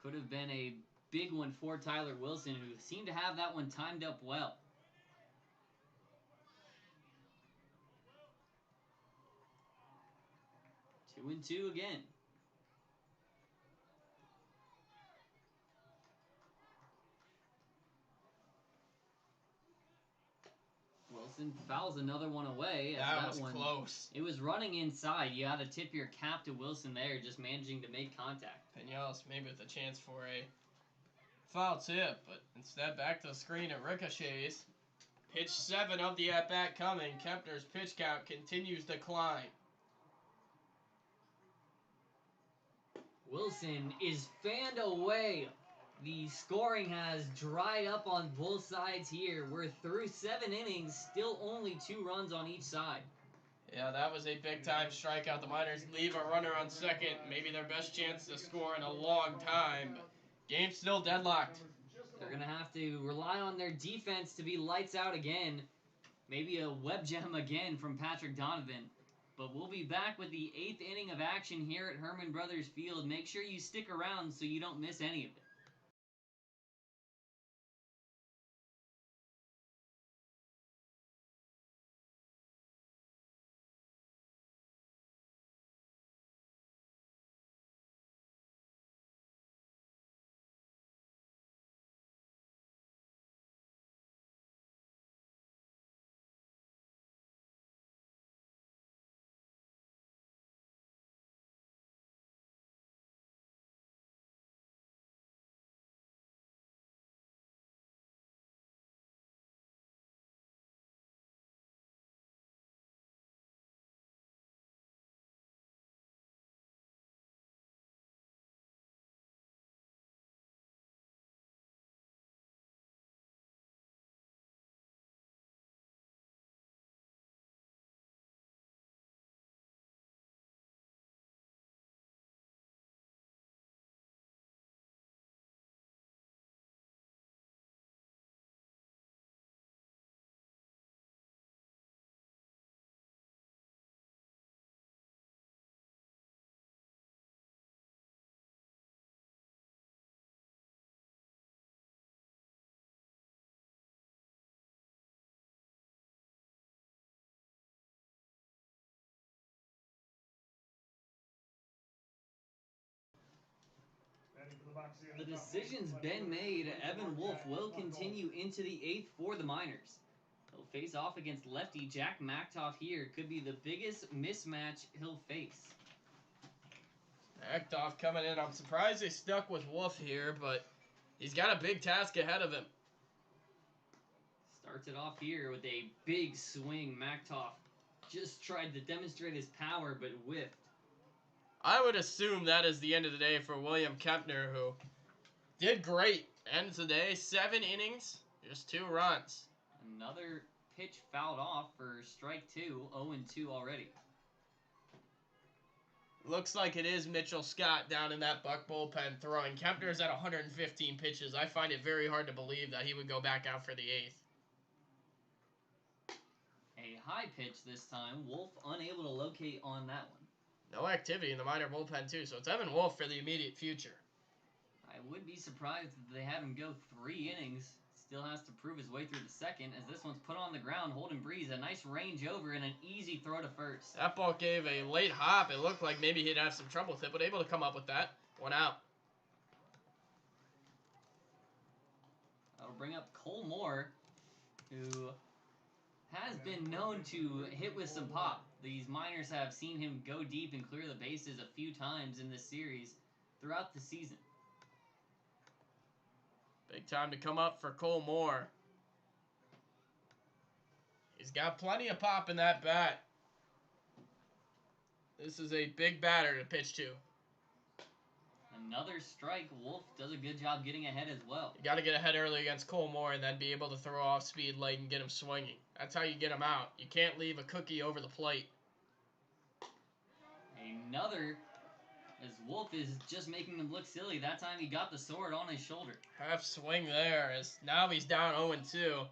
Could have been a big one for Tyler Wilson, who seemed to have that one timed up well. Two and two again. Wilson fouls another one away. That was close. It was running inside. You got to tip your cap to Wilson there, just managing to make contact. Pinales maybe with a chance for a foul tip, but instead back to the screen at ricochets. Pitch 7 of the at-bat coming. Kepner's pitch count continues to climb. Wilson is fanned away. The scoring has dried up on both sides here. We're through 7 innings, still only 2 runs on each side. Yeah, that was a big-time strikeout. The Miners leave a runner on second. Maybe their best chance to score in a long time. But game's still deadlocked. They're going to have to rely on their defense to be lights out again. Maybe a web gem again from Patrick Donovan. But we'll be back with the 8th inning of action here at Herman Brothers Field. Make sure you stick around so you don't miss any of it. The decision's been made. Evan Wolf will continue into the 8th for the Miners. He'll face off against lefty Jack Mactoff here. Could be the biggest mismatch he'll face. Mactoff coming in. I'm surprised they stuck with Wolf here, but he's got a big task ahead of him. Starts it off here with a big swing. Mactoff just tried to demonstrate his power, but whiffed. I would assume that is the end of the day for William Kempner, who did great. Ends the day, 7 innings, just 2 runs. Another pitch fouled off for strike 2, 0-2 already. Looks like it is Mitchell Scott down in that Buck bullpen throwing. Kempner's at 115 pitches. I find it very hard to believe that he would go back out for the 8th. A high pitch this time. Wolf unable to locate on that one. No activity in the minor bullpen, too, so it's Evan Wolf for the immediate future. I would be surprised if they had him go 3 innings. Still has to prove his way through the 2nd, as this one's put on the ground. Holden Breeze, a nice range over and an easy throw to first. That ball gave a late hop. It looked like maybe he'd have some trouble with it, but able to come up with that. 1 out. That'll bring up Cole Moore, who has been known to hit with some pop. These Miners have seen him go deep and clear the bases a few times in this series throughout the season. Big time to come up for Cole Moore. He's got plenty of pop in that bat. This is a big batter to pitch to. Another strike. Wolf does a good job getting ahead as well. You got to get ahead early against Cole Moore and then be able to throw off speed late and get him swinging. That's how you get him out. You can't leave a cookie over the plate. Another, as Wolf is just making him look silly. That time he got the sword on his shoulder. Half swing there, as now he's down 0-2.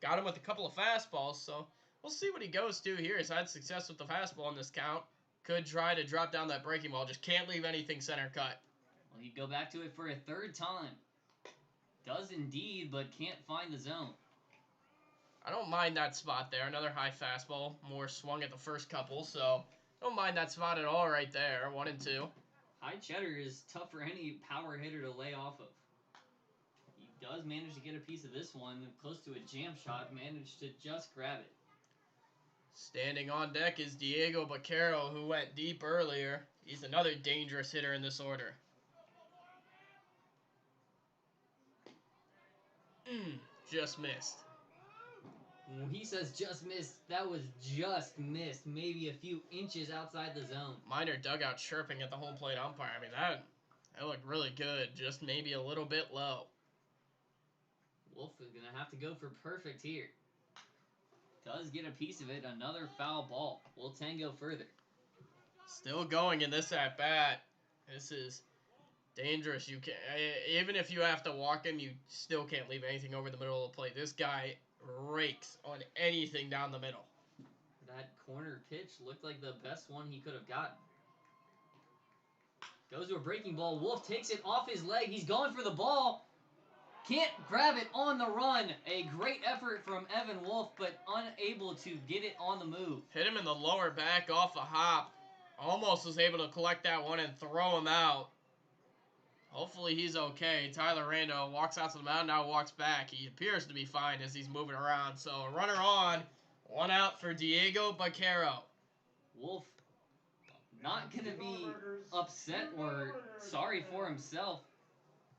Got him with a couple of fastballs, so we'll see what he goes to here. He's had success with the fastball in this count. Could try to drop down that breaking ball. Just can't leave anything center cut. Well, he'd go back to it for a 3rd time. Does indeed, but can't find the zone. I don't mind that spot there. Another high fastball. Moore swung at the first couple, so don't mind that spot at all right there. 1-2. High cheddar is tough for any power hitter to lay off of. He does manage to get a piece of this one. Close to a jam shot. Managed to just grab it. Standing on deck is Diego Baquero, who went deep earlier. He's another dangerous hitter in this order. Just missed. When he says just missed, that was just missed. Maybe a few inches outside the zone. Minor dugout chirping at the home plate umpire. I mean, that looked really good. Just maybe a little bit low. Wolf is going to have to go for perfect here. Does get a piece of it. Another foul ball. Will tango further. Still going in this at-bat. This is dangerous. You can, even if you have to walk him, you still can't leave anything over the middle of the plate. This guy rakes on anything down the middle. That corner pitch looked like the best one he could have gotten. Goes to a breaking ball. Wolf takes it off his leg. He's going for the ball. Can't grab it on the run. A great effort from Evan Wolf, but unable to get it on the move. Hit him in the lower back off a hop. Almost was able to collect that one and throw him out. Hopefully he's okay. Tyler Rando walks out to the mound, now walks back. He appears to be fine as he's moving around. So a runner on, 1 out for Diego Baquero. Wolf not going to be upset or sorry for himself.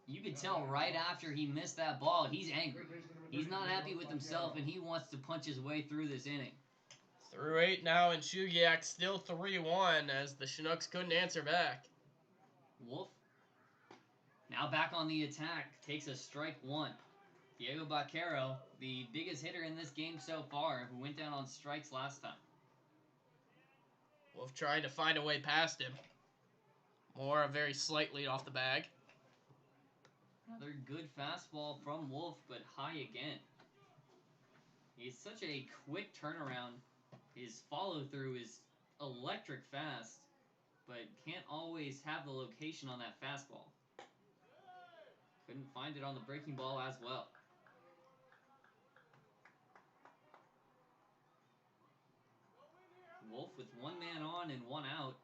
You could tell right after he missed that ball, he's angry. He's not happy with himself, and he wants to punch his way through this inning. Through 8 now, and Shugiak still 3-1 as the Chinooks couldn't answer back. Wolf now back on the attack, takes a strike 1. Diego Baquero, the biggest hitter in this game so far, who went down on strikes last time. Wolf trying to find a way past him. Moore a very slight lead off the bag. Another good fastball from Wolf, but high again. He's such a quick turnaround. His follow-through is electric fast, but can't always have the location on that fastball. Couldn't find it on the breaking ball as well. Wolf with 1 man on and 1 out.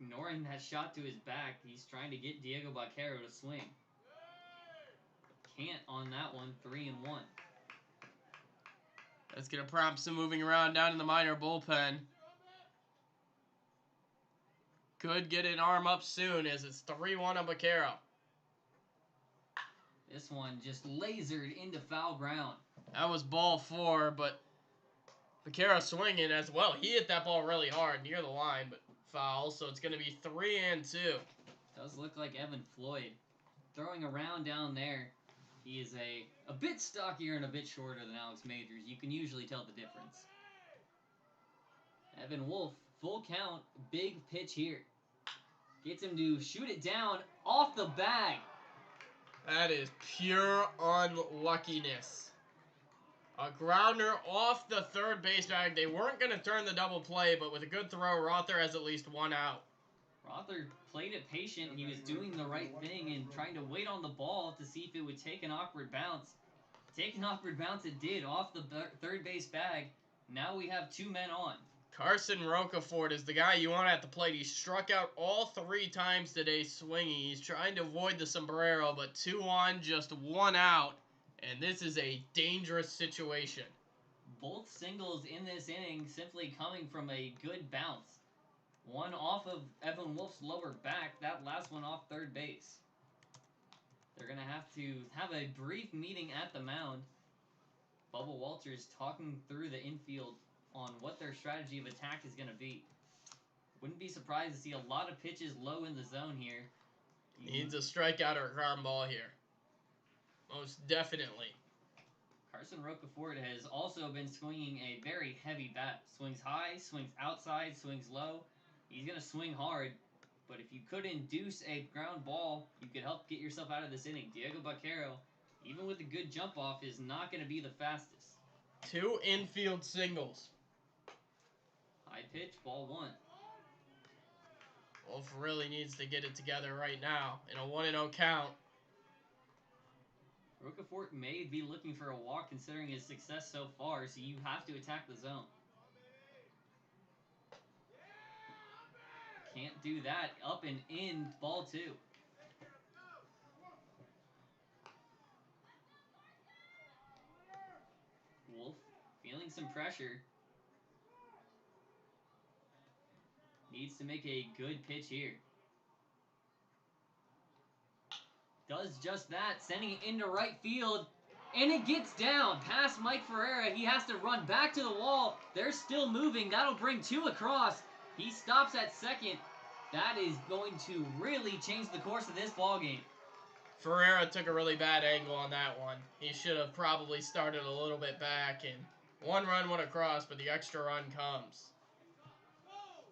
ignoring that shot to his back. He's trying to get Diego Vaquero to swing. Can't on that one. 3-1. That's going to prompt some moving around down in the minor bullpen. Could get an arm up soon as it's 3-1 on Vaquero. This one just lasered into foul ground. That was ball 4, but Vaquero swinging as well. He hit that ball really hard near the line, but foul. So it's going to be 3-2. Does look like Evan Floyd throwing around down there. He is a bit stockier and a bit shorter than Alex Majors. You can usually tell the difference. Evan Wolf, full count, big pitch here. Gets him to shoot it down off the bag. That is pure unluckiness. A grounder off the third base bag. They weren't going to turn the double play, but with a good throw, Rother has at least one out. Rother played it patient. He was doing the right thing and trying to wait on the ball to see if it would take an awkward bounce. Take an awkward bounce it did off the third base bag. Now we have 2 men on. Carson Rocafort is the guy you want at the plate. He struck out all 3 times today swinging. He's trying to avoid the sombrero, but 2 on, just 1 out. And this is a dangerous situation. Both singles in this inning simply coming from a good bounce. One off of Evan Wolf's lower back, that last one off third base. They're going to have a brief meeting at the mound. Bubba Walters talking through the infield on what their strategy of attack is going to be. Wouldn't be surprised to see a lot of pitches low in the zone here. Needs a strikeout or a ground ball here. Most definitely. Carson Rocafort has also been swinging a very heavy bat. Swings high, swings outside, swings low. He's going to swing hard, but if you could induce a ground ball, you could help get yourself out of this inning. Diego Vaquero, even with a good jump off, is not going to be the fastest. 2 infield singles. High pitch, ball 1. Wolf really needs to get it together right now in a 1-0 count. Rocafort may be looking for a walk considering his success so far, so you have to attack the zone. Can't do that. Up and in, ball 2. Wolf feeling some pressure. Needs to make a good pitch here. Does just that, sending it into right field. And it gets down past Mike Ferreira. He has to run back to the wall. They're still moving. That'll bring 2 across. He stops at second. That is going to really change the course of this ballgame. Ferreira took a really bad angle on that one. He should have probably started a little bit back, and 1 run went across, but the extra run comes.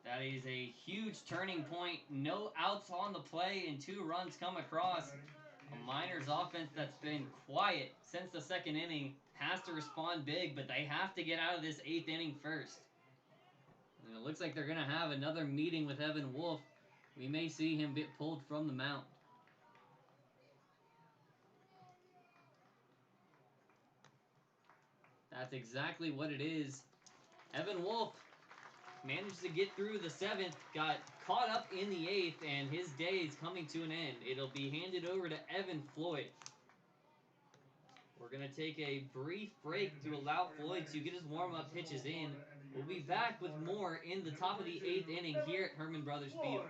That is a huge turning point. No outs on the play, and 2 runs come across. A Miners offense that's been quiet since the 2nd inning has to respond big, but they have to get out of this 8th inning first. And it looks like they're going to have another meeting with Evan Wolf. We may see him get pulled from the mound. That's exactly what it is. Evan Wolf managed to get through the 7th, got caught up in the 8th, and his day is coming to an end. It'll be handed over to Evan Floyd. We're going to take a brief break to allow Floyd to get his warm-up pitches in. We'll be back with more in the top of the 8th inning here at Herman Brothers Field.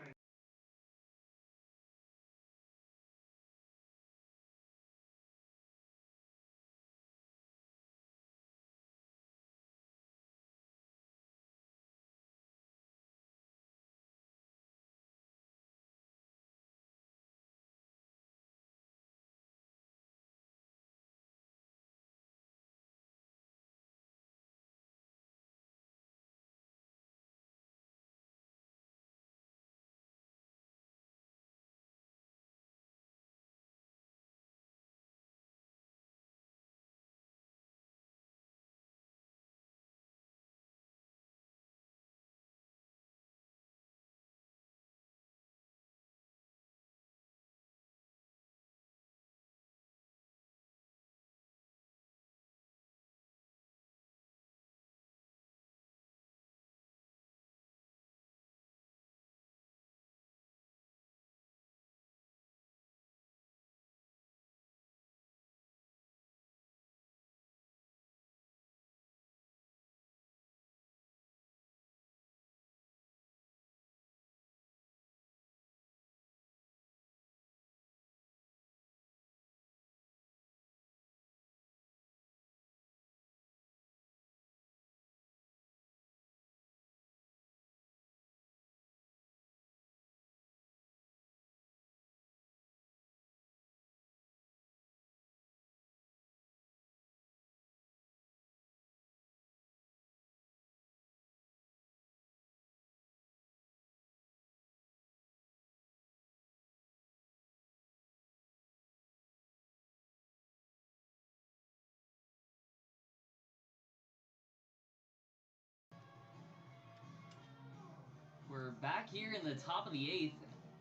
We're back here in the top of the 8th.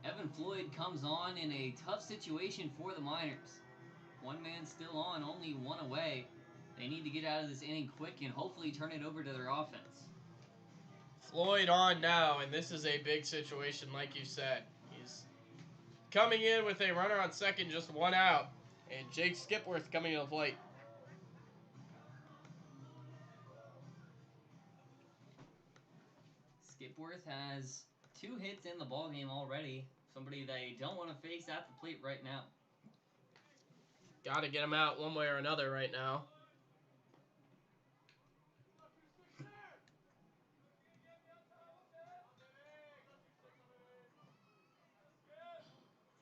Evan Floyd comes on in a tough situation for the Miners. One man still on, only one away. They need to get out of this inning quick and hopefully turn it over to their offense. Floyd on now, and this is a big situation, like you said. He's coming in with a runner on second, just one out, and Jake Skipworth coming to the plate. Skipworth has 2 hits in the ballgame already. Somebody they don't want to face at the plate right now. Got to get him out one way or another right now.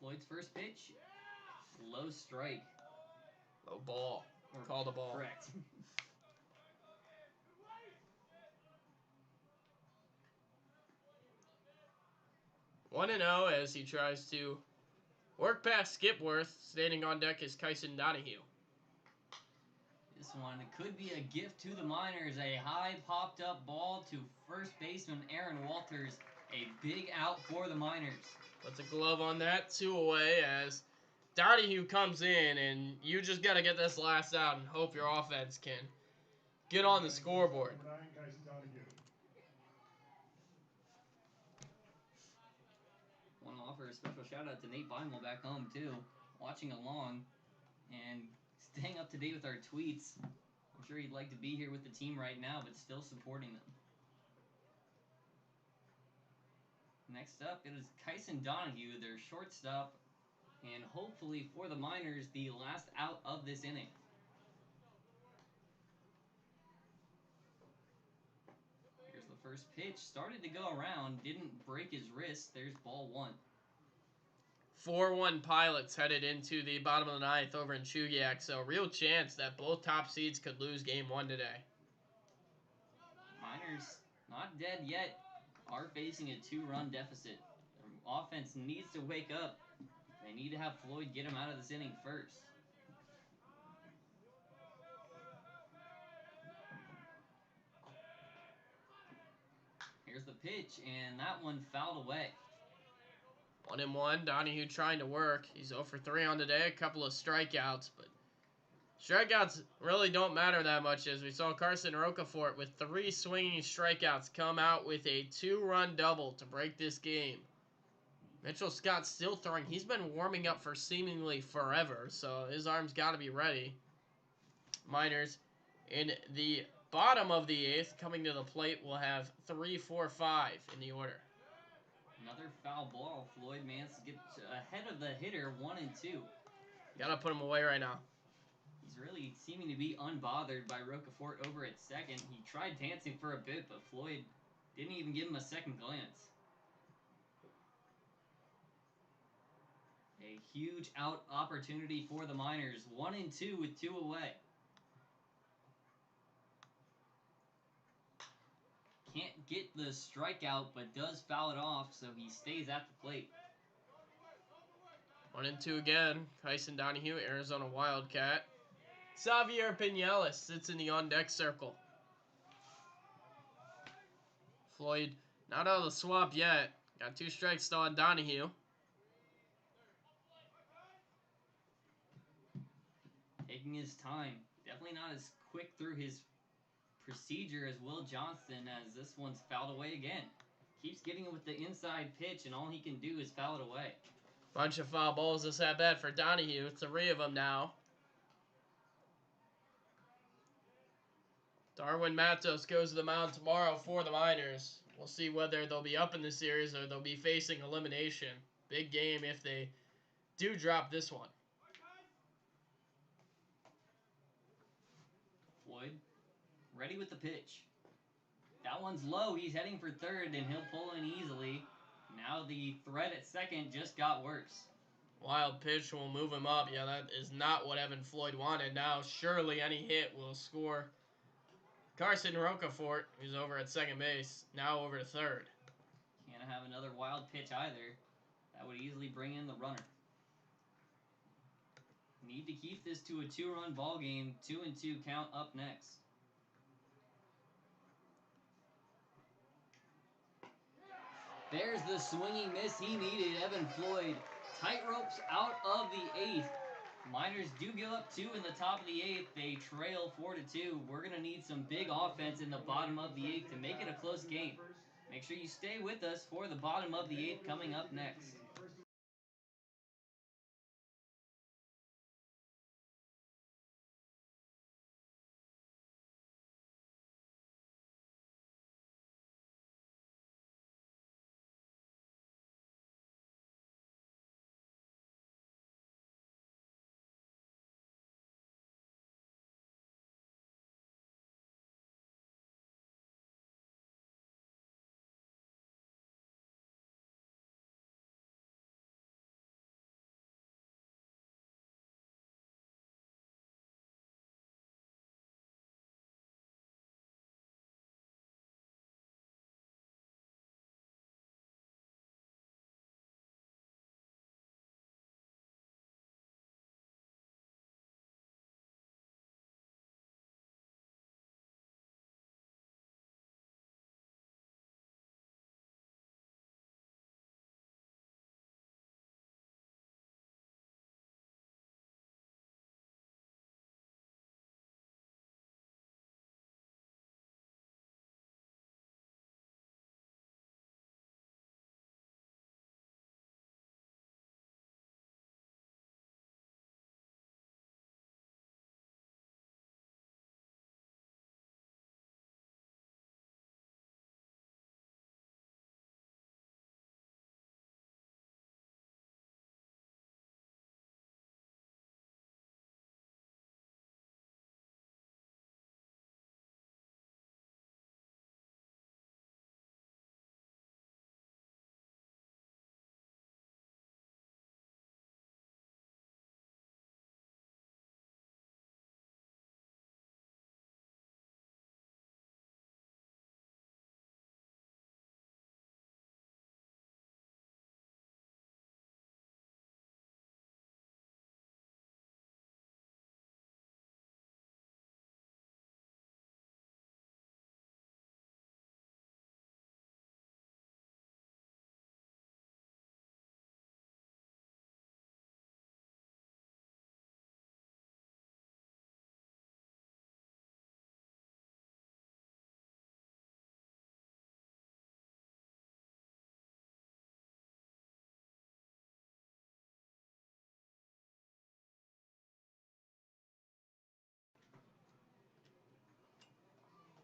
Floyd's first pitch, low strike. Low ball. Call the ball. Correct. 1-0 as he tries to work past Skipworth. Standing on deck is Kyson Donahue. This one could be a gift to the Miners. A high popped up ball to first baseman Aaron Walters. A big out for the Miners. Puts a glove on that, 2 away as Donahue comes in, and you just got to get this last out and hope your offense can get on the scoreboard. Want to offer a special shout out to Nate Beimel back home too, watching along and staying up to date with our tweets. I'm sure he'd like to be here with the team right now, but still supporting them. Next up, it is Kyson Donahue, their shortstop, and hopefully for the Miners, the last out of this inning. Here's the first pitch. Started to go around, didn't break his wrist. There's ball 1. 4-1 Pilots headed into the bottom of the 9th over in Chugiak, so real chance that both top seeds could lose game 1 today. Miners not dead yet, are facing a 2-run deficit. Their offense needs to wake up. They need to have Floyd get him out of this inning first. Here's the pitch, and that one fouled away. 1-1, Donahue trying to work. He's 0 for 3 on today, a couple of strikeouts, but strikeouts really don't matter that much, as we saw Carson Rocafort with 3 swinging strikeouts come out with a 2-run double to break this game. Mitchell Scott's still throwing. He's been warming up for seemingly forever, so his arm's got to be ready. Miners in the bottom of the 8th, coming to the plate, will have 3, 4, 5 in the order. Another foul ball. Floyd managed to get ahead of the hitter, 1 and 2. Gotta put him away right now. He's really seeming to be unbothered by Rocafort over at second. He tried dancing for a bit, but Floyd didn't even give him a second glance. A huge out opportunity for the Miners. 1 and 2 with 2 away. Can't get the strikeout, but does foul it off, so he stays at the plate. 1-2 again. Kyson Donahue, Arizona Wildcat. Xavier Pinellas sits in the on-deck circle. Floyd not out of the swamp yet. Got 2 strikes still on Donahue. Taking his time. Definitely not as quick through his procedure as Will Johnston, as this one's fouled away again. Keeps getting it with the inside pitch, and all he can do is foul it away. Bunch of foul balls this at bat for Donahue. 3 of them now. Darwin Matos goes to the mound tomorrow for the Miners. We'll see whether they'll be up in the series or they'll be facing elimination. Big game if they do drop this one. Floyd, ready with the pitch. That one's low. He's heading for third, and he'll pull in easily. Now the threat at second just got worse. Wild pitch will move him up. Yeah, that is not what Evan Floyd wanted. Now, surely any hit will score Carson Rocafort, who's over at second base, now over to third. Can't have another wild pitch either. That would easily bring in the runner. Need to keep this to a 2-run ball game. 2 and 2 count up next. There's the swinging miss he needed. Evan Floyd tightropes out of the 8th. Miners do give up 2 in the top of the 8th. They trail 4-2. We're going to need some big offense in the bottom of the 8th to make it a close game. Make sure you stay with us for the bottom of the 8th coming up next.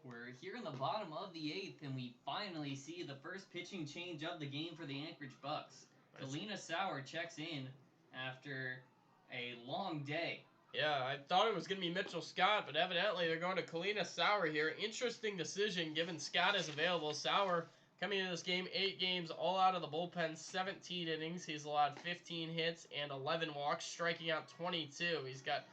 We're here in the bottom of the 8th, and we finally see the first pitching change of the game for the Anchorage Bucs. Kalina Sauer checks in after a long day. Yeah, I thought it was going to be Mitchell Scott, but evidently they're going to Kalina Sauer here. Interesting decision given Scott is available. Sauer coming into this game, 8 games, all out of the bullpen, 17 innings. He's allowed 15 hits and 11 walks, striking out 22. He's got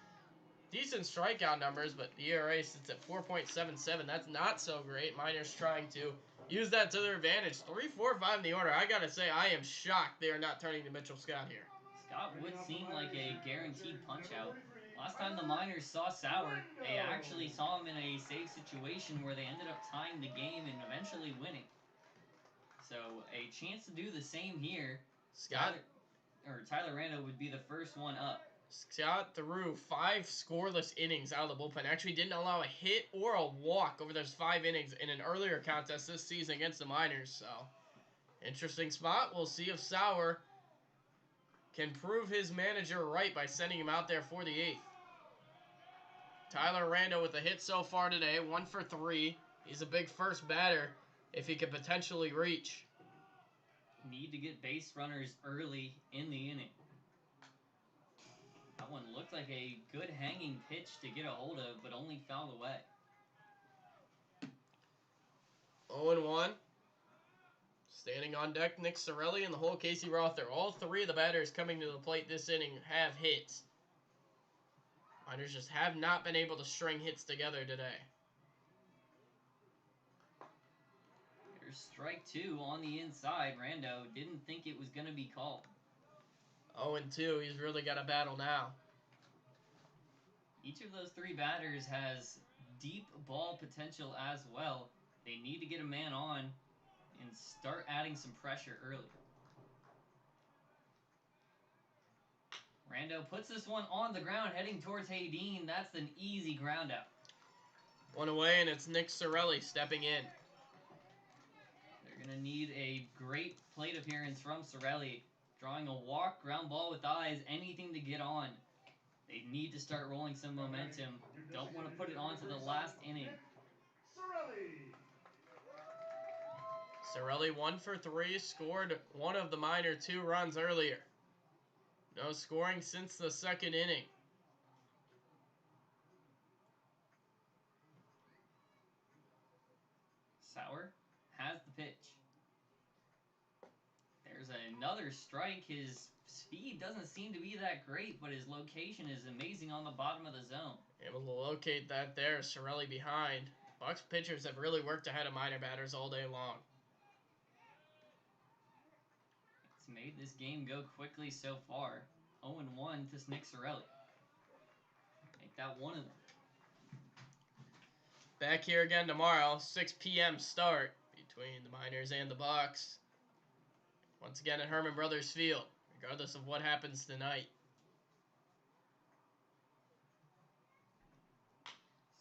decent strikeout numbers, but the ERA sits at 4.77. That's not so great. Miners trying to use that to their advantage. 3, 4, 5 in the order. I got to say, I am shocked they are not turning to Mitchell Scott here. Scott would seem like a guaranteed punch-out. Last time the Miners saw Sauer, they actually saw him in a safe situation where they ended up tying the game and eventually winning. So a chance to do the same here. Tyler Rando would be the first one up. Scott threw 5 scoreless innings out of the bullpen. Actually didn't allow a hit or a walk over those 5 innings in an earlier contest this season against the Miners. So, interesting spot. We'll see if Sauer can prove his manager right by sending him out there for the 8th. Tyler Rando with a hit so far today, 1 for 3. He's a big first batter if he could potentially reach. Need to get base runners early in the inning. That one looked like a good hanging pitch to get a hold of, but only fouled away. 0-1. Standing on deck, Nick Sorelli and the whole Casey Rother. All 3 of the batters coming to the plate this inning have hits. Miners just have not been able to string hits together today. There's strike 2 on the inside. Rando didn't think it was going to be called. 0-2. He's really got a battle now. Each of those 3 batters has deep ball potential as well. They need to get a man on and start adding some pressure early. Rando puts this one on the ground, heading towards Haydeen. That's an easy ground out. One away, and it's Nick Sorelli stepping in. They're going to need a great plate appearance from Sorelli. Drawing a walk, ground ball with eyes, anything to get on. They need to start rolling some momentum. Don't want to put it on to the last inning. Sorelli 1 for 3, scored one of the minor 2 runs earlier. No scoring since the second inning. Sauer has the pitch. There's another strike. His speed doesn't seem to be that great, but his location is amazing on the bottom of the zone. Able to locate that there, Sorelli behind. Bucs pitchers have really worked ahead of minor batters all day long. It's made this game go quickly so far. 0-1 to Nick Sorelli. Make that 1-1. Back here again tomorrow, 6 p.m. start between the Miners and the Bucs. Once again at Herman Brothers Field, regardless of what happens tonight.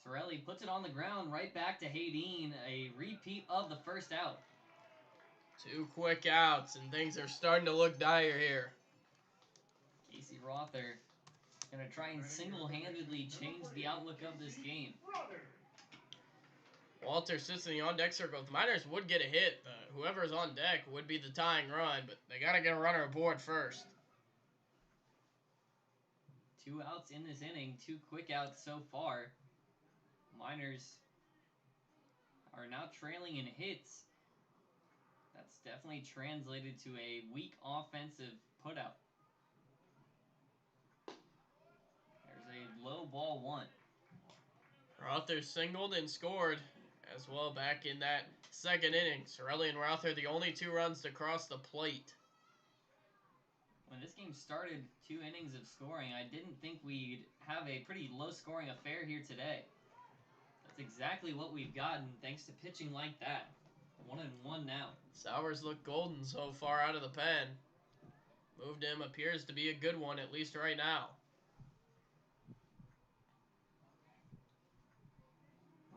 Sorelli puts it on the ground right back to Haydeen. A repeat of the first out. 2 quick outs, and things are starting to look dire here. Casey Rother going to try and single-handedly change the outlook of this game. Walter sits in the on-deck circle. If the Miners would get a hit, whoever's on deck would be the tying run, but they got to get a runner aboard first. 2 outs in this inning, 2 quick outs so far. Miners are now trailing in hits. That's definitely translated to a weak offensive putout. There's a low ball 1. Rother singled and scored as well back in that second inning. Sorelli and Rother the only 2 runs to cross the plate. When this game started, 2 innings of scoring, I didn't think we'd have a pretty low-scoring affair here today. That's exactly what we've gotten thanks to pitching like that. 1-1 now. Sauers look golden so far out of the pen. Move to him appears to be a good one, at least right now.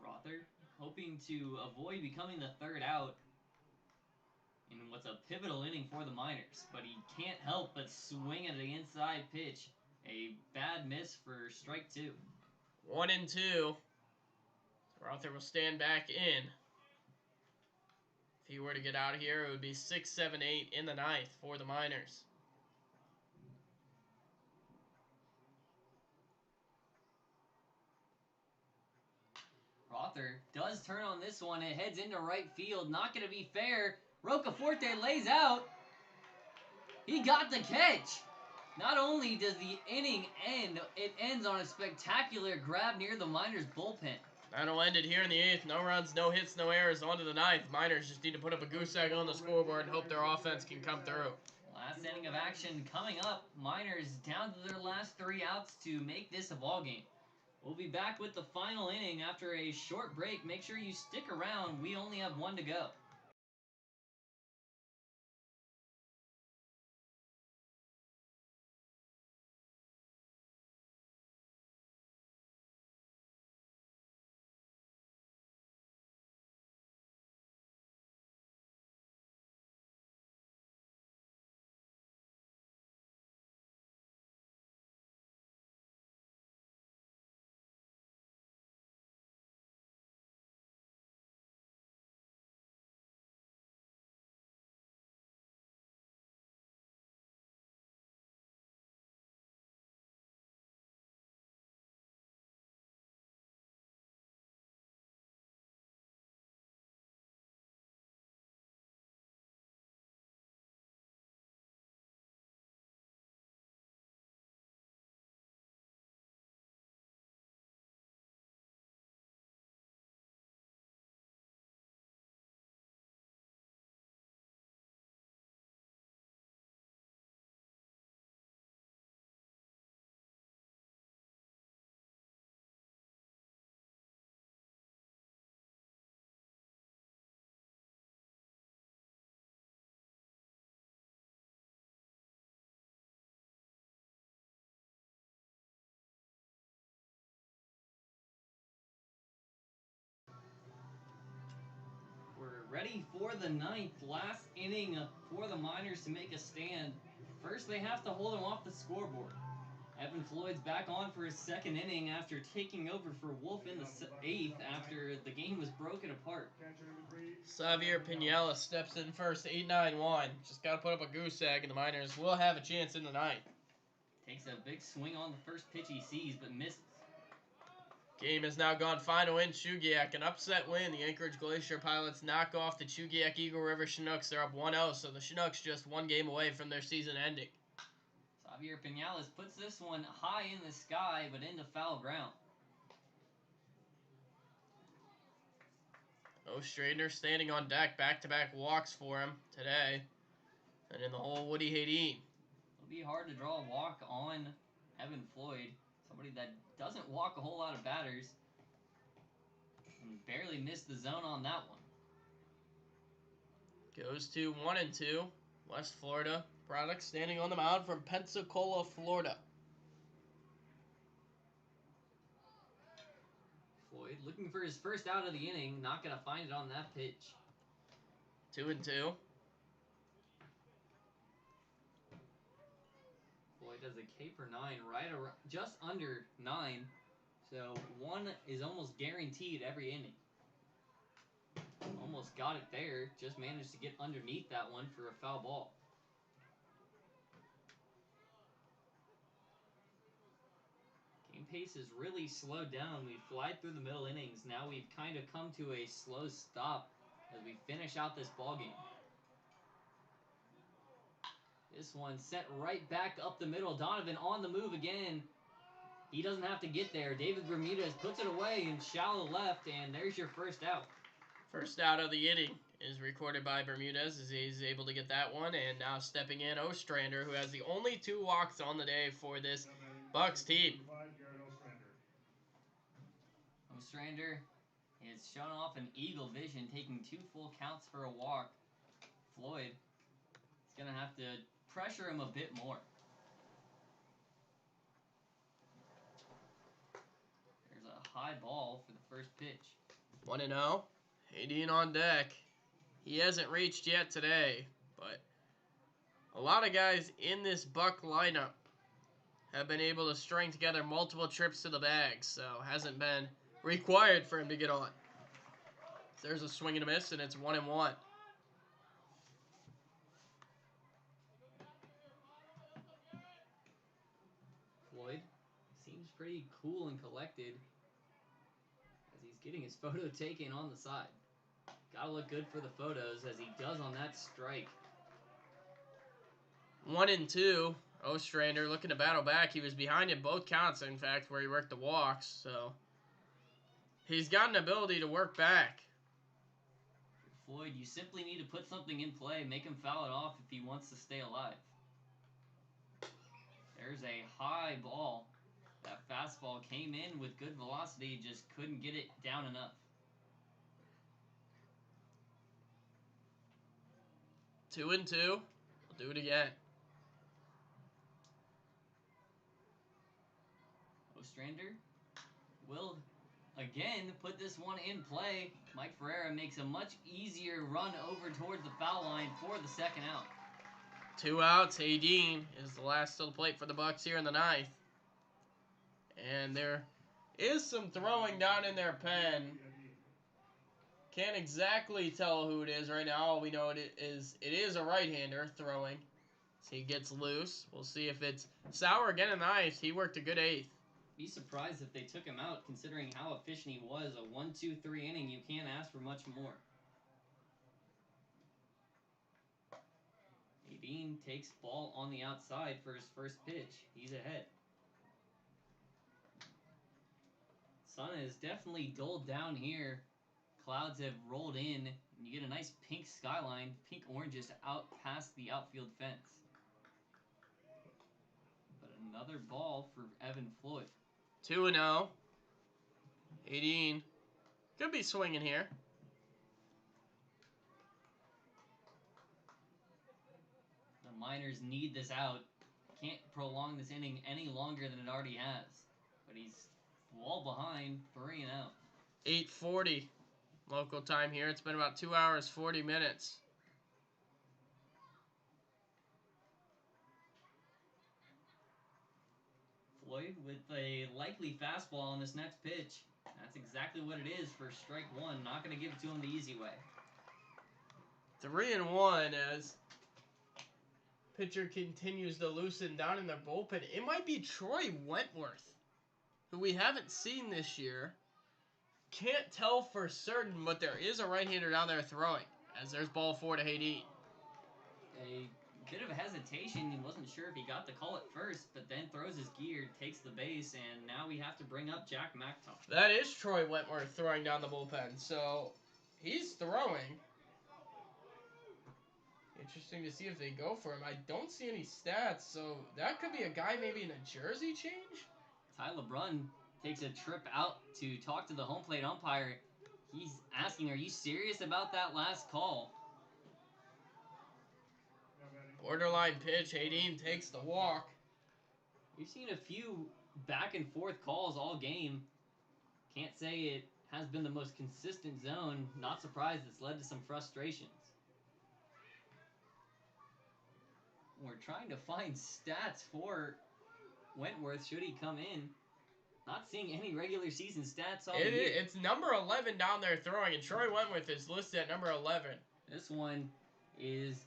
Rother hoping to avoid becoming the 3rd out in what's a pivotal inning for the Miners, but he can't help but swing at the inside pitch. A bad miss for strike 2. 1-2. Rother will stand back in. If he were to get out here, it would be 6, 7, 8 in the 9th for the Miners. Rother does turn on this one. It heads into right field. Not going to be fair. Rocaforte lays out. He got the catch. Not only does the inning end, it ends on a spectacular grab near the Miners' bullpen. That'll end it here in the 8th. No runs, no hits, no errors. On to the 9th. Miners just need to put up a goose egg on the scoreboard and hope their offense can come through. Last inning of action coming up. Miners down to their last 3 outs to make this a ball game. We'll be back with the final inning after a short break. Make sure you stick around. We only have 1 to go. ready for the ninth. Last inning for the Miners to make a stand. First, they have to hold him off the scoreboard. Evan Floyd's back on for his second inning after taking over for Wolf in the eighth after the game was broken apart. Xavier Pinella steps in first, 8-9-1. Just got to put up a goose egg, and the Miners will have a chance in the ninth. Takes a big swing on the first pitch he sees, but misses. Game has now gone final in Chugiak. An upset win. The Anchorage Glacier Pilots knock off the Chugiak Eagle River Chinooks. They're up 1-0, so the Chinooks just one game away from their season ending. Xavier Pinales puts this one high in the sky, but into foul ground. Ostrander standing on deck. Back-to-back walks for him today. And in the hole, Woody Hadeen. It'll be hard to draw a walk on Evan Floyd, somebody that doesn't walk a whole lot of batters, and barely missed the zone on that one. Goes to 1-2. West Florida product standing on the mound from Pensacola, Florida. Floyd looking for his first out of the inning, not going to find it on that pitch. 2-2. Floyd does a K per 9 right around, just under 9, so one is almost guaranteed every inning. Almost got it there, just managed to get underneath that one for a foul ball. Game pace is really slowed down. We've flied through the middle innings. Now we've kind of come to a slow stop as we finish out this ball game. This one sent right back up the middle. Donovan on the move again. He doesn't have to get there. David Bermudez puts it away in shallow left, and there's your first out. First out of the inning is recorded by Bermudez as he's able to get that one. And now stepping in, Ostrander, who has the only 2 walks on the day for this Bucs team. Ostrander is showing off an eagle vision, taking 2 full counts for a walk. Floyd is going to have to pressure him a bit more. There's a high ball for the first pitch. 1-0. Hadeen on deck. He hasn't reached yet today, but a lot of guys in this Buck lineup have been able to string together multiple trips to the bag, so hasn't been required for him to get on. There's a swing and a miss, and it's 1-1. Floyd seems pretty cool and collected as he's getting his photo taken on the side. Gotta look good for the photos as he does on that strike. 1-2. Ostrander looking to battle back. He was behind in both counts, in fact, where he worked the walks, so he's got an ability to work back. Floyd, you simply need to put something in play, make him foul it off if he wants to stay alive. There's a high ball. That fastball came in with good velocity, just couldn't get it down enough. 2-2. We'll do it again. Ostrander will again put this one in play. Mike Ferreira makes a much easier run over towards the foul line for the second out. 2 outs. Hadeen is the last to the plate for the Bucs here in the ninth. And there is some throwing down in their pen. Can't exactly tell who it is right now. All we know it is a right-hander throwing. So he gets loose. We'll see if it's Sauer again in the ninth. He worked a good 8th. Be surprised if they took him out, considering how efficient he was. A 1-2-3 inning, you can't ask for much more. Hadeen takes ball on the outside for his first pitch. He's ahead. Sun is definitely dulled down here. Clouds have rolled in, and you get a nice pink skyline, pink oranges out past the outfield fence. But another ball for Evan Floyd. 2-0. Hadeen could be swinging here. The Miners need this out. Can't prolong this inning any longer than it already has. But he's well behind, 3 and out. 8:40 Local time here, it's been about 2 hours, 40 minutes. Floyd with a likely fastball on this next pitch. That's exactly what it is for strike one. Not going to give it to him the easy way. 3-1 as pitcher continues to loosen down in their bullpen. It might be Troy Wentworth, who we haven't seen this year. Can't tell for certain, but there is a right-hander down there throwing, as there's ball 4 to Hayden. A bit of a hesitation. He wasn't sure if he got the call at first, but then throws his gear, takes the base, and now we have to bring up Jack McTough. That is Troy Wentworth throwing down the bullpen, so he's throwing. Interesting to see if they go for him. I don't see any stats, so that could be a guy maybe in a jersey change? Tyler Brunn takes a trip out to talk to the home plate umpire. He's asking, are you serious about that last call? Borderline pitch. Hayden takes the walk. We've seen a few back and forth calls all game. Can't say it has been the most consistent zone. Not surprised it's led to some frustrations. We're trying to find stats for Wentworth should he come in. Not seeing any regular season stats on It's number 11 down there throwing, and Troy Wentworth is listed at number 11. This one is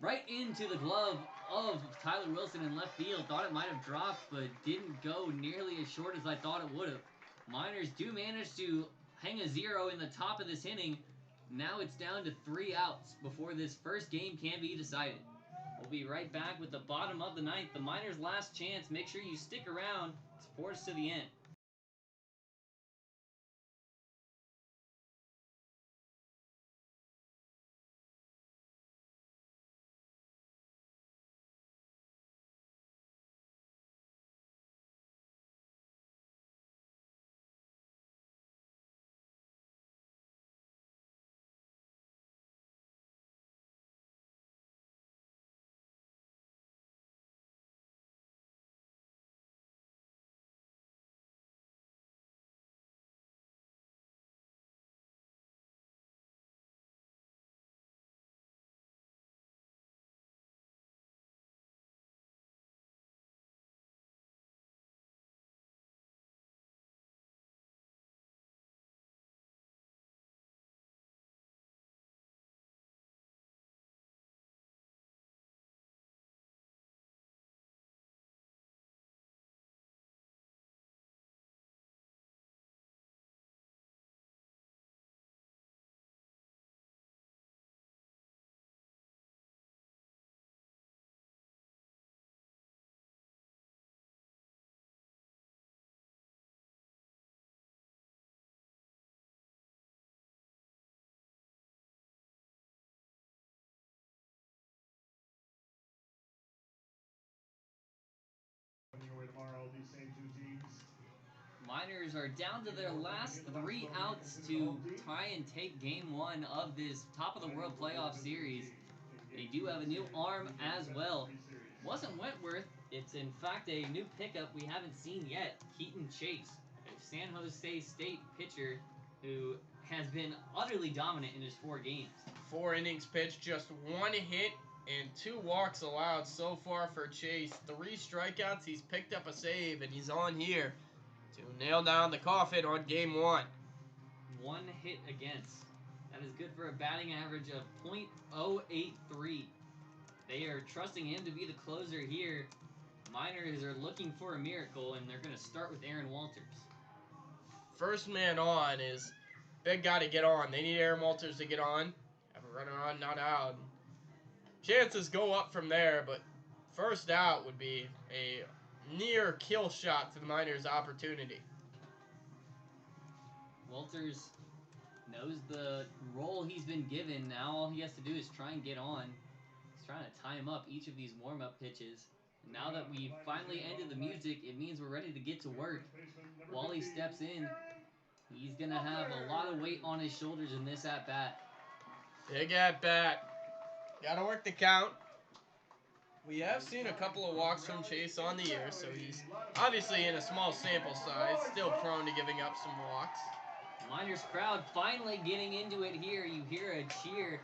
right into the glove of Tyler Wilson in left field. Thought it might have dropped, but didn't go nearly as short as I thought it would have. Miners do manage to hang a 0 in the top of this inning. Now it's down to 3 outs before this first game can be decided. We'll be right back with the bottom of the ninth. The Miners' last chance. Make sure you stick around. Support us to the end. Miners are down to their last 3 outs to try and take game 1 of this top of the world playoff series. They do have a new arm as well. Wasn't Wentworth, it's in fact a new pickup we haven't seen yet, Keaton Chase, a San Jose State pitcher who has been utterly dominant in his 4 games. 4 innings pitched, just 1 hit and 2 walks allowed so far for Chase. 3 strikeouts, he's picked up a save, and he's on here to nail down the coffin on game 1. 1 hit against. That is good for a batting average of .083. They are trusting him to be the closer here. Miners are looking for a miracle, and they're going to start with Aaron Walters. First man on is big guy to get on. They need Aaron Walters to get on. Have a runner on, not out. Chances go up from there, but first out would be a near kill shot to the Miners' opportunity. Walters knows the role he's been given. Now all he has to do is try and get on. He's trying to time up each of these warm-up pitches. And now that we've finally ended the music, it means we're ready to get to work. Wally steps in. He's going to have a lot of weight on his shoulders in this at-bat. Big at-bat. Got to work the count. We have seen a couple of walks from Chase on the year, so he's obviously in a small sample size, still prone to giving up some walks. Miners crowd finally getting into it here. You hear a cheer.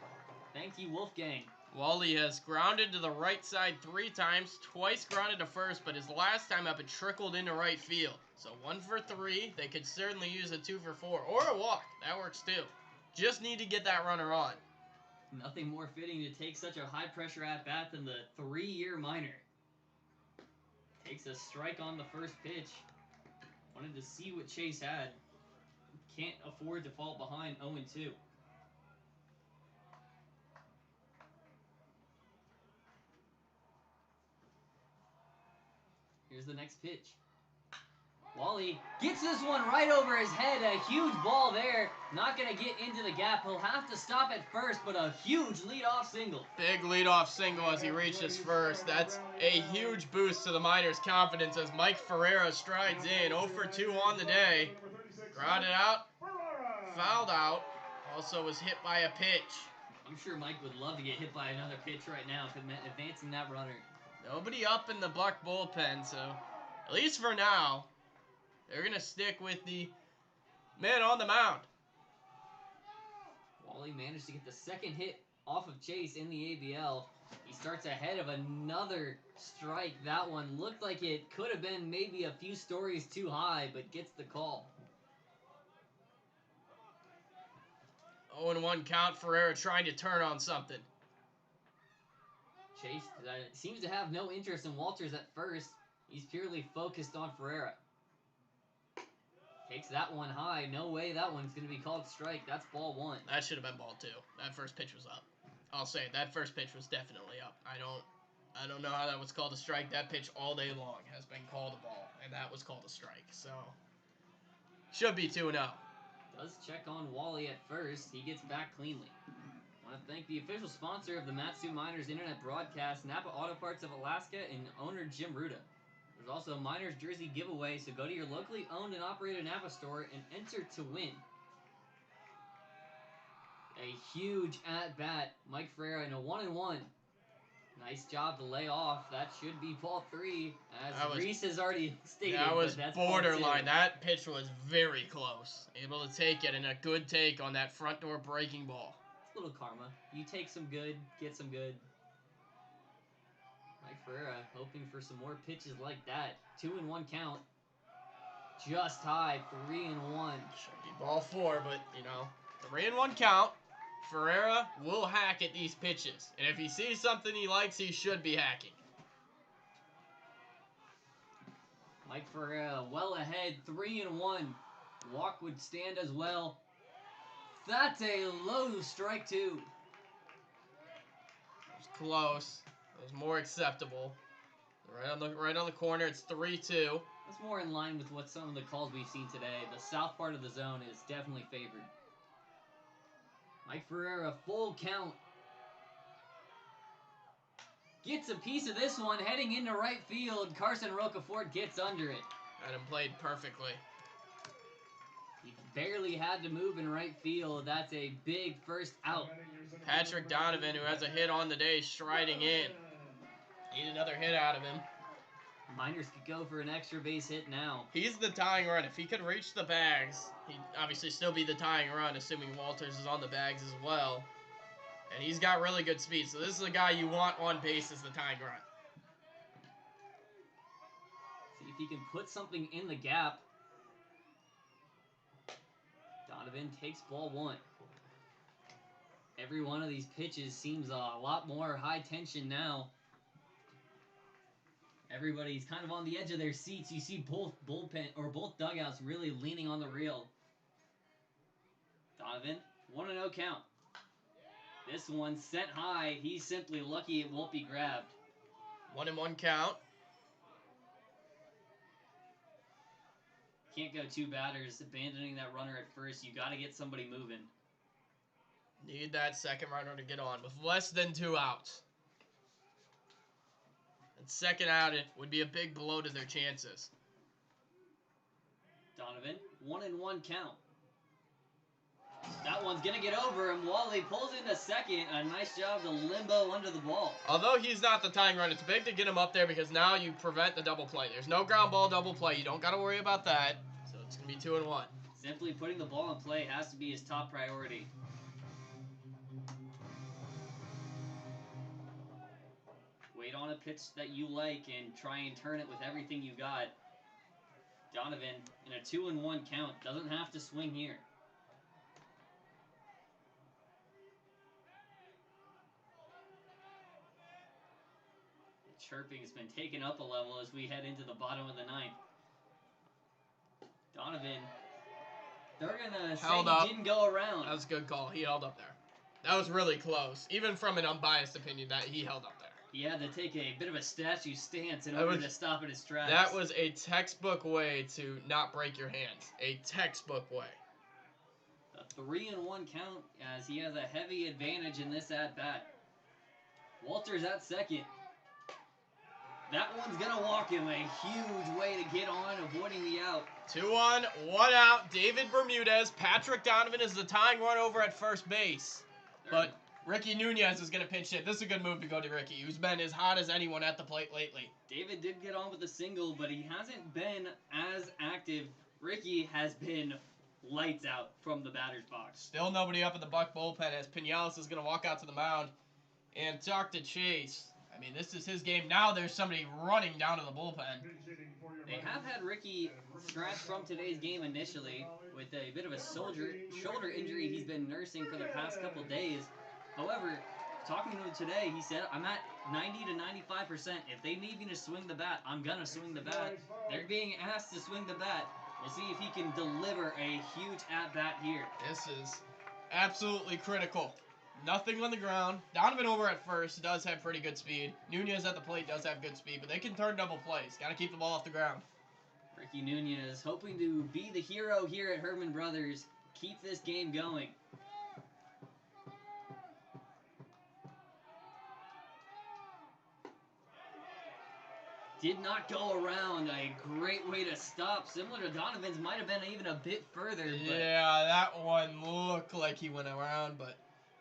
Thank you, Wolfgang. Wally has grounded to the right side 3 times, twice grounded to first, but his last time up it trickled into right field. So 1 for 3. They could certainly use a 2 for 4 or a walk. That works too. Just need to get that runner on. Nothing more fitting to take such a high-pressure at-bat than the 3-year Miner. Takes a strike on the first pitch. Wanted to see what Chase had. Can't afford to fall behind 0-2. Here's the next pitch. Wally gets this one right over his head. A huge ball there. Not going to get into the gap. He'll have to stop at first, but a huge leadoff single. Big leadoff single as he reaches first. That's a huge boost to the Miners' confidence as Mike Ferreira strides in. 0 for 2 on the day. Grounded out. Fouled out. Also was hit by a pitch. I'm sure Mike would love to get hit by another pitch right now if it meant advancing that runner. Nobody up in the Buck bullpen, so at least for now, they're going to stick with the man on the mound. Wally managed to get the second hit off of Chase in the ABL. He starts ahead of another strike. That one looked like it could have been maybe a few stories too high, but gets the call. 0-1 count. Ferreira trying to turn on something. Chase seems to have no interest in Walters at first. He's purely focused on Ferreira. Takes that one high. No way that one's going to be called strike. That's ball 1. That should have been ball 2. That first pitch was up. I'll say it. That first pitch was definitely up. I don't know how that was called a strike. That pitch all day long has been called a ball, and that was called a strike. So, should be 2-0. Does check on Wally at first. He gets back cleanly. I want to thank the official sponsor of the Matsu Miners internet broadcast, Napa Auto Parts of Alaska, and owner Jim Ruda. There's also a Miners jersey giveaway, so go to your locally owned and operated Napa store and enter to win. A huge at-bat. Mike Ferreira in a 1-1. Nice job to lay off. That should be ball 3, as Reese has already stated. That was that's borderline. That pitch was very close. Able to take it, and a good take on that front door breaking ball. It's a little karma. You take some good, get some good. Mike Ferreira hoping for some more pitches like that. 2-1 count. Just high. 3-1. Should be ball 4, but, 3-1 count. Ferreira will hack at these pitches. And if he sees something he likes, he should be hacking. Mike Ferreira well ahead. 3-1. Walk would stand as well. That's a low strike 2. It was close. It was more acceptable. Right on the corner, it's 3-2. That's more in line with what some of the calls we've seen today. The south part of the zone is definitely favored. Mike Ferreira, full count. Gets a piece of this one, heading into right field. Carson Rocafort gets under it. Had him played perfectly. He barely had to move in right field. That's a big first out. Patrick Donovan, who has a hit on the day, striding in. Need another hit out of him. Miners could go for an extra base hit now. He's the tying run. If he could reach the bags, he'd obviously still be the tying run, assuming Walters is on the bags as well. And he's got really good speed, so this is a guy you want on base as the tying run. See if he can put something in the gap. Donovan takes ball 1. Every one of these pitches seems a lot more high tension now. Everybody's kind of on the edge of their seats. You see both dugouts really leaning on the reel. Donovan, 1-0 count. This one sent high. He's simply lucky it won't be grabbed. 1-1 count. Can't go 2 batters abandoning that runner at first. You got to get somebody moving. Need that second runner to get on with less than 2 outs. And second out, it would be a big blow to their chances. Donovan, 1-1 count. That one's going to get over him. Wally pulls into second. A nice job to limbo under the ball. Although he's not the tying run, it's big to get him up there because now you prevent the double play. There's no ground ball double play. You don't got to worry about that. So it's going to be 2-1. Simply putting the ball in play has to be his top priority. Wait on a pitch that you like and try and turn it with everything you got. Donovan, in a 2-1 count, doesn't have to swing here. The chirping has been taken up a level as we head into the bottom of the ninth. Donovan, they're going to say he didn't go around. That was a good call. He held up there. That was really close. Even from an unbiased opinion, that he held up there. He had to take a bit of a statue stance in order to stop in his tracks. That was a textbook way to not break your hands. A textbook way. A 3-1 count as he has a heavy advantage in this at-bat. Walter's at second. That one's going to walk him. A huge way to get on, avoiding the out. 2-1, 1 out. David Bermudez. Patrick Donovan is the tying run over at first base. But Ricky Nunez is going to pinch hit. This is a good move to go to Ricky, who's been as hot as anyone at the plate lately. David did get on with a single, but he hasn't been as active. Ricky has been lights out from the batter's box. Still nobody up in the Buck bullpen as Pinales is going to walk out to the mound and talk to Chase. I mean, this is his game. Now there's somebody running down to the bullpen. They have had Ricky scratched from today's game initially with a bit of a shoulder injury he's been nursing for the past couple days. However, talking to him today, he said, I'm at 90 to 95%. If they need me to swing the bat, I'm going to swing the bat. They're being asked to swing the bat. We'll see if he can deliver a huge at-bat here. This is absolutely critical. Nothing on the ground. Donovan over at first does have pretty good speed. Nunez at the plate does have good speed, but they can turn double plays. Got to keep the ball off the ground. Ricky Nunez hoping to be the hero here at Herman Brothers. Keep this game going. Did not go around. A great way to stop. Similar to Donovan's, might have been even a bit further. But yeah, that one looked like he went around, but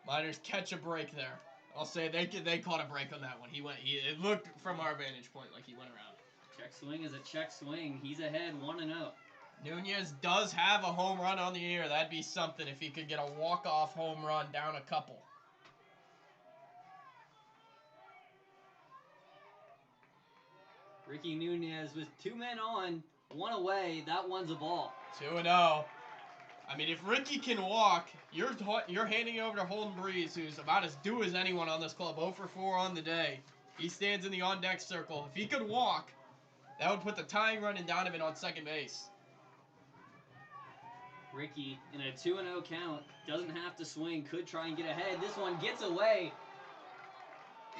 Miners catch a break there. I'll say they caught a break on that one. It looked from our vantage point like he went around. Check swing is a check swing. He's ahead 1-0. Nunez does have a home run on the year. That'd be something if he could get a walk-off home run down a couple. Ricky Nunez with 2 men on, 1 away. That one's a ball. 2-0. I mean, if Ricky can walk, you're handing over to Holden Breeze, who's about as due as anyone on this club. 0 for 4 on the day. He stands in the on-deck circle. If he could walk, that would put the tying run in Donovan on second base. Ricky, in a 2-0 count, doesn't have to swing. Could try and get ahead. This one gets away.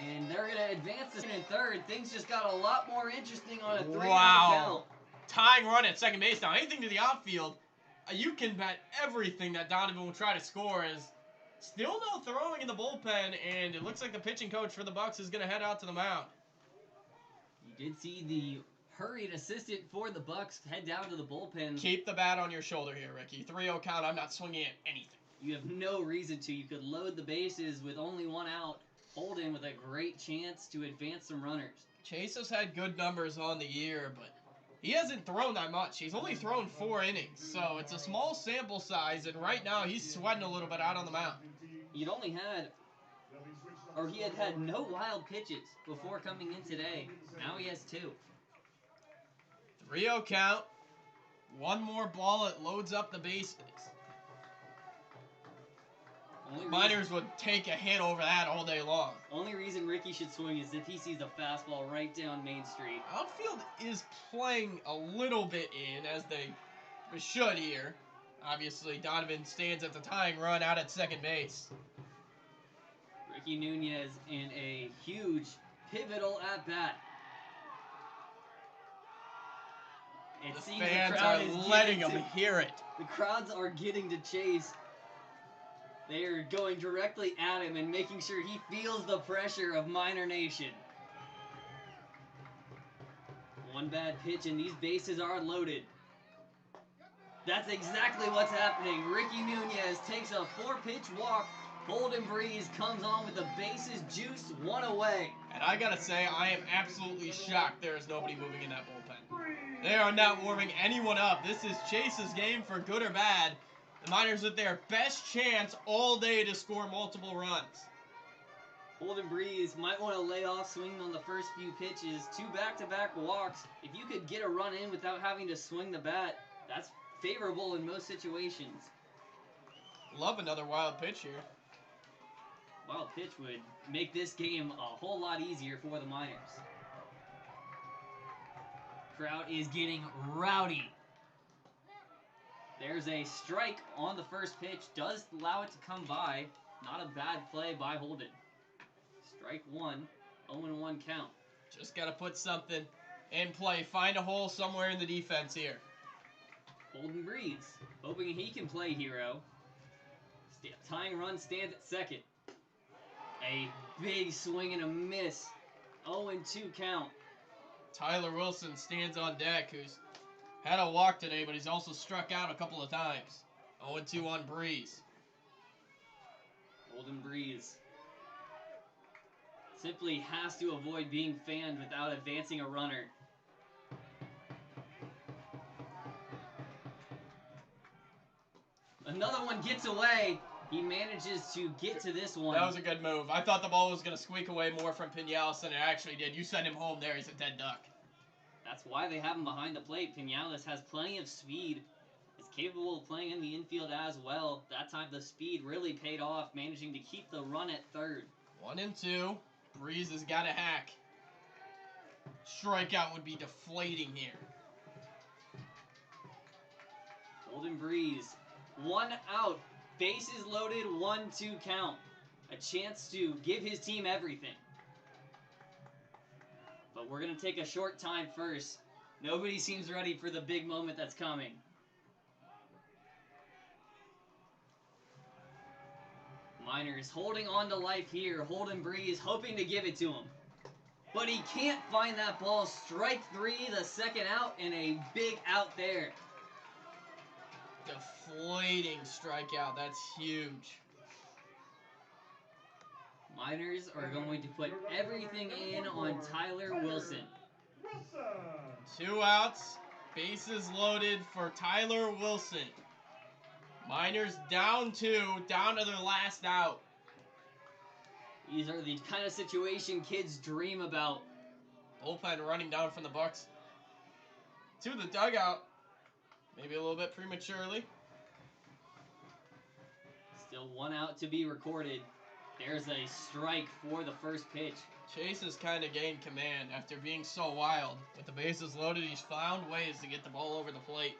And they're going to advance this in third. Things just got a lot more interesting on a 3-0 count. Tying run at second base. Now, anything to the outfield, you can bet everything that Donovan will try to score. Is still no throwing in the bullpen, and it looks like the pitching coach for the Bucs is going to head out to the mound. You did see the hurried assistant for the Bucs head down to the bullpen. Keep the bat on your shoulder here, Ricky. 3-0 count. I'm not swinging at anything. You have no reason to. You could load the bases with only 1 out. Holden with a great chance to advance some runners. Chase has had good numbers on the year, but he hasn't thrown that much. He's only thrown 4 innings, so it's a small sample size, and right now he's sweating a little bit out on the mound. He had no wild pitches before coming in today. Now he has 2. 3-0 count. 1 more ball, it loads up the bases. Miners would take a hit over that all day long. Only reason Ricky should swing is if he sees a fastball right down Main Street. Outfield is playing a little bit in, as they should here. Obviously, Donovan stands at the tying run out at second base. Ricky Nunez in a huge, pivotal at-bat. The fans are letting him hear it. The crowds are getting to Chase. They are going directly at him and making sure he feels the pressure of Miner Nation. 1 bad pitch and these bases are loaded. That's exactly what's happening. Ricky Nunez takes a 4-pitch walk. Holden Breeze comes on with the bases juiced, 1 away. And I gotta say, I am absolutely shocked there is nobody moving in that bullpen. They are not warming anyone up. This is Chase's game for good or bad. The Miners with their best chance all day to score multiple runs. Holden Breeze might want to lay off swinging on the first few pitches. 2 back-to-back walks. If you could get a run in without having to swing the bat, that's favorable in most situations. Love another wild pitch here. Wild pitch would make this game a whole lot easier for the Miners. Crowd is getting rowdy. There's a strike on the first pitch. Does allow it to come by. Not a bad play by Holden. Strike 1, 0-1 count. Just got to put something in play. Find a hole somewhere in the defense here. Holden Breeze, hoping he can play hero. Tying run stands at second. A big swing and a miss. 0-2 count. Tyler Wilson stands on deck, who's had a walk today, but he's also struck out a couple of times. 0-2 on Breeze. Holden Breeze simply has to avoid being fanned without advancing a runner. Another one gets away. He manages to get to this one. That was a good move. I thought the ball was going to squeak away more from Pinales than it actually did. You sent him home there. He's a dead duck. That's why they have him behind the plate. Pinales has plenty of speed. Is capable of playing in the infield as well. That time the speed really paid off, managing to keep the run at third. 1-2. Breeze has got a hack. Strikeout would be deflating here. Holden Breeze, 1 out. Bases loaded, 1-2 count. A chance to give his team everything. But we're going to take a short time first. Nobody seems ready for the big moment that's coming. Miners holding on to life here. Holden Breeze hoping to give it to him. But he can't find that ball. Strike 3, the second out, and a big out there. Deflating strikeout. That's huge. Miners are going to put everything in on Tyler Wilson. 2 outs. Bases loaded for Tyler Wilson. Miners down 2, down to their last out. These are the kind of situation kids dream about. Bullpen running down from the Bucs to the dugout. Maybe a little bit prematurely. Still 1 out to be recorded. There's a strike for the first pitch. Chase has kind of gained command after being so wild. With the bases loaded, he's found ways to get the ball over the plate.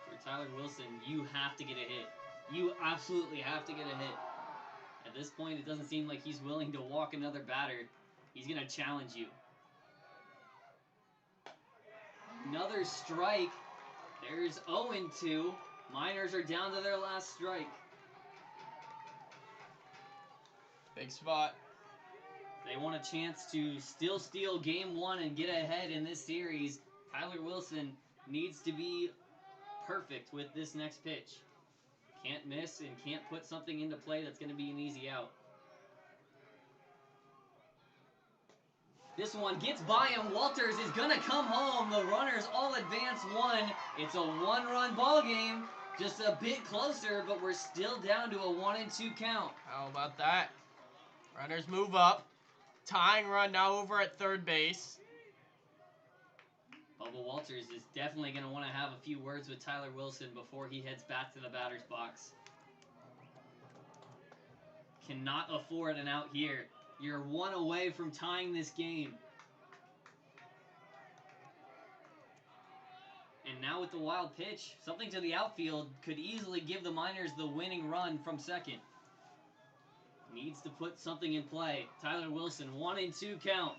For Tyler Wilson, you have to get a hit. You absolutely have to get a hit. At this point, it doesn't seem like he's willing to walk another batter. He's going to challenge you. Another strike. There's 0-2. Miners are down to their last strike. Big spot. They want a chance to still steal game 1 and get ahead in this series. Tyler Wilson needs to be perfect with this next pitch. Can't miss and can't put something into play that's going to be an easy out. This one gets by him. Walters is going to come home. The runners all advance 1. It's a 1-run ball game. Just a bit closer, but we're still down to a 1-2 count. How about that? Runners move up. Tying run now over at third base. Bubba Walters is definitely going to want to have a few words with Tyler Wilson before he heads back to the batter's box. Cannot afford an out here. You're 1 away from tying this game. And now with the wild pitch, something to the outfield could easily give the Miners the winning run from second. Needs to put something in play. Tyler Wilson, 1-2 count.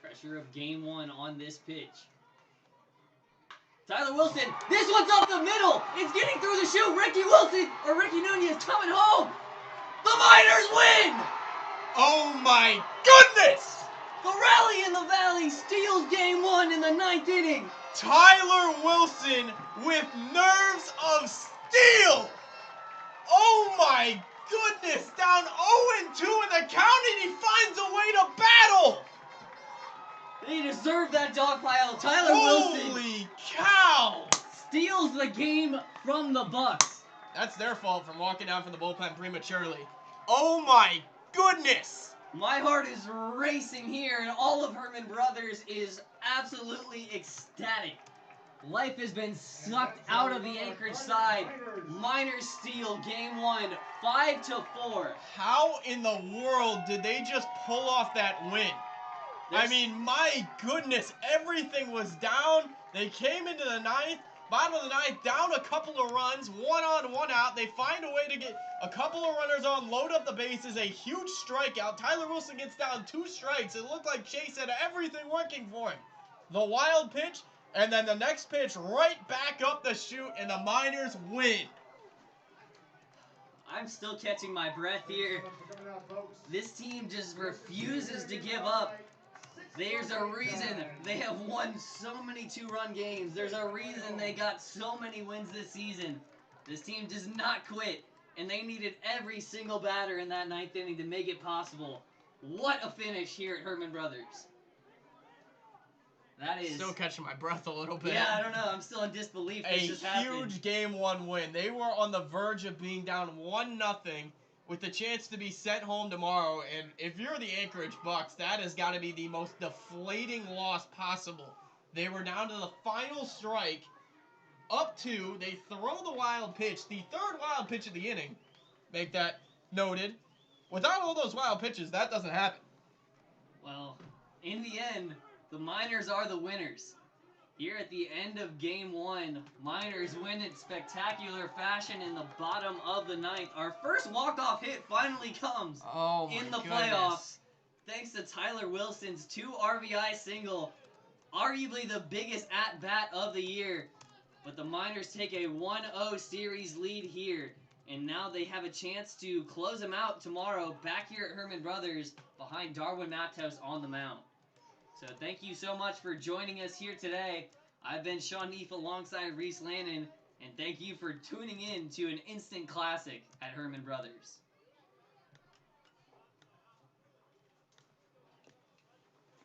Pressure of game 1 on this pitch. Tyler Wilson, this one's up the middle. It's getting through the chute. Ricky Nunez coming home. The Miners win! Oh my goodness! The rally in the valley steals game 1 in the 9th inning. Tyler Wilson with nerves of steel! Oh my goodness! Down 0-2 in the count, and he finds a way to battle! They deserve that dog pile. Tyler Wilson Holy cow! steals the game from the Bucs. That's their fault for walking down from the bullpen prematurely. Oh my goodness! My heart is racing here, and all of Herman Brothers is absolutely ecstatic. Life has been sucked out of the Anchorage side. Miners steal game 1, 5-4. How in the world did they just pull off that win? I mean, my goodness, everything was down. They came into the ninth, bottom of the ninth, down a couple of runs, 1 on, 1 out. They find a way to get a couple of runners on, load up the bases, a huge strikeout. Tyler Wilson gets down 2 strikes. It looked like Chase had everything working for him. The wild pitch, and then the next pitch right back up the chute, and the Miners win. I'm still catching my breath here. This team just refuses to give up. There's a reason they have won so many 2-run games. There's a reason they got so many wins this season. This team does not quit, and they needed every single batter in that 9th inning to make it possible. What a finish here at Herman Brothers. That is... Still catching my breath a little bit. Yeah, I don't know. I'm still in disbelief. A This just happened. huge game 1 win. They were on the verge of being down 1-0 with the chance to be sent home tomorrow. And if you're the Anchorage Bucs, that has got to be the most deflating loss possible. They were down to the final strike, up 2. They throw the wild pitch, the 3rd wild pitch of the inning. Make that noted. Without all those wild pitches, that doesn't happen. Well, in the end, the Miners are the winners. Here at the end of game 1, Miners win in spectacular fashion in the bottom of the 9th. Our first walk-off hit finally comes in the playoffs. Thanks to Tyler Wilson's 2 RBI single, arguably the biggest at-bat of the year. But the Miners take a 1-0 series lead here. And now they have a chance to close them out tomorrow back here at Herman Brothers behind Darwin Matos on the mound. So thank you so much for joining us here today. I've been Sean Neef alongside Reese Lannon, and thank you for tuning in to an instant classic at Herman Brothers.